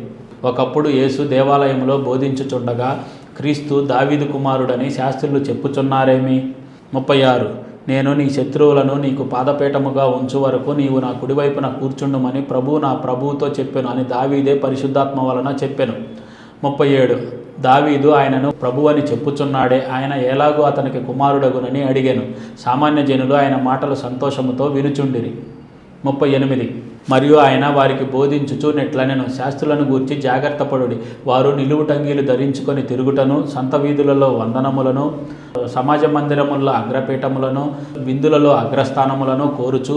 ఒకప్పుడు యేసు దేవాలయంలో బోధించుచుండగా, క్రీస్తు దావీదు కుమారుడని శాస్త్రులు చెప్పుచున్నారేమి? 36. నేను నీ శత్రువులను నీకు పాదపీఠముగా ఉంచు వరకు నీవు నా కుడివైపున కూర్చుండుమని ప్రభువు నా ప్రభువుతో చెప్పెను అని దావీదే పరిశుద్ధాత్మ వలన చెప్పెను. 37. దావీదు ఆయనను ప్రభువని చెప్పుచున్నాడే, ఆయన ఎలాగూ అతనికి కుమారుడగునని అడిగాను. సామాన్య జనులు ఆయన మాటలు సంతోషముతో వినుచుండిరి. 38. మరియు ఆయన వారికి బోధించుచు నెట్లనెను, శాస్త్రులను గూర్చి జాగ్రత్త పడుడి. వారు నిలువుటంగీలు ధరించుకొని తిరుగుటను, సంత వీధులలో వందనములను, సమాజ మందిరముల అగ్రపీఠములను, విందులలో అగ్రస్థానములను కోరుచు.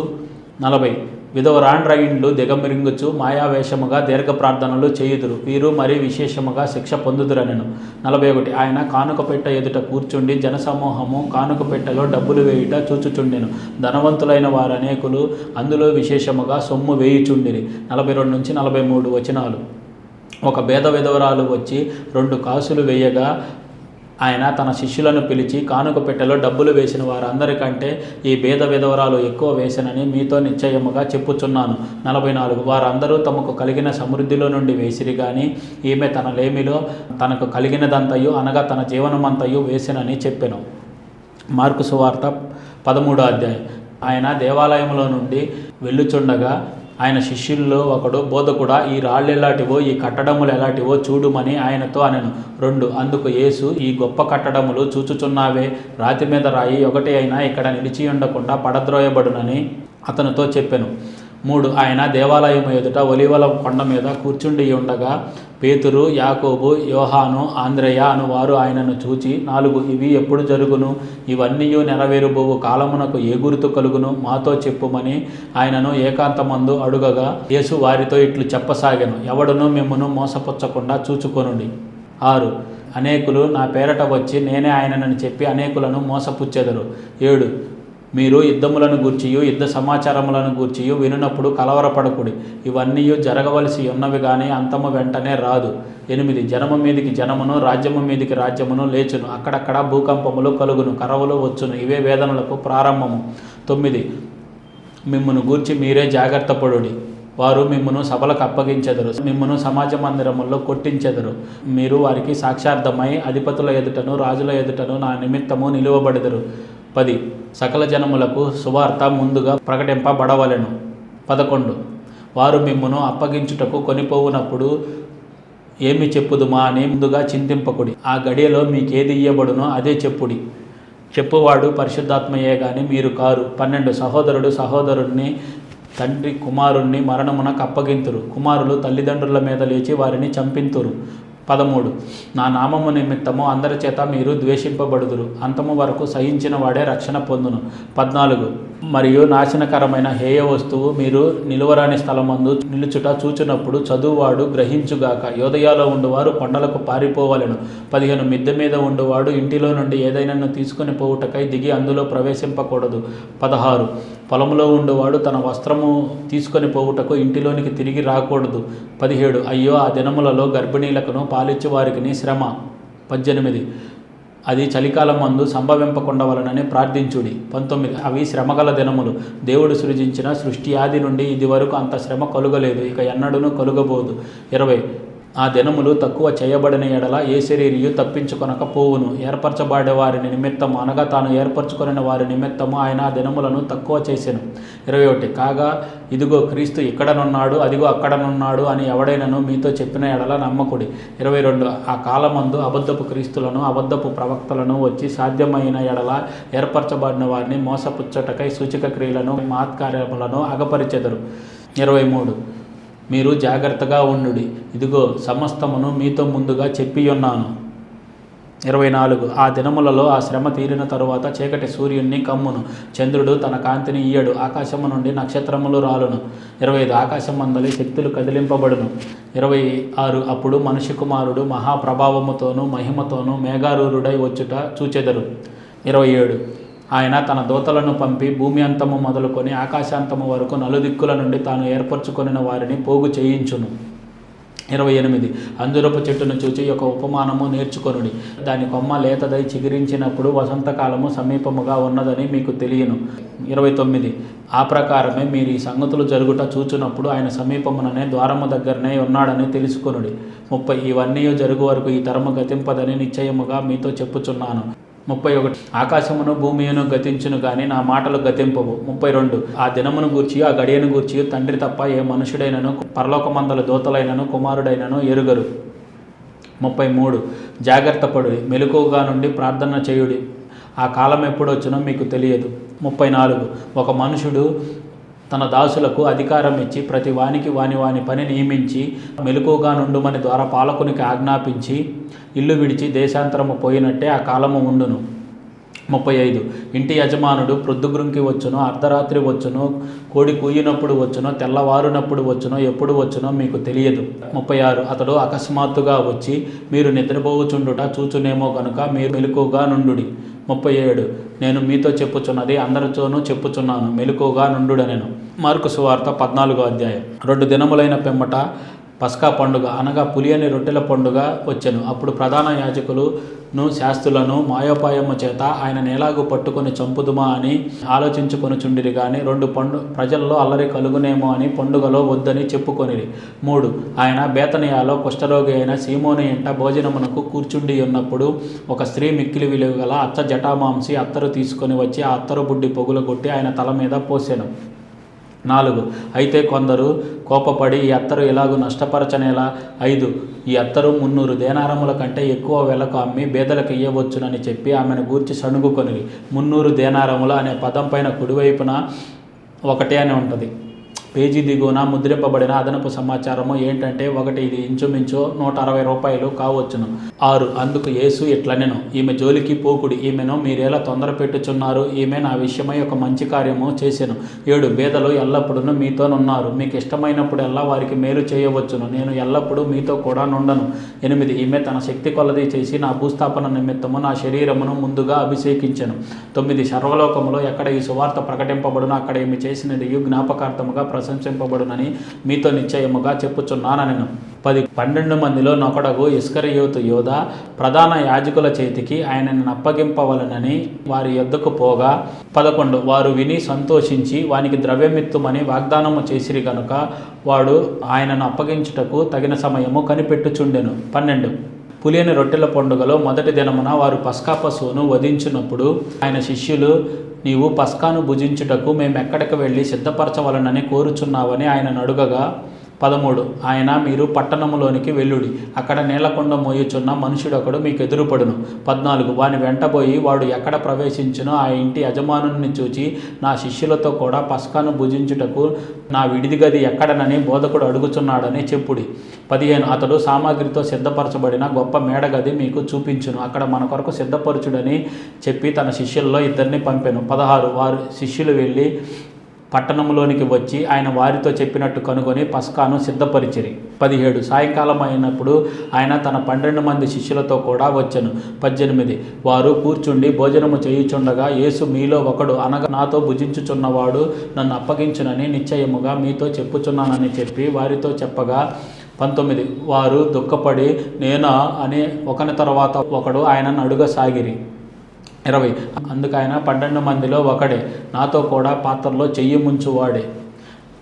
40. విధవరాండ్రయిండ్లు దిగమిరింగుచు మాయావేషముగా దీర్ఘ ప్రార్థనలు చేయుదురు, వీరు మరీ విశేషముగా శిక్ష పొందుదురనెను. 41. ఆయన కానుక పెట్ట ఎదుట కూర్చుండి జనసమూహము కానుక పెట్టెలో డబ్బులు వేయుట చూచుచుండెను. ధనవంతులైన వారనేకులు అందులో విశేషముగా సొమ్ము వేయుచుండిరి. 42 నుంచి 43 వచనాలు. ఒక పేద విధవరాలు వచ్చి 2 కాసులు వేయగా ఆయన తన శిష్యులను పిలిచి, కానుక పెట్టెలో డబ్బులు వేసిన వారందరికంటే ఈ పేద విధవరాలు ఎక్కువ వేసినని మీతో నిశ్చయముగా చెప్పుచున్నాను. 44. వారందరూ తమకు కలిగిన సమృద్ధిలో నుండి వేసిరి గాని ఈమె తన లేమిలో తనకు కలిగినదంతయు అనగా తన జీవనమంతయు వేసినని చెప్పెను. మార్కు సువార్త 13వ అధ్యాయం. ఆయన దేవాలయంలో నుండి వెళ్ళుచుండగా ఆయన శిష్యుల్లో ఒకడు, బోధకుడా, ఈ రాళ్ళు ఎలాంటివో ఈ కట్టడములు ఎలాంటివో చూడుమని ఆయనతో అనెను. 2. అందుకు యేసు, ఈ గొప్ప కట్టడములు చూచుచున్నావే, రాతి మీద రాయి ఒకటి అయినా ఇక్కడ నిలిచి ఉండకుండా పడద్రోయబడునని అతనితో చెప్పెను. 3. ఆయన దేవాలయము ఎదుట ఒలీవల కొండ మీద కూర్చుండి ఉండగా పేతురు, యాకోబు, యోహాను, ఆంద్రేయ అను వారు ఆయనను చూచి, 4. ఇవి ఎప్పుడు జరుగును? ఇవన్నీ నెరవేరుబోవు కాలమునకు ఏ గుర్తు కలుగును? మాతో చెప్పుమని ఆయనను ఏకాంతమందు అడుగగా యేసు వారితో ఇట్లు చెప్పసాగెను, ఎవడును మిమ్మును మోసపుచ్చకుండా చూచుకొనుడి. 6. అనేకులు నా పేరట వచ్చి నేనే ఆయనని చెప్పి అనేకులను మోసపుచ్చెదరు. 7. మీరు యుద్ధములను గూర్చియు యుద్ధ సమాచారములను గూర్చియు వినునప్పుడు కలవరపడకుడి, ఇవన్నీ జరగవలసి ఉన్నవి కానీ అంతము వెంటనే రాదు. 8. జనము మీదికి జనమును, రాజ్యము మీదికి రాజ్యమును లేచును, అక్కడక్కడ భూకంపములు కలుగును, కరవులు వచ్చును, ఇవే వేదనలకు ప్రారంభము. 9. మిమ్మును గూర్చి మీరే జాగ్రత్త పడుడి, వారు మిమ్మును సభలకు అప్పగించెదరు, మిమ్మును సమాజ మందిరముల్లో కొట్టించెదరు, మీరు వారికి సాక్షార్థమై అధిపతుల ఎదుటను రాజుల ఎదుటను నా నిమిత్తము నిలువబడెదరు. 10. సకల జనములకు సువార్త ముందుగా ప్రకటింపబడవలెను. 11. వారు మిమ్మును అప్పగించుటకు కొనిపోవునప్పుడు ఏమి చెప్పుదుమా అని ముందుగా చింతింపకుడి, ఆ గడియలో మీకేది ఇయ్యబడునో అదే చెప్పుడి. చెప్పువాడు పరిశుద్ధాత్మయే గాని మీరు కారు. 12. సహోదరుడు సహోదరుణ్ణి, తండ్రి కుమారుణ్ణి మరణమునకు అప్పగింతురు, కుమారులు తల్లిదండ్రుల మీద లేచి వారిని చంపింతురు. 13. నా నామము నిమిత్తము అందరి చేత మీరు ద్వేషింపబడుదురు, అంతము వరకు సహించిన వాడే రక్షణ పొందును. 14. మరియు నాశనకరమైన హేయ వస్తువు మీరు నిలువరాని స్థలమందు నిలుచుట చూచునప్పుడు చదువువాడు గ్రహించుగాక, యోదయాలో ఉండువారు కొండలకు పారిపోవలెను. 15. మిద్దె మీద ఉండువాడు ఇంటిలో నుండి ఏదైనా తీసుకుని పోవుటకై దిగి అందులో ప్రవేశింపకూడదు. 16. పొలంలో ఉండువాడు తన వస్త్రము తీసుకొని పోవుటకు ఇంటిలోనికి తిరిగి రాకూడదు. 17. అయ్యో ఆ దినములలో గర్భిణీలకును పాలిచ్చు వారికి శ్రమ. 18. అది చలికాలం మందు సంభవింపకుండవలనని ప్రార్థించుడి. 19. అవి శ్రమగల దినములు, దేవుడు సృజించిన సృష్టి ఆది నుండి ఇది వరకు అంత శ్రమ కలుగలేదు, ఇక ఎన్నడూను కలుగబోదు. 20. ఆ దినములు తక్కువ చేయబడిన ఎడల ఏ శరీరియు తప్పించుకొనక పోవును. ఏర్పరచబడే వారి నిమిత్తము అనగా తాను ఏర్పరచుకొనిన వారి నిమిత్తము ఆయన ఆ దినములను తక్కువ చేసెను. 21 కాగా ఇదిగో క్రీస్తు ఇక్కడనున్నాడు, అదిగో అక్కడనున్నాడు అని ఎవడైనను మీతో చెప్పిన ఎడల నమ్మకుడి. 22 ఆ కాలమందు అబద్ధపు క్రీస్తులను అబద్ధపు ప్రవక్తలను వచ్చి సాధ్యమైన ఎడల ఏర్పరచబడిన వారిని మోసపుచ్చటకై సూచక క్రియలను మహత్కార్యములను అగపరిచెదరు. 23 మీరు జాగ్రత్తగా ఉండుడి, ఇదిగో సమస్తమును మీతో ముందుగా చెప్పియున్నాను. 24 ఆ దినములలో ఆ శ్రమ తీరిన తరువాత చీకటి సూర్యుని కమ్మును, చంద్రుడు తన కాంతిని ఇయ్యడు, ఆకాశము నుండి నక్షత్రములు రాలును. 25 ఆకాశం మందలి శక్తులు కదిలింపబడును. 26 అప్పుడు మనిషి కుమారుడు మహాప్రభావముతోనూ మహిమతోనూ మేఘారూరుడై వచ్చుట చూచెదరు. 27 ఆయన తన దూతలను పంపి భూమి అంతము మొదలుకొని ఆకాశాంతము వరకు నలుదిక్కుల నుండి తాను ఏర్పరచుకొనిన వారిని పోగు చేయించును. 28 అంజురపు చెట్టును చూచి ఒక ఉపమానము నేర్చుకొనుడి. దాని కొమ్మ లేతదై చిగురించినప్పుడు వసంతకాలము సమీపముగా ఉన్నదని మీకు తెలియను. 29 ఆ ప్రకారమే మీరు ఈ సంగతులు జరుగుట చూచునప్పుడు ఆయన సమీపముననే ద్వారము దగ్గరనే ఉన్నాడని తెలుసుకొనుడి. 30 ఇవన్నీ జరుగు వరకు ఈ తరము గతింపదని నిశ్చయముగా మీతో చెప్పుచున్నాను. 31 ఆకాశమును భూమియును గతించును గాని నా మాటలు గతింపవు. 32 ఆ దినమును గూర్చి ఆ గడియను గూర్చి తండ్రి తప్ప ఏ మనుషుడైనను పరలోకమందల దూతలైనను కుమారుడైనను ఎరుగరు. 33 జాగ్రత్త పడుడి, మెలకువగా నుండి ప్రార్థన చేయుడి, ఆ కాలం ఎప్పుడొచ్చునో మీకు తెలియదు. 34 ఒక మనుషుడు తన దాసులకు అధికారం ఇచ్చి ప్రతి వానికి వాని పని నియమించి మెలకువగా నుండుమని ద్వారపాలకునికి ఆజ్ఞాపించి ఇల్లు విడిచి దేశాంతరము పోయినట్టే ఆ కాలము ఉండును. 35 ఇంటి యజమానుడు ప్రొద్దుగురుంకి వచ్చునో, అర్ధరాత్రి వచ్చునో, కోడి కూయినప్పుడు వచ్చునో, తెల్లవారునప్పుడు వచ్చునో, ఎప్పుడు వచ్చునో మీకు తెలియదు. 36 అతడు అకస్మాత్తుగా వచ్చి మీరు నిద్రపోవుచుండుట చూచునేమో గనుక మీరు మెలకువగా నుండుడి. 37 నేను మీతో చెప్పుచున్నది అందరితోనూ చెప్పుచున్నాను, మెలకువగా నుండుడనెను. మార్కు సువార్త 14వ అధ్యాయం. 2 దినములైన పిమ్మట పస్కా పండుగ అనగా పులియని రొట్టెల పండుగ వచ్చెను. అప్పుడు ప్రధాన యాజకులను శాస్త్రులను మాయోపాయము చేత ఆయన ఎలాగూ పట్టుకొని చంపుదుమా అని ఆలోచించుకొనుచుండిరి గాని ప్రజల్లో అల్లరి కలుగునేమో అని పండుగలో వద్దని చెప్పుకొనిరి. 3 ఆయన బేతనియాలో కుష్ఠరోగి అయిన సీమోని ఇంట భోజనమునకు కూర్చుండి ఉన్నప్పుడు ఒక స్త్రీ మిక్కిలి విలువ గల అచ్చ జటామాంసి అత్తరు తీసుకొని వచ్చి ఆ అత్తరు బుడ్డి పొగులగొట్టి ఆయన తల మీద పోసెను. 4 అయితే కొందరు కోపపడి ఈ అత్తరు ఇలాగూ నష్టపరచనేలా 5 ఈ అత్తరు 300 దేనారముల కంటే ఎక్కువ వెలకు అమ్మి బేదలకు ఇయ్యవచ్చునని చెప్పి ఆమెను గూర్చి సణుగుకొనిరి. 300 దేనారముల అనే పదం పైన కుడివైపున 1 అని ఉంటుంది. పేజీ దిగువన ముద్రింపబడిన అదనపు సమాచారము ఏంటంటే 1 ఇది ఇంచుమించు 160 రూపాయలు కావచ్చును. 6 అందుకు యేసు ఇట్లనెను, ఈమె జోలికి పోకుడి, ఈమెను మీరేలా తొందర పెట్టుచున్నారు, ఈమె నా విషయమై ఒక మంచి కార్యము చేసెను. 7 బేదలు ఎల్లప్పుడూ మీతోనున్నారు, మీకు ఇష్టమైనప్పుడల్లా వారికి మేలు చేయవచ్చును, నేను ఎల్లప్పుడూ మీతో కూడా నుండను. 8 ఈమె తన శక్తి కొలది చేసి నా భూస్థాపన నిమిత్తము నా శరీరమును ముందుగా అభిషేకించెను. 9 సర్వలోకములో ఎక్కడ ఈ సువార్త ప్రకటింపబడును అక్కడ ఈమె చేసినది జ్ఞాపకార్థముగా ప్రశంసింపబడునని మీతో నిశ్చయముగా చెప్పుచున్నానెను. 10 12 మందిలో నొకడగు ఇస్కరియోతు యోధ ప్రధాన యాజకుల చేతికి ఆయనను అప్పగింపవలనని వారి యొద్దకు పోగా 11 వారు విని సంతోషించి వానికి ద్రవ్యమిత్తుమని వాగ్దానము చేసిరి గనుక వాడు ఆయనను అప్పగించుటకు తగిన సమయము కనిపెట్టుచుండెను. 12 పులియని రొట్టెల పండుగలో మొదటి దినమున వారు పస్కా పశువును వధించినప్పుడు ఆయన శిష్యులు నీవు పస్కాను భుజించుటకు మేమెక్కడికి వెళ్ళి సిద్ధపరచవలనని కోరుచున్నావని ఆయన అడుగగా 13 ఆయన మీరు పట్టణములోనికి వెళ్ళుడి, అక్కడ నీళ్లకొండ మోయుచున్న మనుషుడొకడు మీకు ఎదురుపడును. 14 వాని వెంటబోయి వాడు ఎక్కడ ప్రవేశించునో ఆ ఇంటి యజమానుని చూచి నా శిష్యులతో కూడా పస్కాను భుజించుటకు నా విడిది గది ఎక్కడనని బోధకుడు అడుగుచున్నాడని చెప్పుడి. 15 అతడు సామాగ్రితో సిద్ధపరచబడిన గొప్ప మేడగది మీకు చూపించును, అక్కడ మన కొరకు సిద్ధపరచుడని చెప్పి తన శిష్యుల్లో 2 పంపెను. 16 వారు శిష్యులు వెళ్ళి పట్టణంలోనికి వచ్చి ఆయన వారితో చెప్పినట్టు కనుగొని పస్కాను సిద్ధపరిచిరి. 17 సాయంకాలం అయినప్పుడు ఆయన తన 12 మంది శిష్యులతో కూడా వచ్చెను. 18 వారు కూర్చుండి భోజనము చేయుచుండగా యేసు మీలో ఒకడు అనగా నాతో భుజించుచున్నవాడు నన్ను అప్పగించునని నిశ్చయముగా మీతో చెప్పుచున్నానని చెప్పి వారితో చెప్పగా 19 వారు దుఃఖపడి నేనా అని ఒకని తర్వాత ఒకడు ఆయనను అడుగసాగిరి. 20 అందుకు ఆయన 12 మందిలో ఒకడే, నాతో కూడా పాత్రలో చెయ్యి ముంచువాడే.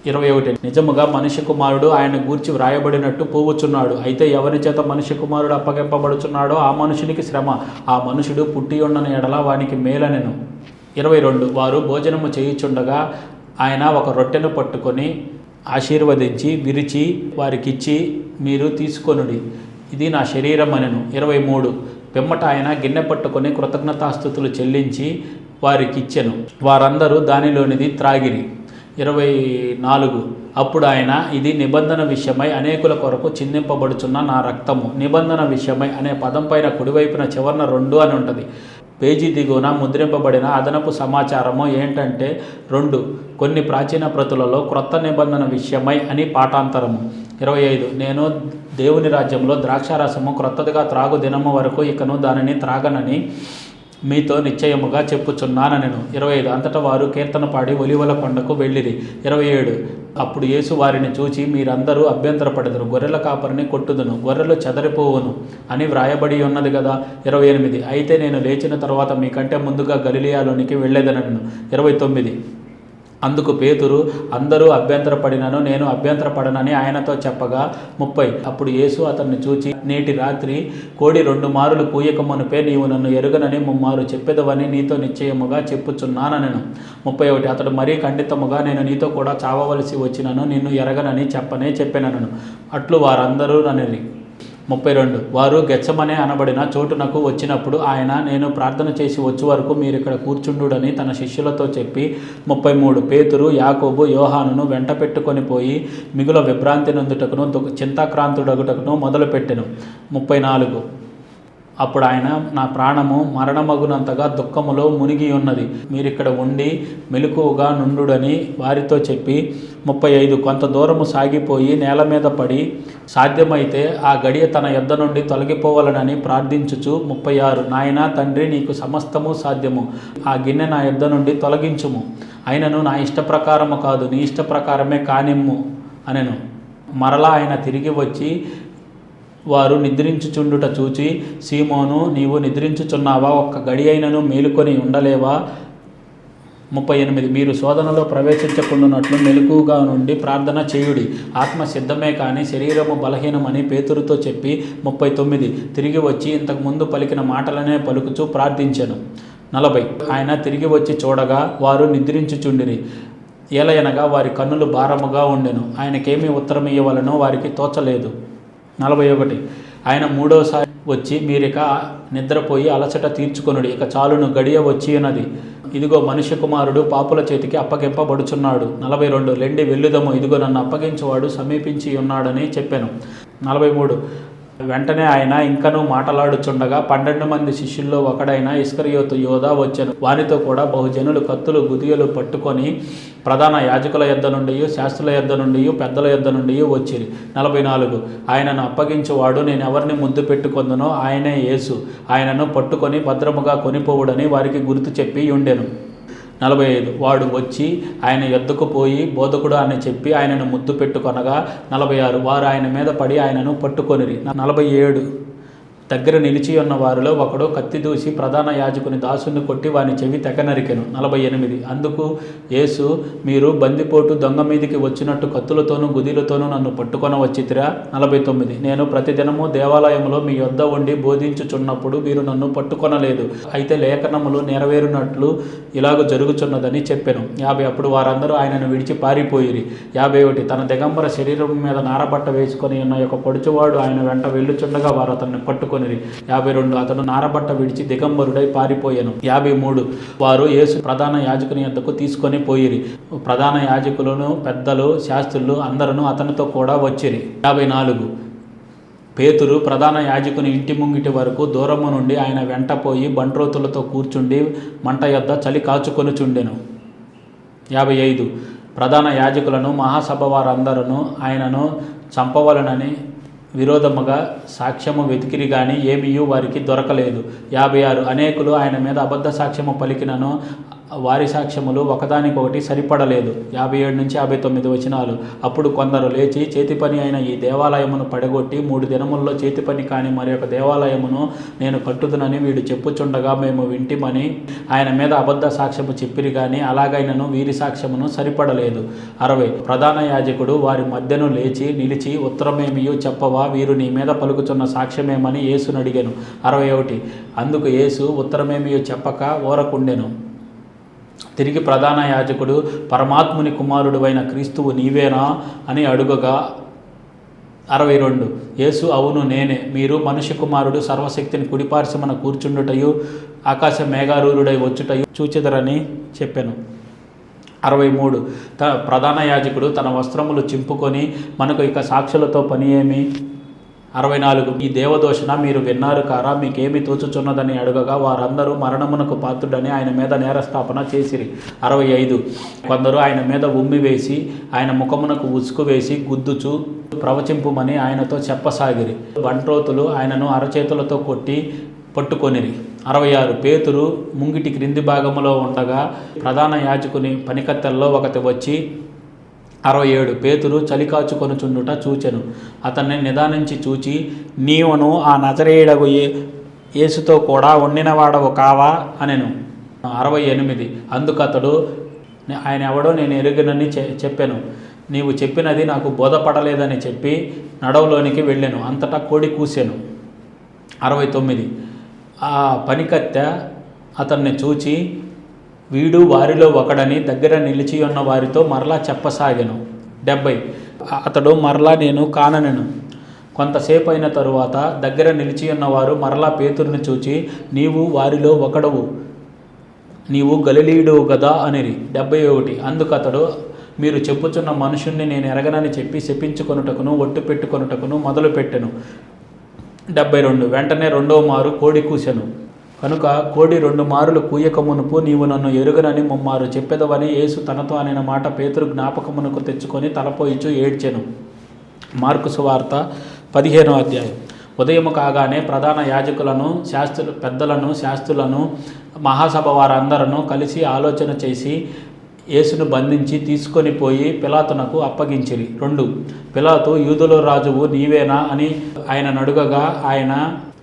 21 నిజముగా మనిషి కుమారుడు ఆయన గూర్చి వ్రాయబడినట్టు పోవుచున్నాడు. అయితే ఎవరి చేత మనిషి కుమారుడు అప్పగింపబడుచున్నాడో ఆ మనుషునికి శ్రమ, ఆ మనుషుడు పుట్టి ఉండని ఎడల వానికి మేలనెను. 22 వారు భోజనము చేయుచుండగా ఆయన ఒక రొట్టెను పట్టుకొని ఆశీర్వదించి విరిచి వారికిచ్చి, మీరు తీసుకొనుడి, ఇది నా శరీరం అనెను. 23 పిమ్మట ఆయన గిన్నె పట్టుకొని కృతజ్ఞతాస్తుతులు చెల్లించి వారికిచ్చెను. వారందరూ దానిలోనిది త్రాగిరి. 24 అప్పుడు ఆయన, ఇది నిబంధన విషయమై అనేకుల కొరకు చిందింపబడుచున్న నా రక్తము. నిబంధన విషయమై అనే పదం పైన కుడివైపున చివరన 2 అని ఉంటుంది. పేజీ దిగువన ముద్రింపబడిన అదనపు సమాచారము ఏంటంటే 2 కొన్ని ప్రాచీన ప్రతులలో క్రొత్త నిబంధన విషయమై అని పాఠాంతరము. 25 నేను దేవుని రాజ్యంలో ద్రాక్షారసము క్రొత్తదిగా త్రాగు దినము వరకు ఇకను దానిని త్రాగనని మీతో నిశ్చయముగా చెప్పుచున్నానెను. 25 అంతటా వారు కీర్తన పాడి ఒలివల కొండకు వెళ్ళిరి. 27 అప్పుడు యేసు వారిని చూచి, మీరందరూ అభ్యంతరపడదురు, గొర్రెల కాపరిని కొట్టుదును, గొర్రెలు చెదరిపోవును అని వ్రాయబడి ఉన్నది కదా. 28 అయితే నేను లేచిన తర్వాత మీకంటే ముందుగా గలిలియాలోనికి వెళ్ళేదనను. 29 అందుకు పేతురు, అందరూ అభ్యంతరపడినను నేను అభ్యంతరపడనని ఆయనతో చెప్పగా. 30 అప్పుడు యేసు అతన్ని చూచి, నేటి రాత్రి కోడి 2 మారులు కూయక మునుపే నీవు నన్ను ఎరుగనని 3 మారు చెప్పెదవని నీతో నిశ్చయముగా చెప్పుచున్నానెను. 31 అతడు మరీ ఖండితముగా, నేను నీతో కూడా చావవలసి వచ్చినను, నిన్ను ఎరగనని చెప్పెనను. అట్లు వారందరూ ననిరి. 32 వారు గెత్సెమనే అనబడిన చోటునకు వచ్చినప్పుడు ఆయన, నేను ప్రార్థన చేసి వచ్చే వరకు మీరు ఇక్కడ కూర్చుండుడని తన శిష్యులతో చెప్పి. 33 పేతురు, యాకోబు, యోహానును వెంట పెట్టుకొని పోయి మిగుల విభ్రాంతి నొందుటకును చింతాక్రాంతుడగుటకును మొదలుపెట్టెను. 34 అప్పుడు ఆయన, నా ప్రాణము మరణమగునంతగా దుఃఖములో మునిగి ఉన్నది, మీరిక్కడ ఉండి మెలకువగా నుండుడని వారితో చెప్పి. 35 కొంత దూరము సాగిపోయి నేల మీద పడి సాధ్యమైతే ఆ గడియ తన యొద్ద నుండి తొలగిపోవాలనని ప్రార్థించుచు. 36 నాయనా తండ్రి, నీకు సమస్తము సాధ్యము, ఆ గిన్నె నా యొద్ద నుండి తొలగించుము, అయినను నా ఇష్ట ప్రకారము కాదు నీ ఇష్ట ప్రకారమే కానిమ్ము అనెను. మరలా ఆయన తిరిగి వచ్చి వారు నిద్రించుచుండుట చూచి, సీమోను, నీవు నిద్రించుచున్నావా? ఒక్క గడి అయినను మేలుకొని ఉండలేవా? 38 మీరు శోధనలో ప్రవేశించకుండానట్లు మెలకుగా నుండి ప్రార్థన చేయుడి, ఆత్మ సిద్ధమే కానీ శరీరము బలహీనమని పేతురుతో చెప్పి. 39 తిరిగి వచ్చి ఇంతకు ముందు పలికిన మాటలనే పలుకుచూ ప్రార్థించెను. 40 ఆయన తిరిగి వచ్చి చూడగా వారు నిద్రించుచుండిరి, ఏలయనగా వారి కన్నులు భారముగా ఉండెను. ఆయనకేమి ఉత్తరం ఇయ్యవలనో వారికి తోచలేదు. 41 ఆయన మూడోసారి వచ్చి, మీరిక నిద్రపోయి అలసట తీర్చుకొనుడి, ఇక చాలును, గడియ వచ్చి ఉన్నది, ఇదిగో మనిషి కుమారుడు పాపుల చేతికి అప్పగింపబడుచున్నాడు. 42 లెండి వెళ్ళుదము, ఇదిగో నన్ను అప్పగించువాడు సమీపించి ఉన్నాడని చెప్పాను. 43 వెంటనే ఆయన ఇంకనూ మాటలాడుచుండగా 12 మంది శిష్యుల్లో ఒకడైన ఇస్కరియోతు యోధా వచ్చెను. వానితో కూడా బహుజనులు కత్తులు గుదియలు పట్టుకొని ప్రధాన యాజకుల యొద్ద నుండి, శాస్త్రుల యొద్ద నుండి, పెద్దల యొద్ద నుండి వచ్చిరి. 44 ఆయనను అప్పగించువాడు నేను ఎవరిని ముద్దు పెట్టుకొందునో ఆయనే యేసు, ఆయనను పట్టుకొని భద్రముగా కొనిపోవుడని వారికి గుర్తు చెప్పి ఉండెను. 45 వాడు వచ్చి ఆయన యొద్దకు పోయి, బోధకుడు అని చెప్పి ఆయనను ముద్దు పెట్టుకొనగా. 46 వారు ఆయన మీద పడి ఆయనను పట్టుకొనిరి. 47 దగ్గర నిలిచి ఉన్న వారిలో ఒకడు కత్తి దూసి ప్రధాన యాజకుని దాసుని కొట్టి వాని చెవి తెగనరికెను. 48 అందుకు యేసు, మీరు బందిపోటు దొంగ మీదికి వచ్చినట్టు కత్తులతోనూ గుదిలతోనూ నన్ను పట్టుకొన వచ్చితిరా? 49 నేను ప్రతిదినము దేవాలయంలో మీ యొద్ద ఉండి బోధించుచున్నప్పుడు మీరు నన్ను పట్టుకొనలేదు, అయితే లేఖనములు నెరవేరునట్లు ఇలాగ జరుగుచున్నదని చెప్పెను. 50 అప్పుడు వారందరూ ఆయనను విడిచి పారిపోయిరి. 51 తన దిగంబర శరీరం మీద నారబట్ట వేసుకొని ఉన్న ఒక పొడుచువాడు ఆయన వెంట వెళ్ళుచుండగా వారు అతన్ని పట్టుకొని. 52 అతడు నారబట్ట విడిచి దిగంబరుడై పారిపోయాను. 53 వారు యేసు ప్రధాన యాజకుని యొద్దకు తీసుకొని పోయిరి. ప్రధాన యాజకులను, పెద్దలు, శాస్త్రులు అందరూ అతనితో కూడా వచ్చిరి. 54 పేతురు ప్రధాన యాజకుని ఇంటి ముంగిటి వరకు దూరము నుండి ఆయన వెంట పోయి బంట్రోతులతో కూర్చుండి మంట యొద్ద చలి కాచుకొనుచుండెను. 55 ప్రధాన యాజకులను, మహాసభ వారందరూ ఆయనను చంపవలనని విరోధముగా సాక్ష్యము వెతికిరి గాని ఏమీయూ వారికి దొరకలేదు. 56 అనేకులు ఆయన మీద అబద్ధ సాక్ష్యము పలికినను వారి సాక్ష్యములు ఒకదానికొకటి సరిపడలేదు. 57 నుంచి 59 వచనాలు. అప్పుడు కొందరు లేచి, చేతి పని అయిన ఈ దేవాలయమును పడగొట్టి 3 దినముల్లో చేతి పని కాని మరి ఒక దేవాలయమును నేను కట్టుదునని వీడు చెప్పుచుండగా మేము వింటిమని ఆయన మీద అబద్ధ సాక్ష్యము చెప్పిరి గాని అలాగైనను వీరి సాక్ష్యమును సరిపడలేదు. 60 ప్రధాన యాజకుడు వారి మధ్యను లేచి నిలిచి, ఉత్తరమేమియో చెప్పవా, వీరు నీ మీద పలుకుచున్న సాక్ష్యమేమని యేసును అడిగాను. 61 అందుకు యేసు ఉత్తరమేమియో చెప్పక ఊరకుండెను. తిరిగి ప్రధాన యాజకుడు, పరమాత్ముని కుమారుడువైన క్రీస్తువు నీవేనా అని అడుగగా 62 యేసు అవును నేనే, మీరు మనుష్య కుమారుడు సర్వశక్తిని కుడిపార్శ్వమున కూర్చుండుటయు ఆకాశ మేఘారూరుడై వచ్చుటయు చూచెదరని చెప్పెను. 63 ప్రధాన యాజకుడు తన వస్త్రములు చింపుకొని, మనకు ఇక సాక్షులతో పని ఏమి? 64 ఈ దేవదోషణ మీరు విన్నారు కారా, మీకేమి తోచుచున్నదని అడగగా వారందరూ మరణమునకు పాత్రుడని ఆయన మీద నేరస్థాపన చేసిరి. 65 కొందరు ఆయన మీద ఉమ్మి వేసి ఆయన ముఖమునకు ఉసుకు వేసి గుద్దుచు ప్రవచింపుమని ఆయనతో చెప్పసాగిరి. బంట్రోతులు ఆయనను అరచేతులతో కొట్టి పట్టుకొనిరి. 66 పేతురు ముంగిటి క్రింది భాగములో ఉండగా ప్రధాన యాజకుని పనికత్తెల్లో ఒకటి వచ్చి 67 పేతురు చలికాచుకొనుచుండుట చూచెను. అతన్ని నిదానించి చూచి, నీవును ఆ నజరేయుడగు యేసుతో కూడా వండినవాడవు కావా అనెను. 68 అందుకతడు, ఆయన ఎవడో నేను ఎరుగనని చెప్పాను. నీవు చెప్పినది నాకు బోధపడలేదని చెప్పి నడవలోనికి వెళ్ళాను. అంతటా కోడి కూసెను. 69 ఆ పనికత్తె అతన్ని చూచి, వీడు వారిలో ఒకడని దగ్గర నిలిచి ఉన్న వారితో మరలా చెప్పసాగెను. 70 అతడు మరలా నేను కాననెను. కొంతసేపు అయిన తరువాత దగ్గర నిలిచి ఉన్నవారు మరలా పేతురుని చూచి, నీవు వారిలో ఒకడవు, నీవు గలిలీయుడవు గదా అనిరి. 71 అందుకతడు, మీరు చెప్పుచున్న మనుషుణ్ణి నేను ఎరగనని చెప్పి శపించుకొనుటకును ఒట్టు పెట్టుకొనుటకును మొదలుపెట్టెను. 72 వెంటనే రెండవ మారు కోడి కూసెను. కనుక కోడి 2 మారులు కూయక మునుపు నీవు నన్ను ఎరుగనని ముమ్మారు చెప్పెదవని యేసు తనతో అనిన మాట పేతురు జ్ఞాపకమునకు తెచ్చుకొని తలపోయిచు ఏడ్చెను. మార్కు సువార్త 15వ అధ్యాయం. ఉదయము కాగానే ప్రధాన యాజకులను పెద్దలను శాస్త్రులను మహాసభ వారందరూ కలిసి ఆలోచన చేసి యేసును బంధించి తీసుకొని పోయి పిలాతునకు అప్పగించిరి. 2 పిలాతు యూదుల రాజువు నీవేనా అని ఆయన అడుగగా ఆయన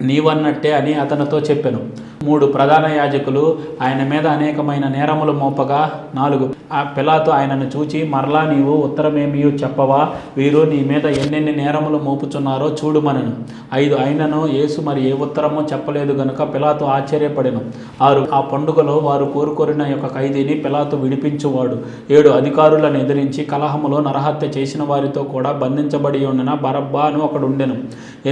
నీవన్నట్టే అని అతనితో చెప్పెను. 3 ప్రధాన యాజకులు ఆయన మీద అనేకమైన నేరములు మోపగా 4 ఆ పిలాతు ఆయనను చూచి, మరలా నీవు ఉత్తరమేమియో చెప్పవా, వీరు నీ మీద ఎన్నెన్ని నేరములు మోపుచున్నారో చూడుమనెను. 5 అయినను యేసు మరి ఏ ఉత్తరమో చెప్పలేదు గనుక పిలాతు ఆశ్చర్యపడెను. 6 ఆ పండుగలో వారు కోరుకొరిన యొక్క ఖైదీని పిలాతు విడిపించువాడు. 7 అధికారులను ఎదిరించి కలహములో నరహత్య చేసిన వారితో కూడా బంధించబడి ఉన్న బరబ్బా అని ఒకడు ఉండెను.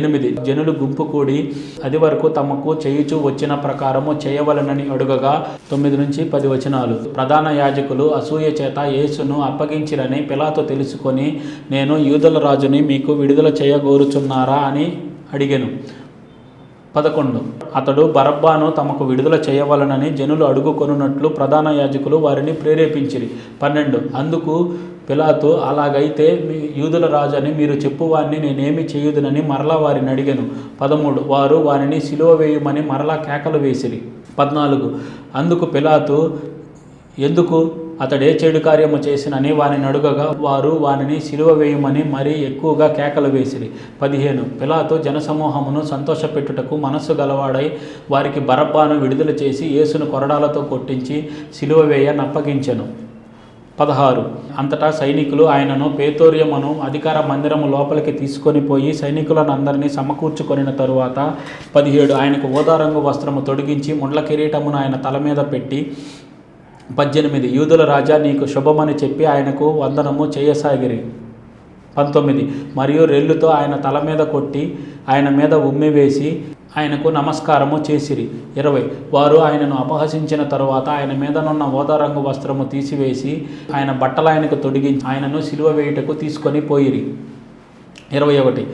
8 జనులు గుంపు కూడి అది వరకు తమకు చేయుచూ వచ్చిన ప్రకారము చేయవలనని అడుగగా 9 నుంచి 10 వచనాలు. ప్రధాన యాజకులు అసూయ చేత యేసును అప్పగించిరని పిలాతు తెలుసుకొని, నేను యూదుల రాజుని మీకు విడుదల చేయగోరుచున్నారా అని అడిగెను. 11 అతడు బరబ్బాను తమకు విడుదల చేయవలనని జనులు అడుగుకొనున్నట్లు ప్రధాన యాజకులు వారిని ప్రేరేపించిరి. 12 అందుకు పిలాతు, అలాగైతే మీ యూదుల రాజు అని మీరు చెప్పువారిని నేనేమి చేయుదునని మరలా వారిని అడిగాను. 13 వారు వారిని సిలువ వేయమని మరలా కేకలు వేసిరి. 14 అందుకు పిలాతు, ఎందుకు అతడే చెడు కార్యము చేసినని వారిని అడుగగా వారు వారిని సిలువ వేయమని మరీ ఎక్కువగా కేకలు వేసిరి. 15 పిలాతు జనసమూహమును సంతోషపెట్టుటకు మనస్సు గలవాడై వారికి బరబ్బాను విడుదల చేసి యేసును కొరడాలతో కొట్టించి సిలువ వేయ నప్పగించెను. 16 అంతటా సైనికులు ఆయనను పేతోర్యమును అధికార మందిరము లోపలికి తీసుకొని పోయి సైనికులను అందరినీ సమకూర్చుకొనిన తరువాత 17 ఆయనకు ఊదారంగు వస్త్రము తొడిగించి ముండ్ల కిరీటమును ఆయన తల మీద పెట్టి 18 యూదుల రాజా నీకు శుభమని చెప్పి ఆయనకు వందనము చేయసాగిరి. 19 మరియు రెల్లుతో ఆయన తల మీద కొట్టి ఆయన మీద ఉమ్మి వేసి ఆయనకు నమస్కారము చేసిరి. 20 వారు ఆయనను అపహసించిన తరువాత ఆయన మీదనున్న ఓదారంగు వస్త్రము తీసివేసి ఆయన బట్టలు ఆయనకు తొడిగించి ఆయనను సిలువ వేయుటకు తీసుకొని పోయిరి. 21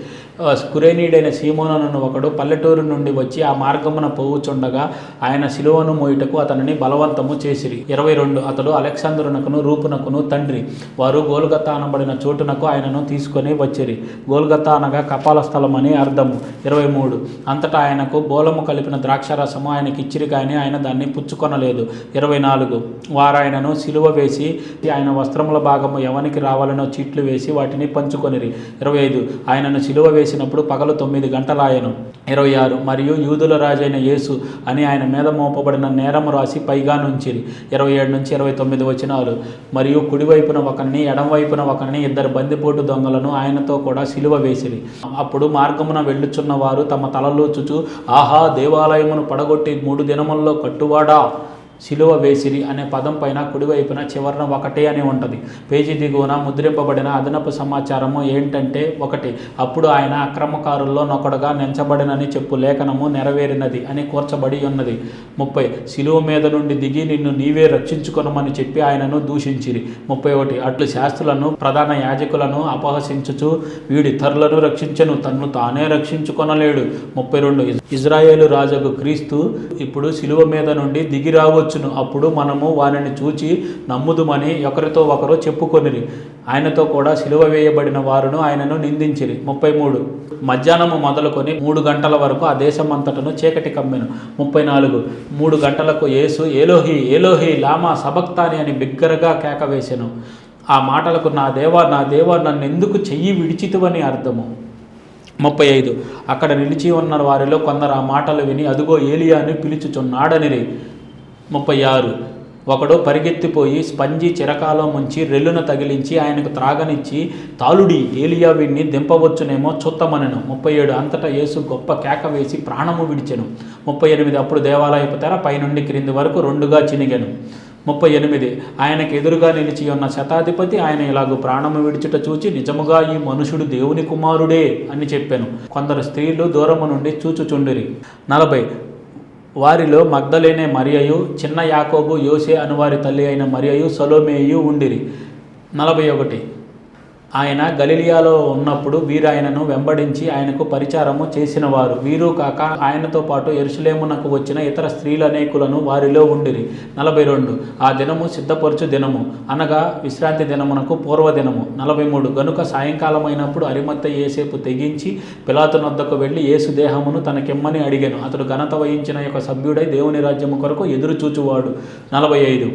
కురేనీయుడైన సీమోనను ఒకడు పల్లెటూరు నుండి వచ్చి ఆ మార్గమున పోవుచుండగా ఆయన సిలువను మోయుటకు అతనిని బలవంతము చేసిరి. 22 అతడు అలెగ్జాంద్రునకును రూపునకును తండ్రి. వారు గోల్గొతా అనబడిన చోటునకు ఆయనను తీసుకొని వచ్చిరి. గోల్గొతా అనగా కపాల స్థలం అని అర్థము. 23 అంతటా ఆయనకు బోలము కలిపిన ద్రాక్షారసము ఆయనకి ఇచ్చిరి కానీ ఆయన దాన్ని పుచ్చుకొనలేదు. 24 వారాయనను సిలువ వేసి ఆయన వస్త్రముల భాగము ఎవనికి రావాలనో చీట్లు వేసి వాటిని పంచుకొనిరి. 25 ఆయనను సిలువ వేసినప్పుడు పగలు 9 గంటలాయను. 26 మరియు యూదుల రాజైన యేసు అని ఆయన మీద మోపబడిన నేరము రాసి పైగా నుంచిరి. 27 నుంచి 29 వచనాలు. మరియు కుడివైపున ఒకరిని ఎడంవైపున ఒకరిని 2 బందిపోటు దొంగలను ఆయనతో కూడా సిలువ వేసిరి. అప్పుడు మార్గమున వెళ్ళుచున్న వారు తమ తలలోచుచు ఆహా దేవాలయమును పడగొట్టి 3 దినముల్లో కట్టువాడా సిలువ వేసిరి అనే పదం పైన కుడివైపున చివరన 1 అని ఉంటుంది. పేజీ దిగువన ముద్రింపబడిన అదనపు సమాచారము ఏంటంటే 1 అప్పుడు ఆయన అక్రమకారుల్లో నొకడుగా నెంచబడినని చెప్పు లేఖనము నెరవేరినది అని కూర్చబడి ఉన్నది. 30 సిలువ మీద నుండి దిగి నిన్ను నీవే రక్షించుకొనమని చెప్పి ఆయనను దూషించిరి. 31 అట్లు శాస్త్రులను ప్రధాన యాజకులను అపహసించుచు వీడి ఇతరులను రక్షించను తన్ను తానే రక్షించుకొనలేడు. 32 ఇజ్రాయేలు రాజుకు క్రీస్తు ఇప్పుడు సిలువ మీద నుండి దిగి రావచ్చు, అప్పుడు మనము వారిని చూచి నమ్ముదుమని ఒకరితో ఒకరు చెప్పుకొనిరి. ఆయనతో కూడా సిలువ వేయబడిన వారును ఆయనను నిందించిరి. 33 మధ్యాహ్నము మొదలుకొని 3 గంటల వరకు ఆ దేశమంతటను చీకటి కమ్మెను. 34 3 గంటలకు యేసు ఏలోహి ఏలోహి లామా సబక్తాని అని బిగ్గరగా కేక వేసెను. ఆ మాటలకు నా దేవా నన్ను ఎందుకు చెయ్యి విడిచితువని అర్థము. 35 అక్కడ నిలిచి ఉన్న వారిలో కొందరు ఆ మాటలు విని అదుగో ఏలియాని పిలుచుచున్నాడనిరి. 36 ఒకడు పరిగెత్తిపోయి స్పంజి చిరకాలో ముంచి రెల్లును తగిలించి ఆయనకు త్రాగనిచ్చి తాలుడి ఏలియా వీడిని దింపవచ్చునేమో చూత్తమనెను. 37 అంతటా యేసు గొప్ప కేక వేసి ప్రాణము విడిచెను. 38 అప్పుడు దేవాలయపు తెర పైనుండి క్రింది వరకు 2గా చినిగెను. 38 ఆయనకు ఎదురుగా నిలిచి ఉన్న శతాధిపతి ఆయన ఇలాగూ ప్రాణము విడిచుట చూచి నిజముగా ఈ మనుషుడు దేవుని కుమారుడే అని చెప్పాను. కొందరు స్త్రీలు దూరము నుండి చూచుచుండిరి. 40 వారిలో మగ్దలేనే మరియయు చిన్న యాకోబు యోసే అనువారి తల్లి అయిన మరియయు సలోమేయు ఉండిరి. 41 ఆయన గలిలియాలో ఉన్నప్పుడు వీరు ఆయనను వెంబడించి ఆయనకు పరిచారము చేసిన వారు వీరు కాక ఆయనతో పాటు యెరూషలేమునకు వచ్చిన ఇతర స్త్రీలు అనేకులను వారిలో ఉండిరి. 42 ఆ దినము సిద్ధపరచు దినము అనగా విశ్రాంతి దినమునకు పూర్వదినము. 43 గనుక సాయంకాలమైనప్పుడు అరిమత్తయి యేసేపు తెగించి పిలాతు నొద్దకు వెళ్ళి యేసు దేహమును తనకిమ్మని అడిగాను. అతడు ఘనత వహించిన యొక్క సభ్యుడై దేవుని రాజ్యము కొరకు ఎదురు చూచువాడు. 45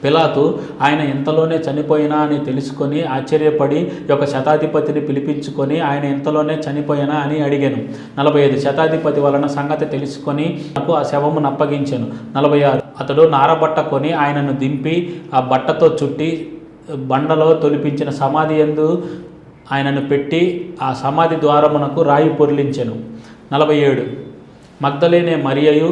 పిలాతు ఆయన ఇంతలోనే చనిపోయినా అని తెలుసుకొని ఆశ్చర్యపడి ఒక శతాధిపతిని పిలిపించుకొని ఆయన ఇంతలోనే చనిపోయినా అని అడిగాను. 45 శతాధిపతి వలన సంగతి తెలుసుకొని నాకు ఆ శవమును అప్పగించాను. 46 అతడు నారబట్ట కొని ఆయనను దింపి ఆ బట్టతో చుట్టి బండలో తొలిపించిన సమాధి యందు ఆయనను పెట్టి ఆ సమాధి ద్వారమునకు రాయి పొర్లించెను. 47 మగ్దలేనే మరియయు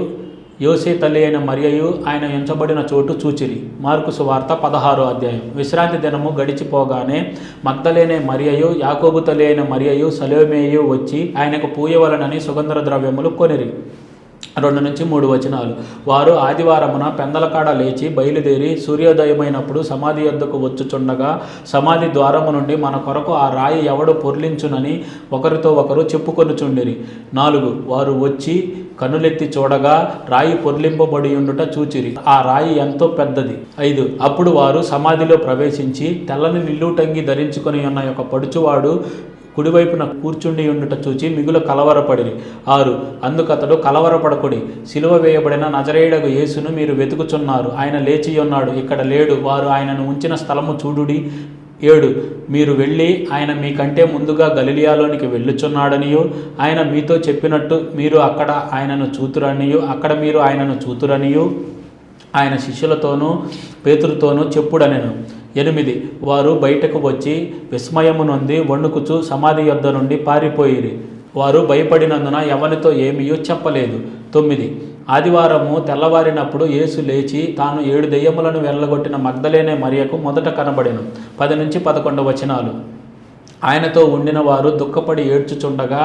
యోసే తల్లి అయిన మరియయు ఆయన ఎంచబడిన చోటు చూచిరి. మార్కు సువార్త 16వ అధ్యాయం. విశ్రాంతి దినము గడిచిపోగానే మగ్దలేనే మరియయు యాకోబు తల్లి అయిన మరియయు సలోమేయు వచ్చి ఆయనకు పూయవలనని సుగంధ ద్రవ్యములు కొనిరి. 2 నుంచి 3 వచనాలు. వారు ఆదివారమున పెందలకాడ లేచి బయలుదేరి సూర్యోదయమైనప్పుడు సమాధి యొద్దకు వచ్చుచుండగా సమాధి ద్వారము నుండి మన కొరకు ఆ రాయి ఎవడు పొర్లించునని ఒకరితో ఒకరు చెప్పుకొనుచుండిరి. 4 వారు వచ్చి కనులెత్తి చూడగా రాయి పొర్లింపబడి ఉండుట చూచిరి. ఆ రాయి ఎంతో పెద్దది. 5 అప్పుడు వారు సమాధిలో ప్రవేశించి తెల్లని నిల్లుటంగి ధరించుకొని ఉన్న యొక్క పడుచువాడు కుడివైపున కూర్చుండి ఉండుట చూచి మిగులు కలవరపడిరి. 6 అందుకతడు కలవరపడకుడి, సిలువ వేయబడిన నజరేయుడగు యేసును మీరు వెతుకుచున్నారు, ఆయన లేచి ఉన్నాడు, ఇక్కడ లేడు, వారు ఆయనను ఉంచిన స్థలము చూడుడి. 7 మీరు వెళ్ళి ఆయన మీకంటే ముందుగా గలిలియాలోనికి వెళ్ళుచున్నాడనియో ఆయన మీతో చెప్పినట్టు మీరు అక్కడ ఆయనను చూతురనియో ఆయన శిష్యులతోనూ పేతురుతోనూ చెప్పుడనెను. 8 వారు బయటకు వచ్చి విస్మయము నొంది వణుకుచు సమాధి యొద్ద నుండి పారిపోయిరి. వారు భయపడినందున ఎవరితో ఏమీయూ చెప్పలేదు. 9 ఆదివారము తెల్లవారినప్పుడు యేసు లేచి తాను 7 దెయ్యములను వెళ్ళగొట్టిన మగ్దలేనే మరియకు మొదట కనబడెను. 10 నుంచి 11 వచనాలు. ఆయనతో ఉండిన వారు దుఃఖపడి ఏడ్చుచుండగా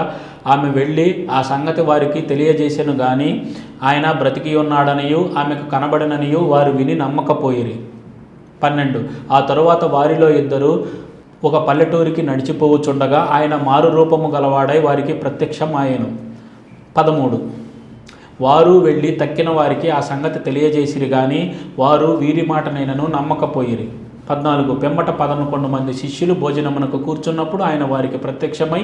ఆమె వెళ్ళి ఆ సంగతి వారికి తెలియజేసెను గాని ఆయన బ్రతికి ఉన్నాడనియు ఆమెకు కనబడననియు వారు విని నమ్మకపోయిరి. 12 ఆ తరువాత వారిలో 2 ఒక పల్లెటూరికి నడిచిపోవుచుండగా ఆయన మారు రూపము గలవాడై వారికి ప్రత్యక్షమాయెను. 13. వారు వెళ్ళి తక్కిన వారికి ఆ సంగతి తెలియజేసిరి గాని వారు వీరి మాటనైనను నమ్మకపోయిరి. 14. పిమ్మట 11 మంది శిష్యులు భోజనమునకు కూర్చున్నప్పుడు ఆయన వారికి ప్రత్యక్షమై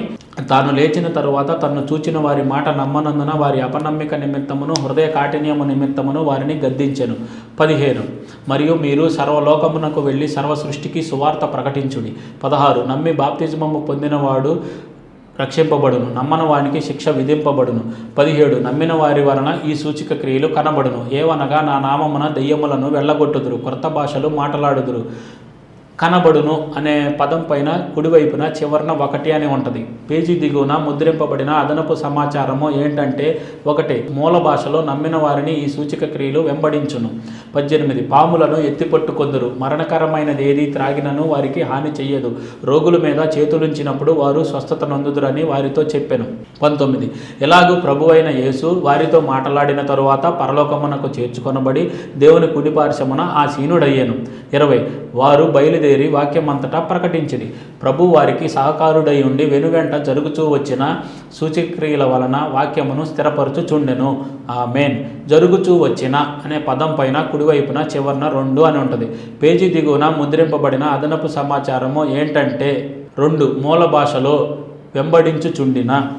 తాను లేచిన తరువాత తన్ను చూచిన వారి మాట నమ్మనందున వారి అపనమ్మిక నిమిత్తమును హృదయ కాఠిన్యము నిమిత్తమును వారిని గద్దించెను. 15. మరియు మీరు సర్వలోకమునకు వెళ్ళి సర్వ సృష్టికి సువార్త ప్రకటించుడి. 16. నమ్మి బాప్తిజమము పొందినవాడు రక్షింపబడును, నమ్మని వానికి శిక్ష విధింపబడును. 17. నమ్మిన వారి వలన ఈ సూచక క్రియలు కనబడును. ఏవనగా నా నామమున దెయ్యములను వెళ్ళగొట్టుదురు, క్రొత్త భాషలు మాట్లాడుదురు. కనబడును అనే పదం పైన కుడివైపున చివరన 1 అని ఉంటుంది. పేజీ దిగువన ముద్రింపబడిన అదనపు సమాచారము ఏంటంటే 1. మూల భాషలో నమ్మిన వారిని ఈ సూచక క్రియలు వెంబడించును. 18. పాములను ఎత్తిపట్టుకొందురు, మరణకరమైనది ఏది త్రాగినను వారికి హాని చెయ్యదు, రోగుల మీద చేతులుంచినప్పుడు వారు స్వస్థత నొందుదురని వారితో చెప్పెను. 19. ఎలాగూ ప్రభువైన యేసు వారితో మాట్లాడిన తరువాత పరలోకమునకు చేర్చుకొనబడి దేవుని కుడిపార్శ్వమున ఆసీనుడయ్యెను. 20. వారు బయలుదేరి వాక్యమంతటా ప్రకటించిరి. ప్రభు వారికి సహకారుడై ఉండి వెనువెంట జరుగుచూ వచ్చిన సూచక్రియల వలన వాక్యమును స్థిరపరచుచుండెను. ఆమేన్. జరుగుచూ వచ్చిన అనే పదం పైన కుడివైపున చివరన 2 అని ఉంటుంది. పేజీ దిగువన ముద్రింపబడిన అదనపు సమాచారము ఏంటంటే 2. మూల భాషలో వెంబడించుచుండిన